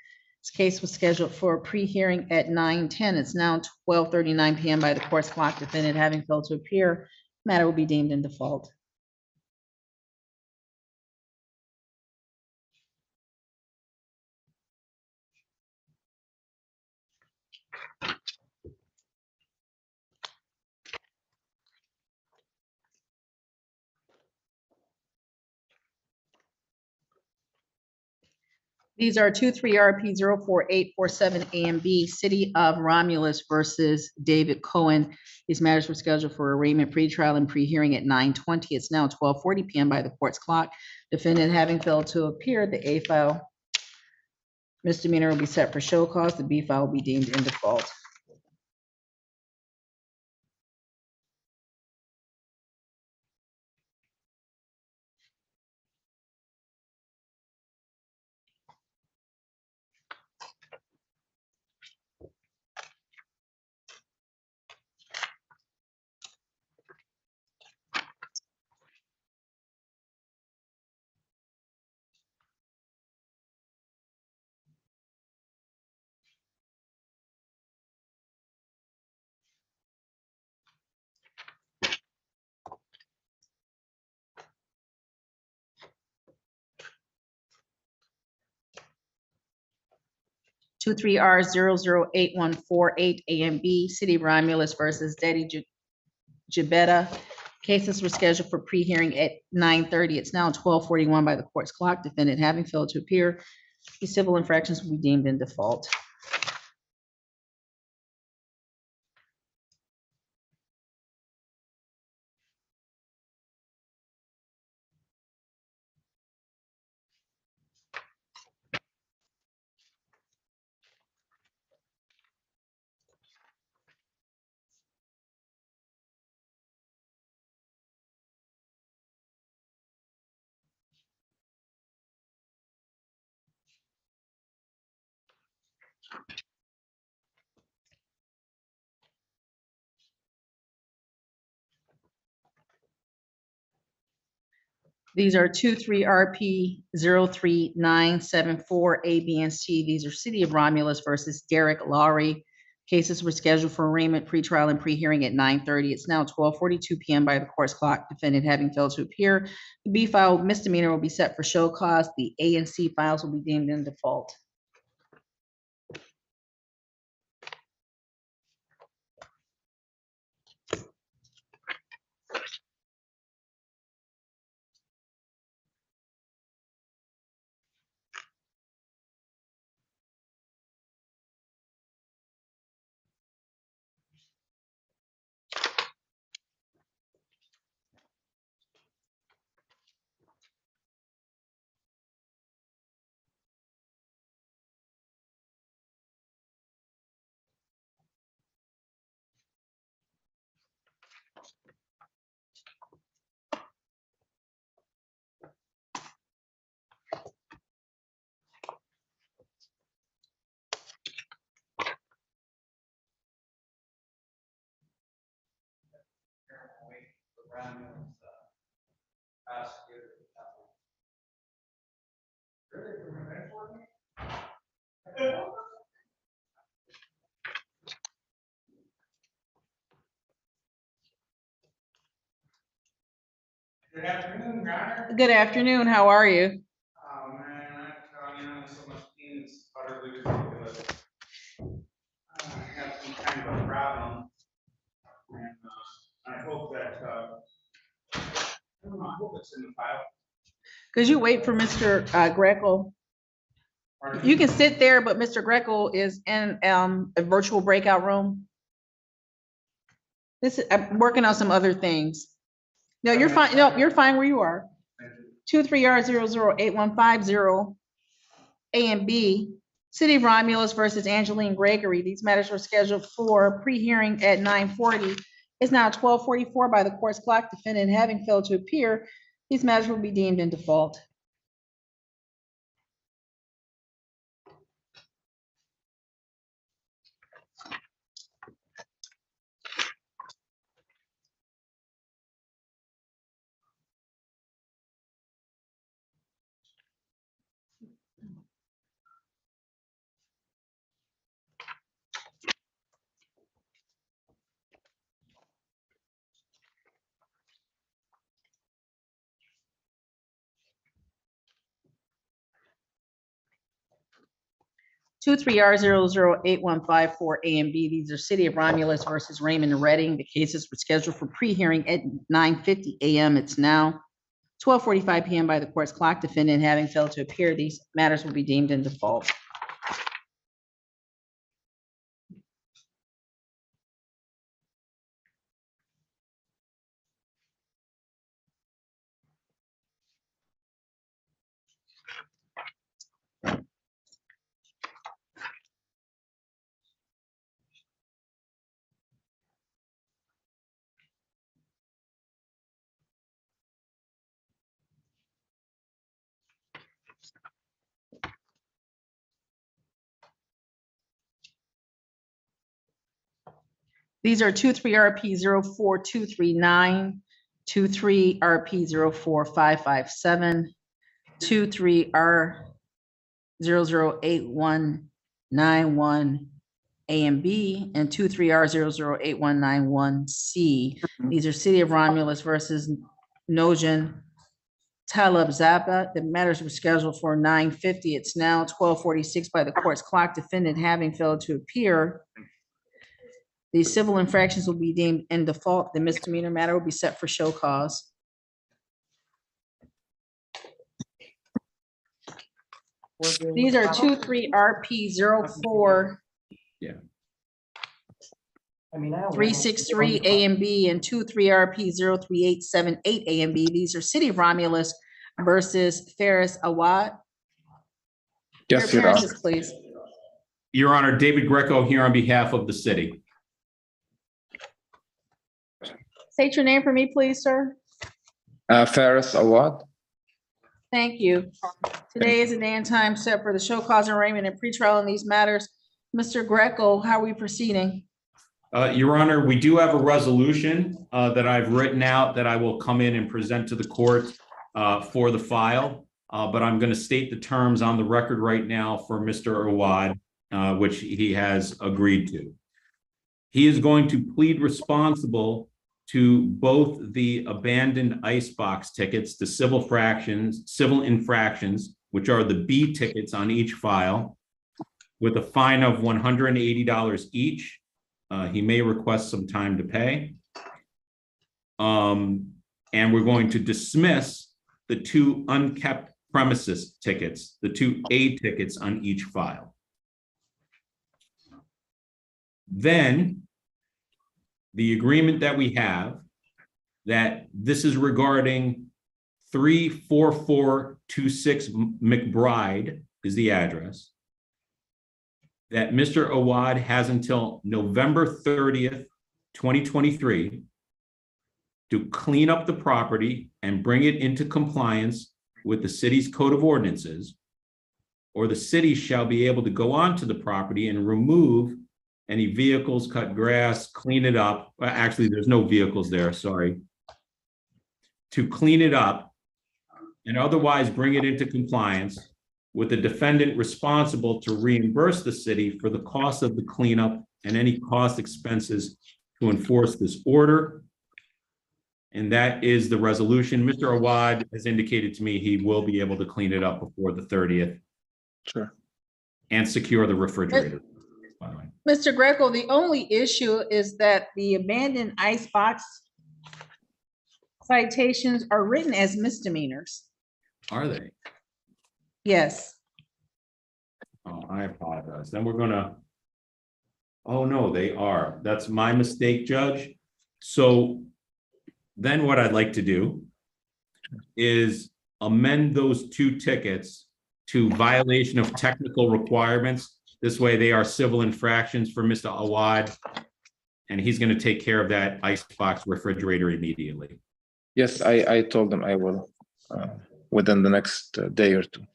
This case was scheduled for pre-hearing at 9:10. It's now 12:39 p.m. by the court's clock. Defendant having failed to appear, matter will be deemed in default. These are 23RP 04847 A and B, City of Romulus versus David Cohen. These matters were scheduled for arraignment, pretrial, and pre-hearing at 9:20. It's now 12:40 p.m. by the court's clock. Defendant having failed to appear, the A file misdemeanor will be set for show cause. The B file will be deemed in default. 23R008148 A and B, City of Romulus versus Dedi Gibetta. Cases were scheduled for pre-hearing at 9:30. It's now 12:41 by the court's clock. Defendant having failed to appear, these civil infractions will be deemed in default. These are 23RP 03974 A, B, and C. These are City of Romulus versus Derek Lowry. Cases were scheduled for arraignment, pretrial, and pre-hearing at 9:30. It's now 12:42 PM by the court's clock. Defendant having failed to appear. The B file misdemeanor will be set for show cause. The A and C files will be deemed in default. Good afternoon, Your Honor. Good afternoon. How are you? Oh, man, I'm telling you, I'm so much pain, it's utterly ridiculous. I have some kind of a problem. And I hope that, I don't know, I hope it's in the file. Could you wait for Mr. Greco? You can sit there, but Mr. Greco is in a virtual breakout room. I'm working on some other things. No, you're fine. No, you're fine where you are. 23R008150 A and B, City of Romulus versus Angeline Gregory. These matters were scheduled for pre-hearing at 9:40. It's now 12:44 by the court's clock. Defendant having failed to appear, these matters will be deemed in default. Two, 3R008154 A and B. These are City of Romulus versus Raymond Redding. The cases were scheduled for pre-hearing at 9:50 AM. It's now 12:45 PM by the court's clock. Defendant having failed to appear, these matters will be deemed in default. These are 23RP04239, 23RP04557, 23R008191 A and B, and 23R008191C. These are City of Romulus versus Nogin Talib Zappa. The matters were scheduled for 9:50. It's now 12:46 by the court's clock. Defendant having failed to appear. The civil infractions will be deemed in default. The misdemeanor matter will be set for show cause. These are 23 RP 04 Yeah. 363 A and B and 23 RP 03878 A and B. These are City of Romulus versus Ferris Awad. Yes, Your Your Honor. appearances, please. Your Honor, David Greco here on behalf of the city. State your name for me, please, sir. Faris Awad. Thank you. Today is a day and time set for the show cause and arraignment and pretrial in these matters. Mr. Greco, how are we proceeding? Your Honor, we do have a resolution that I've written out that I will come in and present to the court for the file. But I'm going to state the terms on the record right now for Mr. Awad, which he has agreed to. He is going to plead responsible to both the abandoned icebox tickets, the civil infractions, which are the B tickets on each file, with a fine of $180 each. He may request some time to pay. And we're going to dismiss the 2 unkept premises tickets, the 2 A tickets on each file. Then the agreement that we have, that this is regarding 34426 McBride is the address, that Mr. Awad has until November 30th, 2023 to clean up the property and bring it into compliance with the city's code of ordinances, or the city shall be able to go onto the property and remove any vehicles, cut grass, clean it up. Well, actually, there's no vehicles there, sorry. To clean it up and otherwise bring it into compliance, with the defendant responsible to reimburse the city for the cost of the cleanup and any cost expenses to enforce this order. And that is the resolution. Mr. Awad has indicated to me he will be able to clean it up before the 30th. Sure. And secure the refrigerator, by the way. Mr. Greco, the only issue is that the abandoned icebox citations are written as misdemeanors. Are they? Yes. Oh, I apologize. Then we're gonna, oh no, they are. That's my mistake, Judge. So then what I'd like to do is amend those 2 tickets to violation of technical requirements. This way they are civil infractions for Mr. Awad, and he's gonna take care of that icebox refrigerator immediately. Yes, I told them I will within the next day or 2.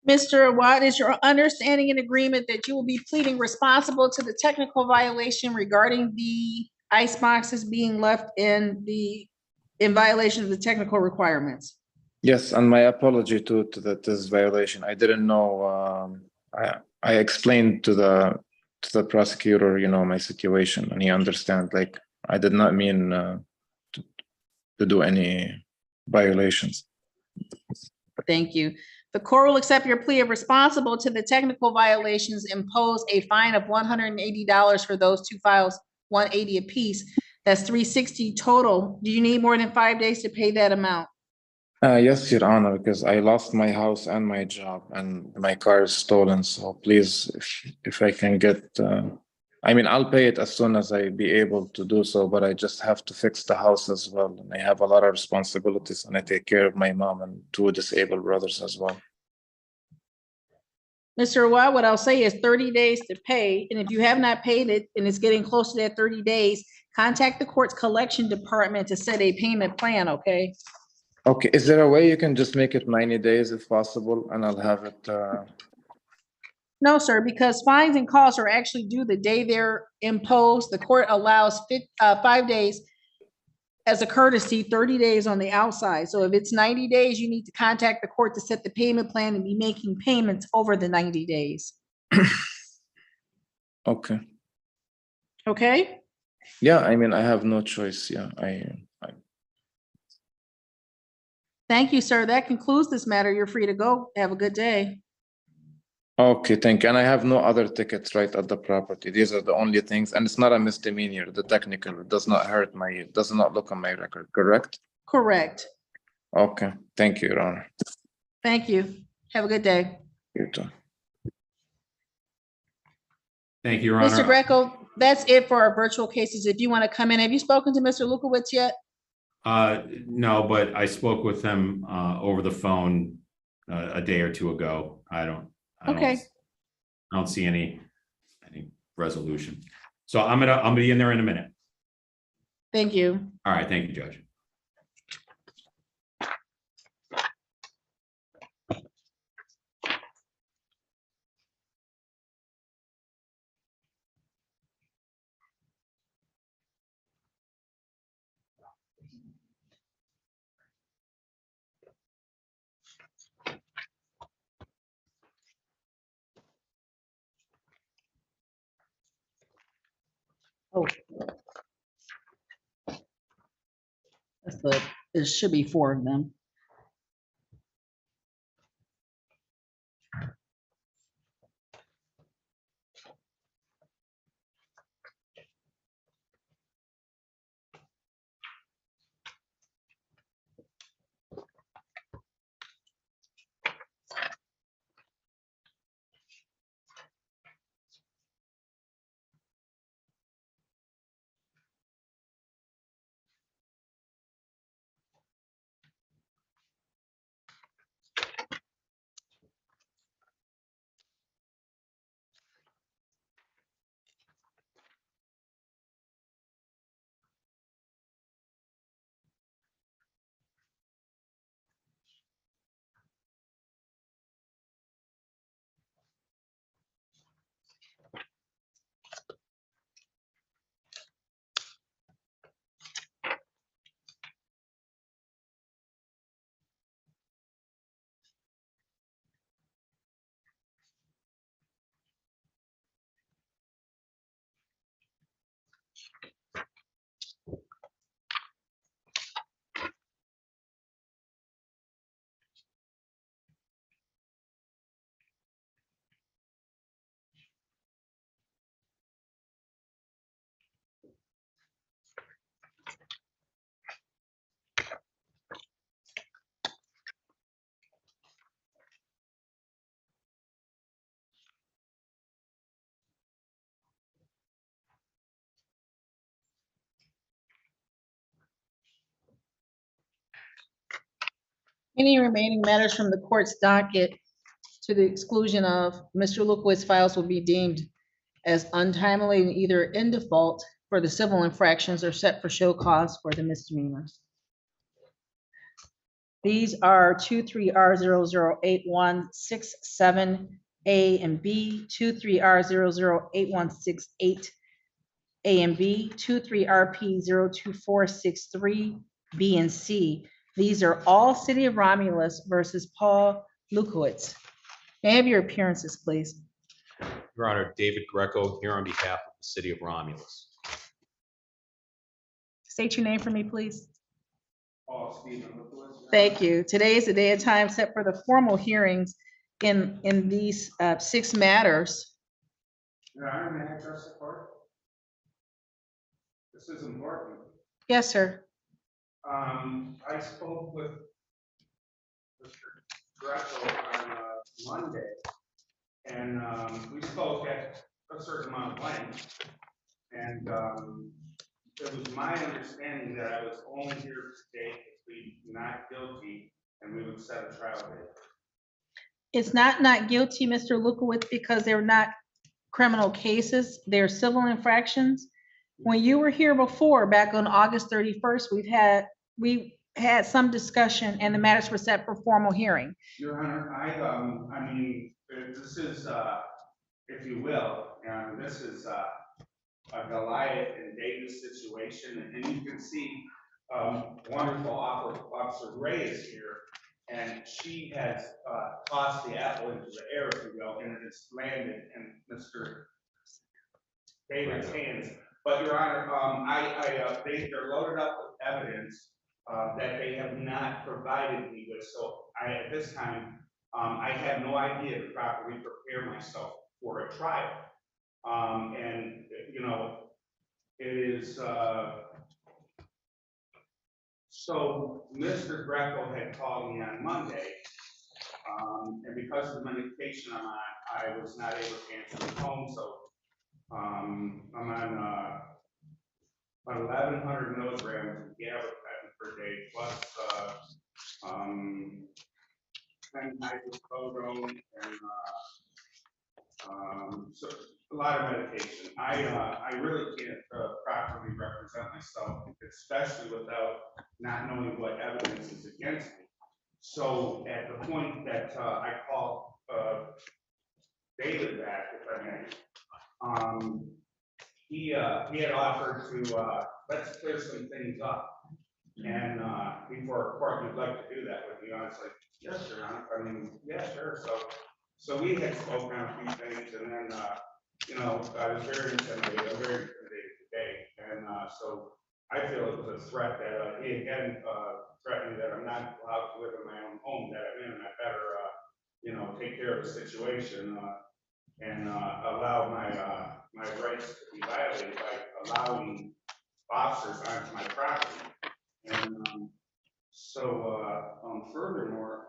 Mr. Awad, is your understanding and agreement that you will be pleading responsible to the technical violation regarding the ice boxes being left in violation of the technical requirements? Yes, and my apology to this violation. I didn't know. I explained to the prosecutor, my situation, and he understand. Like, I did not mean to do any violations. Thank you. The court will accept your plea of responsible to the technical violations, impose a fine of $180 for those 2 files, $180 apiece. That's $360 total. Do you need more than 5 days to pay that amount? Yes, Your Honor, because I lost my house and my job, and my car is stolen. So please, if I can get, I'll pay it as soon as I be able to do so, but I just have to fix the house as well. And I have a lot of responsibilities, and I take care of my mom and 2 disabled brothers as well. Mr. Awad, what I'll say is 30 days to pay, and if you have not paid it and it's getting close to that 30 days, contact the court's collection department to set a payment plan, okay? Okay, is there a way you can just make it 90 days if possible, and I'll have it? No, sir, because fines and costs are actually due the day they're imposed. The court allows 5 days as a courtesy, 30 days on the outside. So if it's 90 days, you need to contact the court to set the payment plan and be making payments over the 90 days. Okay. Okay? Yeah, I have no choice. Yeah, Thank you, sir. That concludes this matter. You're free to go. Have a good day. Okay, thank you. And I have no other tickets right at the property. These are the only things, and it's not a misdemeanor. The technical does not hurt my, does not look on my record, correct? Correct. Okay, thank you, Your Honor. Thank you. Have a good day. You too. Thank you, Your Mr. Honor. Greco, that's it for our virtual cases. If you want to come in, have you spoken to Mr. Lukowitz yet? No, but I spoke with him over the phone a day or two ago. I don't see any resolution. So I'm gonna be in there in a minute. Thank you. All right, thank you, Judge. Oh. There should be 4 of them. Any remaining matters from the court's docket to the exclusion of Mr. Lukowitz's files will be deemed as untimely and either in default for the civil infractions or set for show cause for the misdemeanors. These are 23R008167A and B, 23R008168A and B, 23RP02463B and C. These are all City of Romulus versus Paul Lukowitz. May I have your appearances, please? Your Honor, David Greco here on behalf of the City of Romulus. State your name for me, please. Paul Stephen Lukowitz. Thank you. Today is the day and time set for the formal hearings in these 6 matters. Your Honor, may I address the court? This is important. Yes, sir. I spoke with Mr. Greco on Monday, and we spoke at a certain amount of length. And it was my understanding that I was only here today to plead not guilty, and we would set a trial date. It's not guilty, Mr. Lukowitz, because they're not criminal cases. They're civil infractions. When you were here before, back on August 31st, we had some discussion and the matters were set for formal hearing. Your Honor, I mean, this is, if you will, this is a Goliath and David situation, and you can see wonderful Officer Gray is here, and she has tossed the apple into the air, if you will, and it has landed in Mr. David's hands. But Your Honor, they're loaded up with evidence. that they have not provided me with. So at this time, I have no idea to properly prepare myself for a trial. And, you know, it is, so Mr. Greco had called me on Monday, and because of the medication I'm on, I was not able to answer the phone, so I'm on about 1,100 milligrams of gabapentin per day, plus 10 hydrocodone and so a lot of medication. I really can't properly represent myself, especially without not knowing what evidence is against me. So at the point that I called David back, if I may, he had offered to let's clear some things up. And before court, we'd like to do that with you. I was like, yes, Your Honor. I mean, yeah, sure. So we had spoken on a few things, and then you know, I was very intimidated. I'm very intimidated today, and so I feel it was a threat that he again threatened that I'm not allowed to live in my own home that I'm in, and I better you know, take care of the situation and allow my rights to be violated by allowing officers onto my property. And furthermore,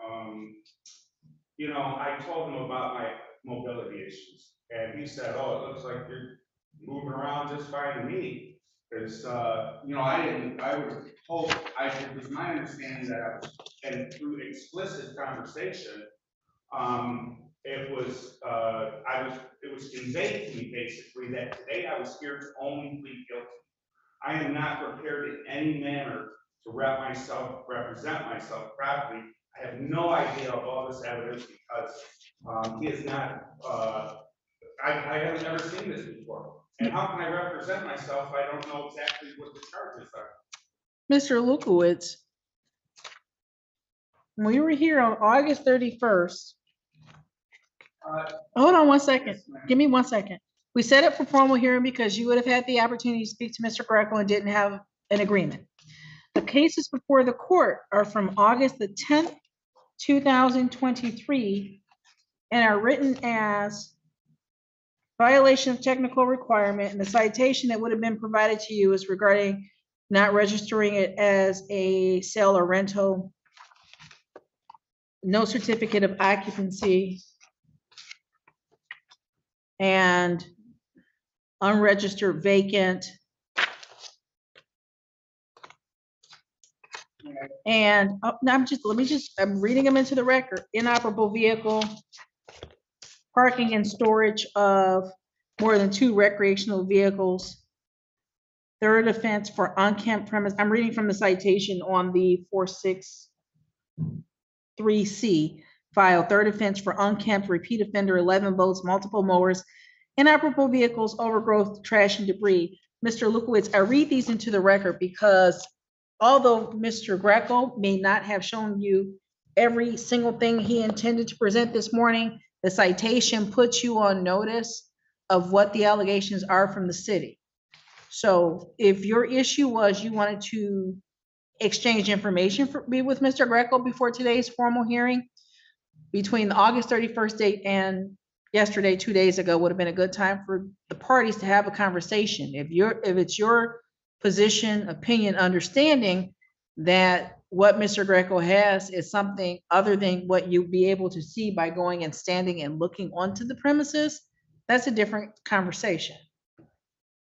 you know, I told him about my mobility issues, and he said, "Oh, it looks like you're moving around just fine to me." Because you know, I would hope it was my understanding that I was, and through explicit conversation, it was conveyed to me basically that today I was here to only plead guilty. I am not prepared in any manner to represent myself properly. I have no idea of all this evidence because he is not, I have never seen this before. And how can I represent myself if I don't know exactly what the charges are? Mr. Lukowitz, we were here on August 31st. Hold on one second. Give me 1 second. We set it for formal hearing because you would have had the opportunity to speak to Mr. Greco and didn't have an agreement. The cases before the court are from August the 10th, 2023, and are written as violation of technical requirement, and the citation that would have been provided to you is regarding not registering it as a sale or rental, no certificate of occupancy, and unregistered vacant. And I'm reading them into the record. Inoperable vehicle, parking and storage of more than 2 recreational vehicles. Third offense for unkempt premise. I'm reading from the citation on the 463C file. Third offense for unkempt, repeat offender, 11 boats, multiple mowers, inoperable vehicles, overgrowth, trash, and debris. Mr. Lukowitz, I read these into the record because although Mr. Greco may not have shown you every single thing he intended to present this morning, the citation puts you on notice of what the allegations are from the city. So if your issue was you wanted to exchange information with Mr. Greco before today's formal hearing, between the August 31st date and yesterday, 2 days ago, would have been a good time for the parties to have a conversation. If it's your position, opinion, understanding that what Mr. Greco has is something other than what you'd be able to see by going and standing and looking onto the premises, that's a different conversation.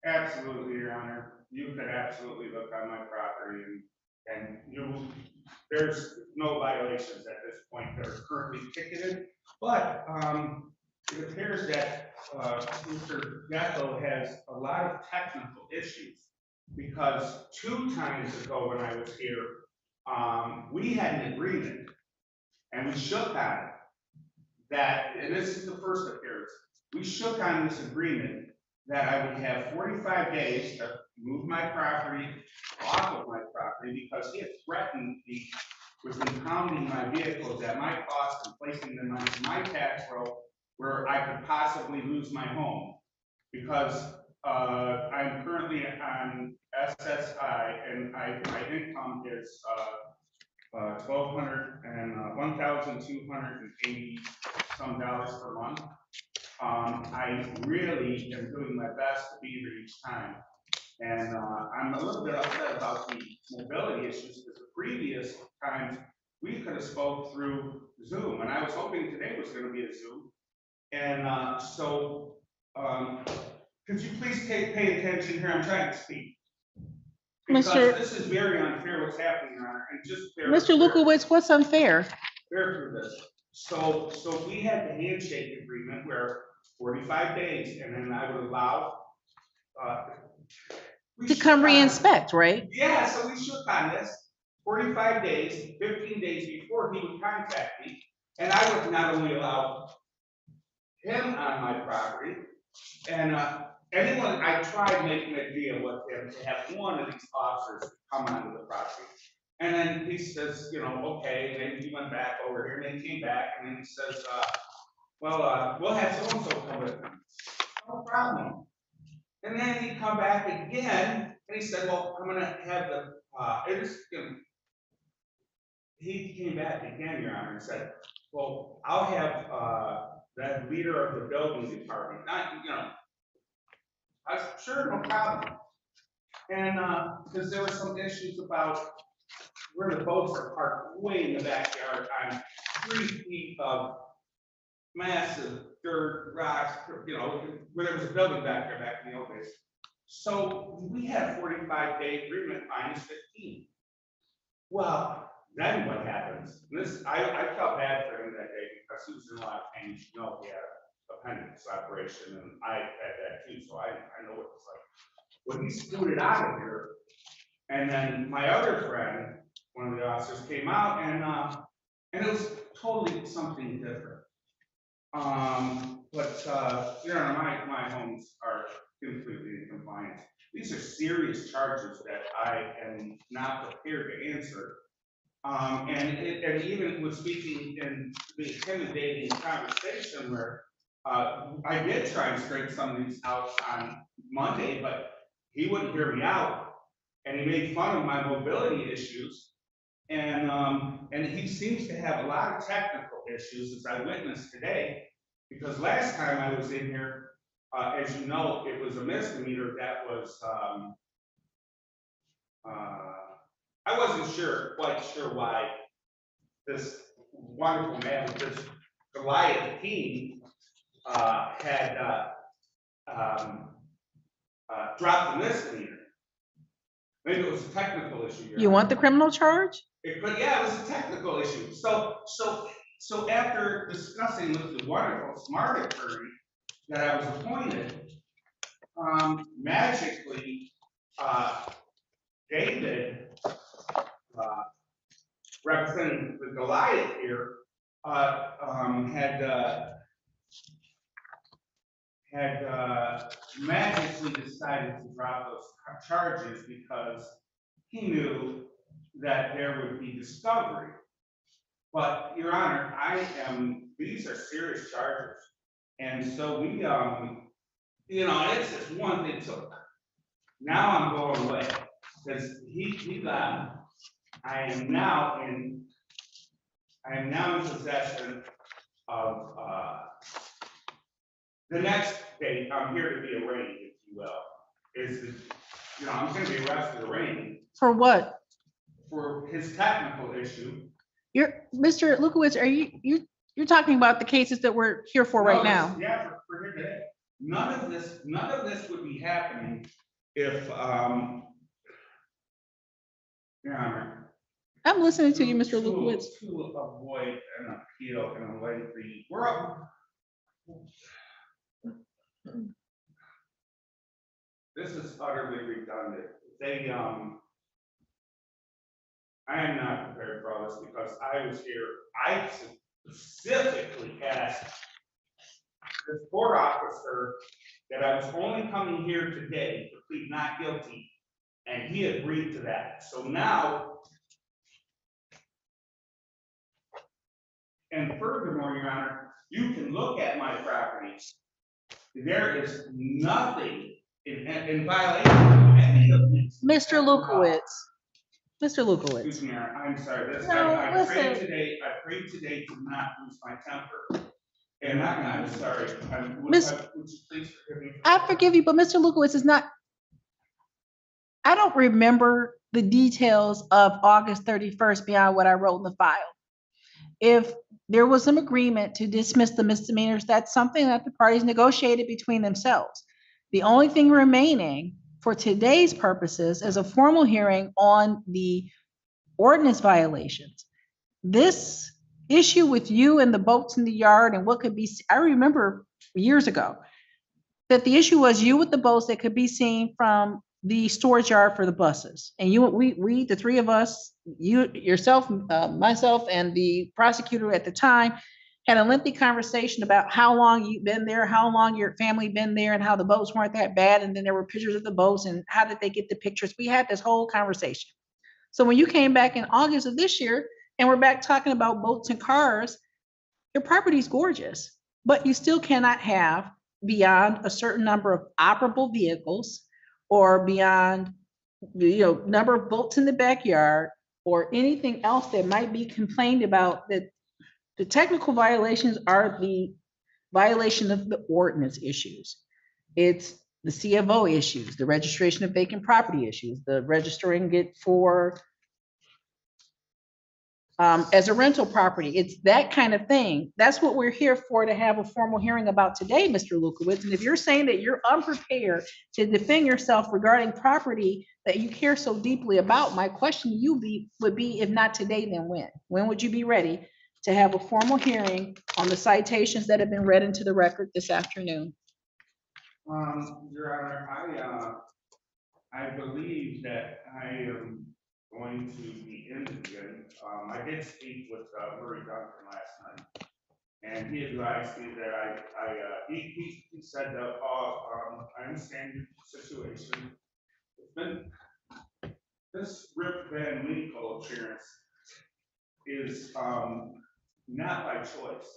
Absolutely, Your Honor. You could absolutely look on my property and there's no violations at this point that are currently ticketed, but it appears that Mr. Greco has a lot of technical issues because 2 times ago when I was here, we had an agreement and we shook on it that, and this is the first appearance, we shook on this agreement that I would have 45 days to move my property off of my property because he had threatened me with impounding my vehicles at my cost and placing them on my tax roll where I could possibly lose my home because I'm currently on SSI, and my income is, 1,280 some dollars per month. I really am doing my best to be there each time. And, I'm a little bit upset about the mobility issues, because the previous times, we could have spoke through Zoom, and I was hoping today was gonna be a Zoom. And, could you please pay attention here, I'm trying to speak. Because Mr. this is very unfair what's happening, Your Honor, and just. Mr. Lukowitz, what's unfair? Bear through this. So we had the handshake agreement where 45 days, and then I would allow, To come re-inspect, right? yeah, so we shook on this, 45 days, 15 days before he would contact me, and I would not only allow him on my property, and, anyone, I tried making a deal with him to have one of these officers come onto the property. And then he says, you know, okay, and then he went back over here, and then he came back, and then he says, well, we'll have so-and-so come with him. No problem. And then he come back again, and he said, well, I'm gonna have the, he came back again, Your Honor, and said, well, I'll have, the leader of the building department, not, you know. I said, sure, no problem. And, because there were some issues about where the boats are parked way in the backyard on 3 feet of massive dirt, rocks, you know, where there was a building back there back in the old days. So we had a 45-day agreement minus 15. Well, then what happens? This, I felt bad for him that day because he was in a lot of pain. You know, he had appendix operation, and I had that too, so I know what it's like. When he scooted out of here, and then my other friend, one of the officers, came out, and it was totally something different. But you know, my homes are completely in compliance. These are serious charges that I am not prepared to answer. And even with speaking in the intimidating conversation where I did try and straighten some of these out on Monday, but he wouldn't hear me out, and he made fun of my mobility issues. And he seems to have a lot of technical issues, as I witnessed today, because last time I was in here, as you know, it was a misdemeanor that was, I wasn't quite sure why this wonderful man with this Goliath team had dropped the misdemeanor. Maybe it was a technical issue. You want the criminal charge? It could, yeah, it was a technical issue. So after discussing with the wonderful smart attorney that I was appointed, magically, David, representing the Goliath here, had magically decided to drop those charges because he knew that there would be discovery. But, Your Honor, these are serious charges. And so we, you know, it's just one thing. So now I'm going away because he left. I am now in possession of, the next date, I'm here to be arraigned, if you will, you know, I'm gonna be arrested, arraigned For what? for his technical issue. Mr. Lukowitz, you're talking about the cases that we're here for right now? Yeah, for here today. None of this would be happening if, Your Honor. I'm listening to you, Mr. Lukowitz. To avoid an appeal and a lengthy, this is utterly redundant. I am not prepared for all this because I was here. I specifically asked this court officer that I was only coming here today to plead not guilty, and he agreed to that. So now, and furthermore, Your Honor, you can look at my properties. There is nothing in violation of any of these. Mr. Lukowitz. Mr. Lukowitz. Excuse me, I'm sorry, No, I prayed listen. today, to not lose my temper. And I'm sorry, would Miss- would you please forgive me? I forgive you, but Mr. Lukowitz is not. I don't remember the details of August 31st beyond what I wrote in the file. If there was some agreement to dismiss the misdemeanors, that's something that the parties negotiated between themselves. The only thing remaining for today's purposes is a formal hearing on the ordinance violations. This issue with you and the boats in the yard and what could be, I remember years ago that the issue was you with the boats that could be seen from the storage yard for the buses. And we, the three of us, you, yourself, myself, and the prosecutor at the time had a lengthy conversation about how long you've been there, how long your family been there, and how the boats weren't that bad. And then there were pictures of the boats and how did they get the pictures? We had this whole conversation. So when you came back in August of this year and we're back talking about boats and cars, your property's gorgeous, but you still cannot have beyond a certain number of operable vehicles or beyond, number of boats in the backyard or anything else that might be complained about. That the technical violations are the violation of the ordinance issues. It's the CFO issues, the registration of vacant property issues, the registering it for as a rental property. It's that kind of thing. That's what we're here for, to have a formal hearing about today, Mr. Lukowitz. And if you're saying that you're unprepared to defend yourself regarding property that you care so deeply about, my question to you would be, if not today, then when? When would you be ready to have a formal hearing on the citations that have been read into the record this afternoon? Your Honor, I believe that I am going to be in again. I did speak with Murray Duncan last night, and he advised me that he said that, I understand your situation. It's been, this Rip Van Winkle appearance is not by choice.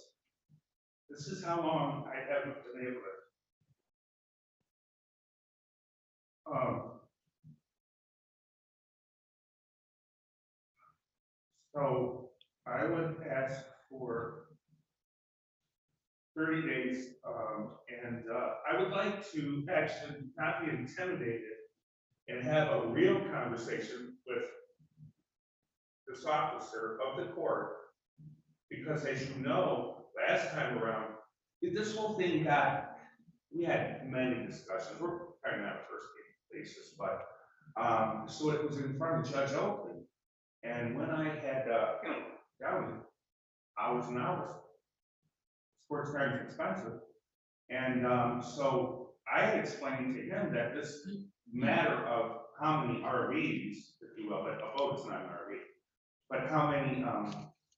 This is how long I haven't been able to. So I would ask for 30 days, and I would like to actually not be intimidated and have a real conversation with this officer of the court, because as you know, last time around, this whole thing we had many discussions. We're kind of on a first basis, but so it was in front of Judge Oakley. And when I had, doubted hours and hours, sports cars are expensive. And so I had explained to him that this matter of how many RVs, if you will, but a boat's not an RV, but how many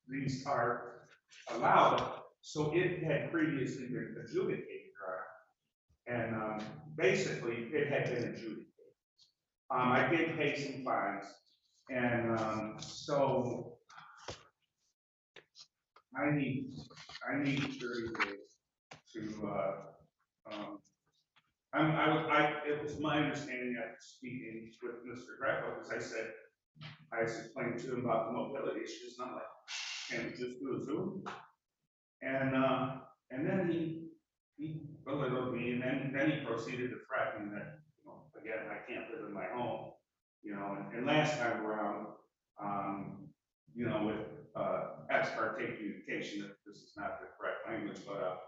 these are allowed. So it had previously been adjudicated, and basically it had been adjudicated. I did pay some fines. And so I need 30 days to, it was my understanding after speaking with Mr. Greco, because I explained to him about the mobility issues, and I'm like, can we just do a Zoom? And then he belittled me, and then he proceeded to threaten that, again, I can't live in my home. And last time around, with ex parte communication, that this is not the correct language, but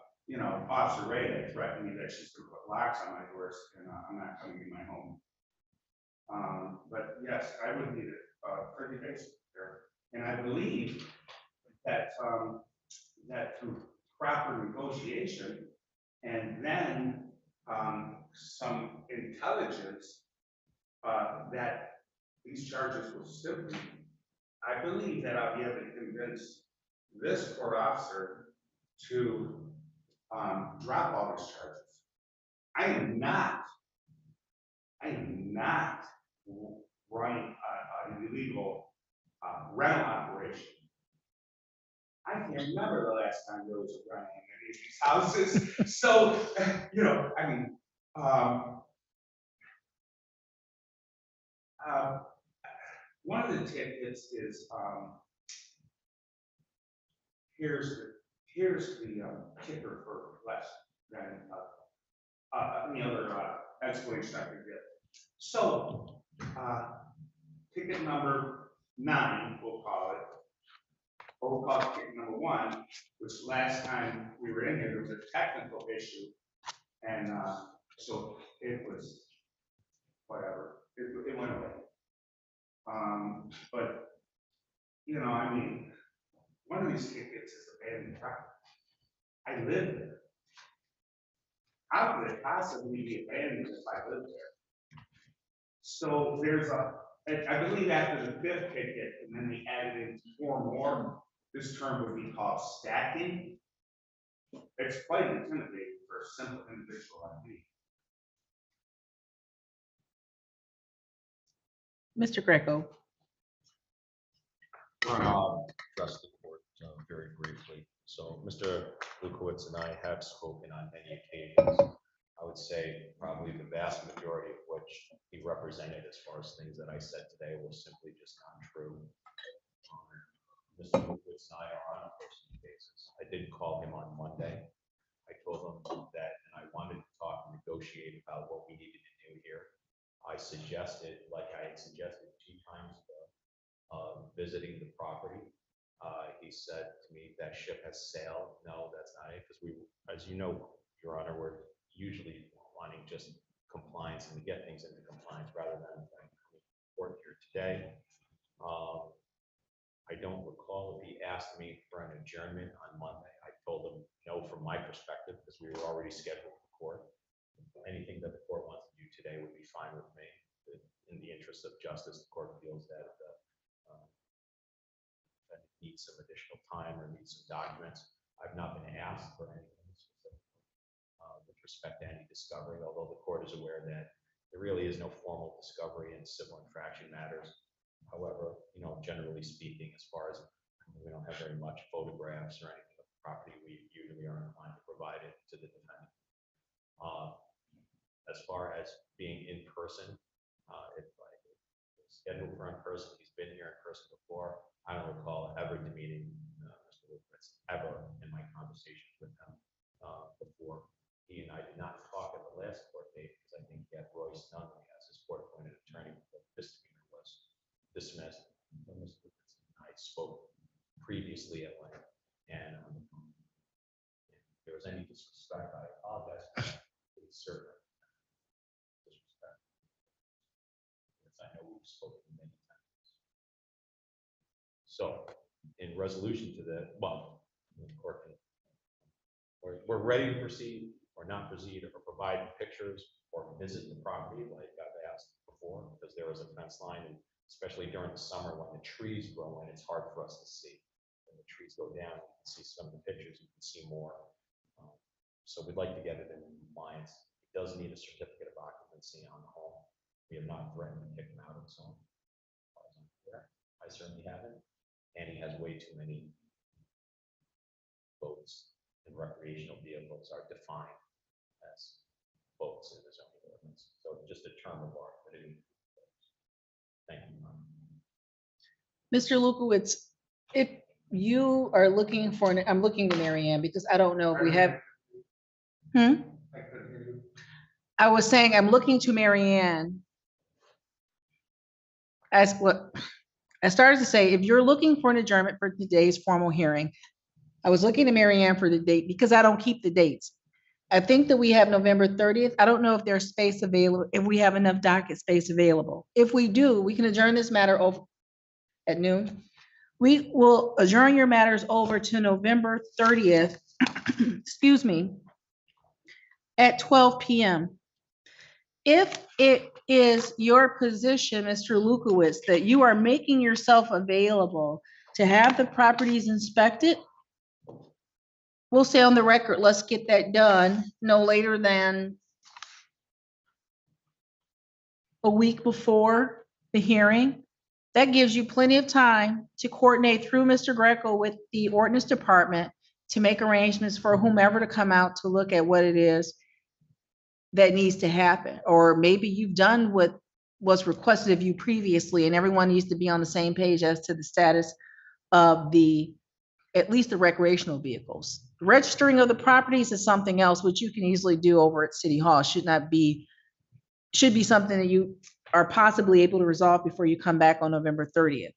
Officer Ray had threatened me that she's going to put locks on my doors, and I'm not coming in my home. But yes, I would need it 30 days there, and I believe that that through proper negotiation and then some intelligence, that these charges will simply, I believe that I'll be able to convince this court officer to drop all these charges. I am not running an illegal rental operation. I can't remember the last time there was a rental in any of these houses. So, One of the tickets is, here's the kicker for less than, any other, explanation I could give. So, ticket number 9, we'll call it, or we'll call it ticket number 1, which last time we were in here, there was a technical issue. And, so it was, whatever, it went away. But, you know, I mean, one of these tickets is abandoned property. I live there. How could it possibly be abandoned if I live there? So there's I believe after the 5th ticket, and then they added in 4 more, this term would be called stacking. It's quite intimidating for a simple individual like me. Mr. Greco. Address the court very briefly. So Mr. Lukowitz and I have spoken on many occasions. I would say probably the vast majority of which he represented as far as things that I said today will simply just not true. Mr. Lukowitz and I are on a personal basis. I did call him on Monday. I told him that, and I wanted to talk and negotiate about what we needed to do here. I suggested, like I had suggested 2 times, visiting the property. He said to me that ship has sailed. No, that's not it, because we, as you know, Your Honor, we're usually wanting just compliance and to get things into compliance rather than court here today. I don't recall if he asked me for an adjournment on Monday. I told him no from my perspective because we were already scheduled for court. Anything that the court wants to do today would be fine with me. In the interest of justice, the court feels that that it needs some additional time or needs some documents. I've not been asked for anything specific with respect to any discovery, although the court is aware that there really is no formal discovery in civil infraction matters. However, you know, generally speaking, as far as we don't have very much photographs or anything of the property, we usually are inclined to provide it to the defendant. As far as being in person, if I scheduled for in person, he's been here in person before. I don't recall ever demeaning Mr. Lukowitz ever in my conversations with him before. He and I did not talk at the last court date because I think he had Royce Nunley as his court-appointed attorney. But this demeanor was dismissed. Mr. Lukowitz and I spoke previously at length, and if there was any disrespect, I apologize. It's certainly disrespect. Because I know we've spoken many times. So, in resolution to that, well, the court can, we're ready to proceed or not proceed or provide pictures or visit the property like I've asked before, because there was a fence line, and especially during the summer when the trees grow in, it's hard for us to see. When the trees go down, you can see some of the pictures, you can see more. So we'd like to get it in compliance. It does need a certificate of occupancy on the home. We have not threatened to kick him out of his home. I certainly haven't. And he has way too many boats, and recreational vehicles are defined as boats in the zoning ordinance. So just a term of art, but it. Thank you. Mr. Lukowitz, if you are looking for, I'm looking to Mary Ann because I don't know if we have. I was saying I'm looking to Mary Ann. As what I started to say, if you're looking for an adjournment for today's formal hearing, I was looking to Mary Ann for the date because I don't keep the dates. I think that we have November 30th. I don't know if there's space available, if we have enough docket space available. If we do, we can adjourn this matter over at noon. We will adjourn your matters over to November 30th, excuse me, at 12 p.m. If it is your position, Mr. Lukowitz, that you are making yourself available to have the properties inspected, we'll say on the record, let's get that done no later than a week before the hearing. That gives you plenty of time to coordinate through Mr. Greco with the ordinance department to make arrangements for whomever to come out to look at what it is that needs to happen. Or maybe you've done what was requested of you previously, and everyone needs to be on the same page as to the status of at least the recreational vehicles. Registering of the properties is something else, which you can easily do over at City Hall. Should be something that you are possibly able to resolve before you come back on November 30th.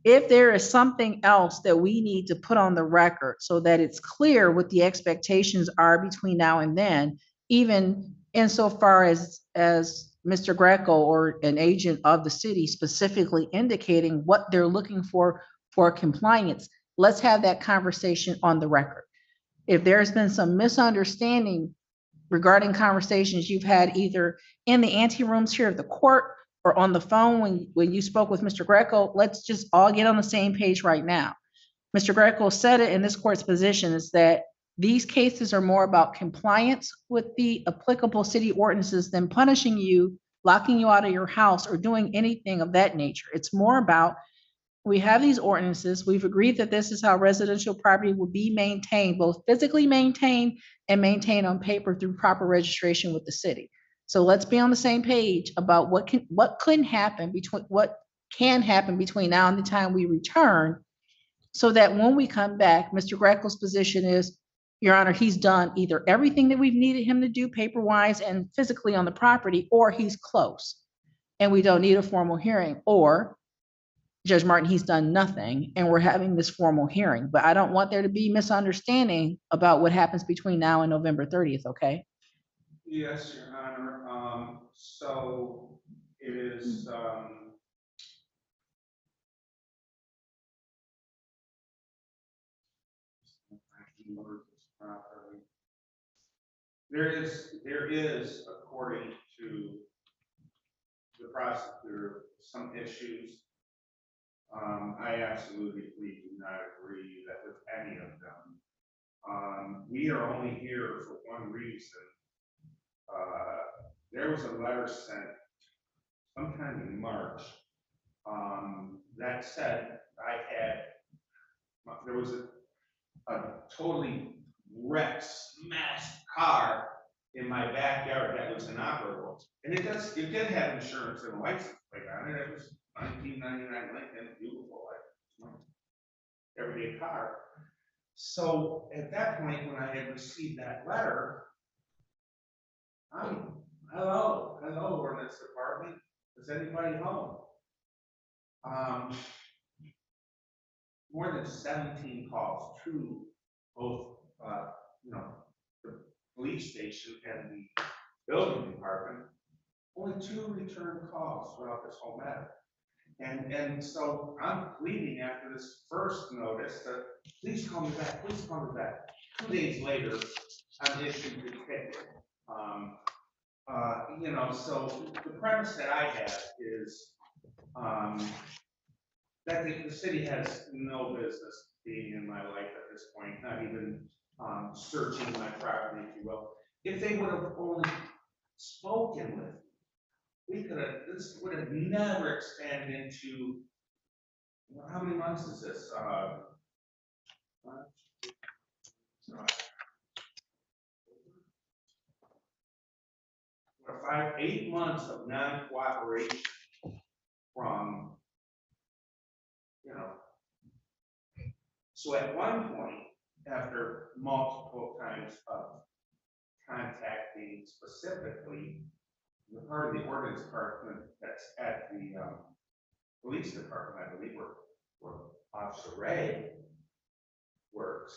If there is something else that we need to put on the record so that it's clear what the expectations are between now and then, even insofar as Mr. Greco or an agent of the city specifically indicating what they're looking for compliance, let's have that conversation on the record. If there's been some misunderstanding regarding conversations you've had either in the ante rooms here at the court or on the phone when you spoke with Mr. Greco, let's just all get on the same page right now. Mr. Greco said it in this court's position is that these cases are more about compliance with the applicable city ordinances than punishing you, locking you out of your house, or doing anything of that nature. It's more about, we have these ordinances, we've agreed that this is how residential property will be maintained, both physically maintained and maintained on paper through proper registration with the city. So let's be on the same page about what can happen between now and the time we return, so that when we come back, Mr. Greco's position is, Your Honor, he's done either everything that we've needed him to do paper-wise and physically on the property, or he's close and we don't need a formal hearing, or Judge Martin, he's done nothing and we're having this formal hearing. But I don't want there to be misunderstanding about what happens between now and November 30th, okay? Yes, Your Honor. So it is, there is, according to the prosecutor, some issues. I absolutely do not agree that with any of them. We are only here for one reason. There was a letter sent sometime in March that said there was a totally wrecked, smashed car in my backyard that was inoperable. And it did have insurance and a license plate on it. It was 1999 Lincoln, beautiful, like everyday car. So at that point, when I had received that letter, hello, ordinance department, is anybody home? More than 17 calls to both, the police station and the building department, only 2 returned calls throughout this whole matter. And so I'm pleading after this first notice that please call me back, please call me back. 2 days later, I'm issued the ticket. So the premise that I have is that the city has no business being in my life at this point, not even searching my property, if you will. If they would have only spoken with me, this would have never expanded into, how many months is this? 8 months of non-cooperation from, so at one point, after multiple times of contacting specifically the part of the ordinance department that's at the police department, I believe, where Officer Ray works,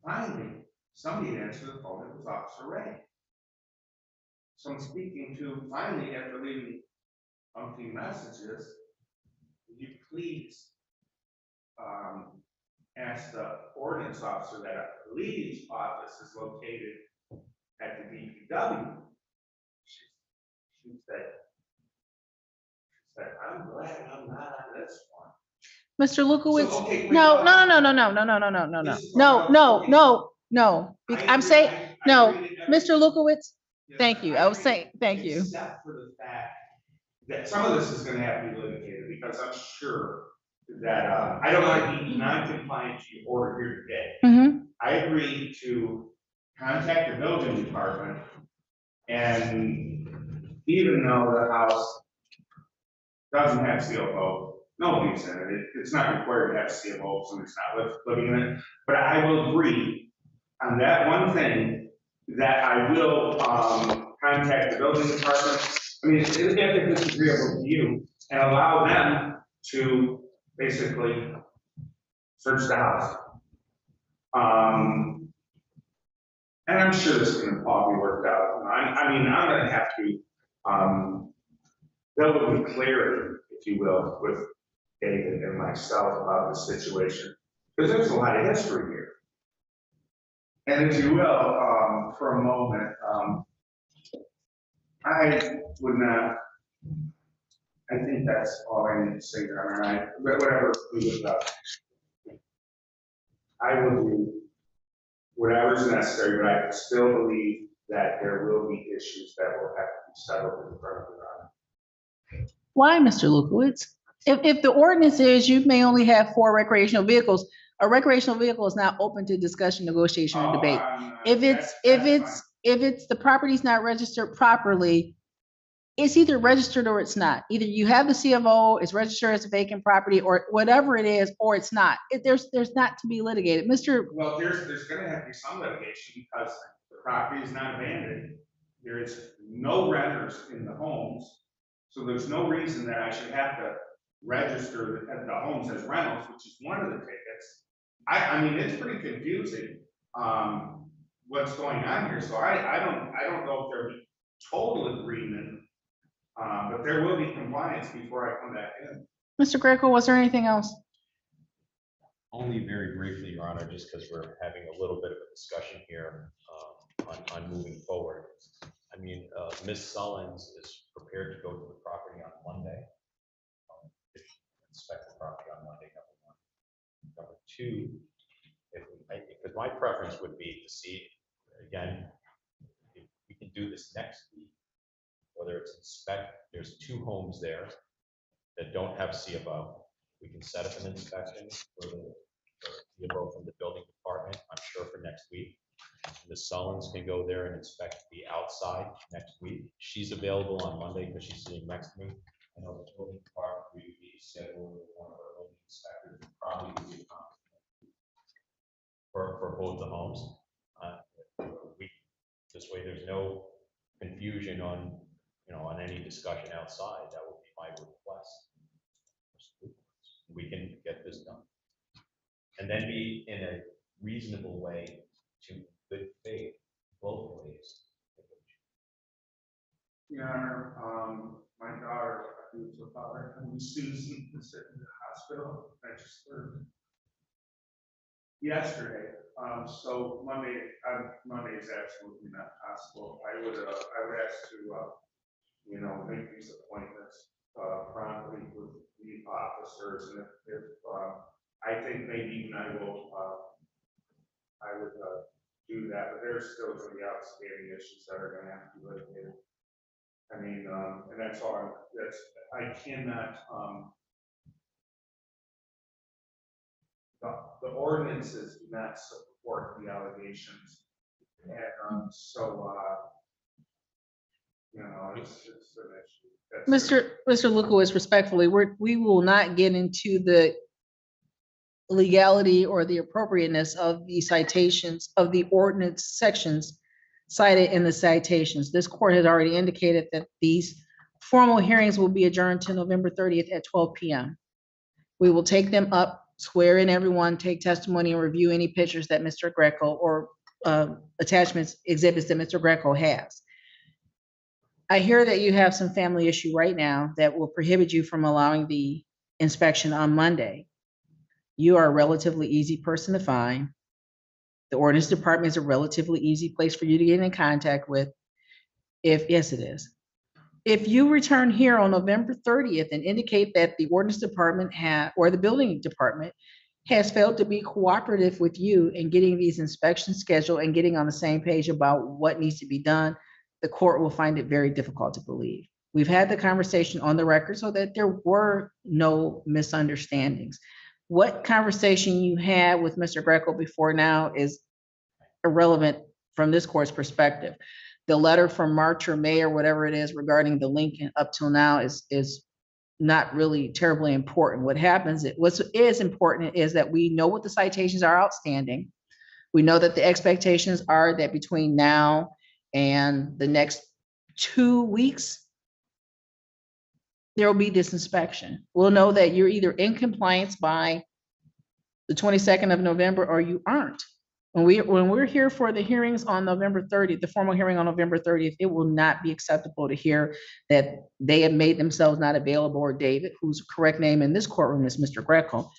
finally, somebody answered the phone. It was Officer Ray. So I'm speaking to, finally, after leaving umpteen messages, would you please ask the ordinance officer that a police office is located at the DPW? She said, I'm glad I'm not on this one. Mr. Lukowitz, So, okay, wait, no. I'm saying, no, Mr. Lukowitz, thank you. I was saying, thank you. Except for the fact that some of this is gonna have to be litigated, because I'm sure that, I don't want to be non-compliant to your order here today. I agreed to contact the building department and even though the house doesn't have CFO, nobody's in it. It's not required to have CFO, so it's not living in it. But I will agree on that one thing, that I will, contact the building department. I mean, if it's agreeable to you, and allow them to basically search the house. And I'm sure this can all be worked out. I mean, I'm gonna have to, build clarity, if you will, with David and myself about the situation, because there's a lot of history here. And if you will, for a moment, I would not, I think that's all I need to say, Your Honor. Whatever we would, I will do whatever's necessary, but I still believe that there will be issues that will have to be settled in front of Your Honor. Why, Mr. Lukowitz? If the ordinance is you may only have 4 recreational vehicles, a recreational vehicle is not open to discussion, negotiation, or debate. If it's the property's not registered properly, it's either registered or it's not. Either you have the CFO, it's registered as a vacant property, or whatever it is, or it's not. There's not to be litigated. Well, there's gonna have to be some litigation because the property is not abandoned. There is no renters in the homes, so there's no reason that I should have to register the homes as rentals, which is one of the tickets. I mean, it's pretty confusing, what's going on here, so I don't know if there'll be total agreement, but there will be compliance before I come back in. Mr. Greco, was there anything else? Only very briefly, Your Honor, just because we're having a little bit of a discussion here on moving forward. I mean, Ms. Sullins is prepared to go to the property on Monday. Inspect the property on Monday, number 1. Number 2, because my preference would be to see, again, if we can do this next week, whether it's there's 2 homes there that don't have CFO. We can set up an inspection for the CFO from the building department, I'm sure for next week. Ms. Sullins can go there and inspect the outside next week. She's available on Monday because she's sitting next to me. I know the building department, we would be scheduled with one of our building inspectors, probably would be for both the homes. This way there's no confusion on, on any discussion outside. That would be my request. We can get this done. And then be in a reasonable way to good faith, both ways. Your Honor, my daughter, who's a father, and Susan is in the hospital, registered yesterday. So Monday is absolutely not possible. I would ask to, make these appointments promptly with the officers, and if I think maybe even I would do that, but there's still going to be outstanding issues that are going to have to be litigated. I mean, and that's all. I cannot. The ordinances do not support the allegations, and so it's an issue. Mr. Lukowitz, respectfully, we will not get into the legality or the appropriateness of the citations of the ordinance sections cited in the citations. This court has already indicated that these formal hearings will be adjourned to November 30th at 12 p.m. We will take them up, swear in everyone, take testimony, and review any pictures that Mr. Greco or attachments, exhibits that Mr. Greco has. I hear that you have some family issue right now that will prohibit you from allowing the inspection on Monday. You are a relatively easy person to find. The ordinance department is a relatively easy place for you to get in contact with. Yes, it is. If you return here on November 30th and indicate that the ordinance department or the building department has failed to be cooperative with you in getting these inspections scheduled and getting on the same page about what needs to be done, the court will find it very difficult to believe. We've had the conversation on the record so that there were no misunderstandings. What conversation you had with Mr. Greco before now is irrelevant from this court's perspective. the letter from March or May or whatever it is regarding the Lincoln up till now is not really terribly important. What happens, what is important is that we know what the citations are outstanding. We know that the expectations are that between now and the next 2 weeks, there will be this inspection. We'll know that you're either in compliance by the 22nd of November or you aren't. When we're here for the hearings on November 30th, the formal hearing on November 30th, it will not be acceptable to hear that they have made themselves not available, or David, whose correct name in this courtroom is Mr. Greco.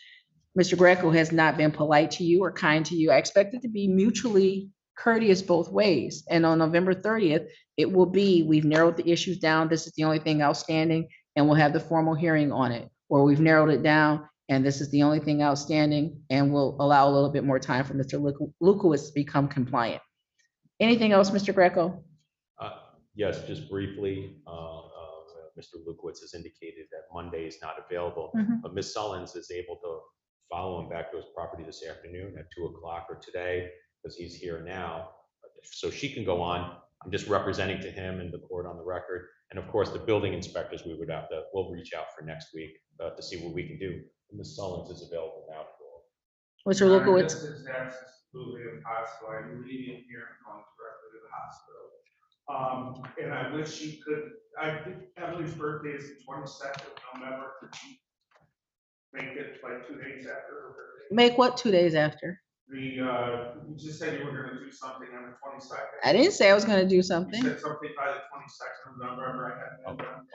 Mr. Greco has not been polite to you or kind to you. I expect it to be mutually courteous both ways. And on November 30th, it will be, we've narrowed the issues down. This is the only thing outstanding, and we'll have the formal hearing on it. Or we've narrowed it down, and this is the only thing outstanding, and we'll allow a little bit more time for Mr. Lukowitz to become compliant. Anything else, Mr. Greco? Yes, just briefly, Mr. Lukowitz has indicated that Monday is not available, but Ms. Sullins is able to follow him back to his property this afternoon at 2 o'clock or today, because he's here now. So she can go on. I'm just representing to him and the court on the record. And of course, the building inspectors, we'll reach out for next week to see what we can do. Ms. Sullins is available now. Mr. Lukowitz? This is absolutely impossible. I'm leaving here and going directly to the hospital. And I wish she could, I think Emily's birthday is the 22nd of November. Could she make it like 2 days after her birthday? Make what 2 days after? You just said you were gonna do something on the 22nd. I didn't say I was gonna do You something. said something by the 22nd of November. I hadn't done.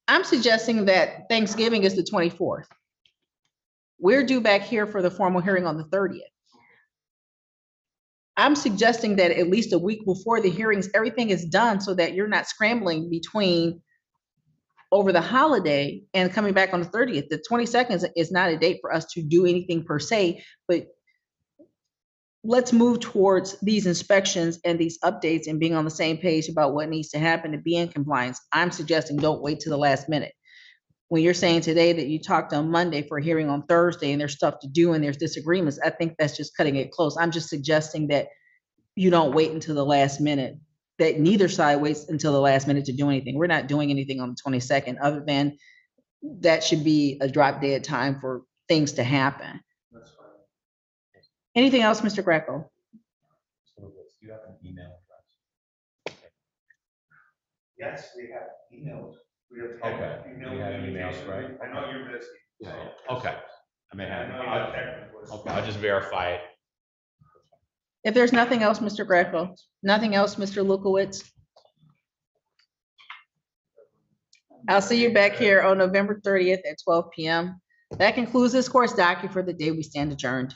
I'm suggesting that Thanksgiving is the 24th. We're due back here for the formal hearing on the 30th. I'm suggesting that at least a week before the hearings, everything is done so that you're not scrambling between over the holiday and coming back on the 30th. The 22nd is not a date for us to do anything per se, but let's move towards these inspections and these updates and being on the same page about what needs to happen to be in compliance. I'm suggesting don't wait to the last minute. When you're saying today that you talked on Monday for a hearing on Thursday and there's stuff to do and there's disagreements, I think that's just cutting it close. I'm just suggesting that you don't wait until the last minute, that neither side waits until the last minute to do anything. We're not doing anything on the 22nd other than that should be a drop dead time for things to happen. That's fine. Anything else, Mr. Greco? Do you have an email address? Yes, we have emails. We have Okay. We have emails, right? I know you're busy. Yeah, okay. I mean, I know you're technical. okay, I'll just verify it. If there's nothing else, Mr. Greco, nothing else, Mr. Lukowitz? I'll see you back here on November 30th at 12 p.m. That concludes this court's docket for the day. We stand adjourned.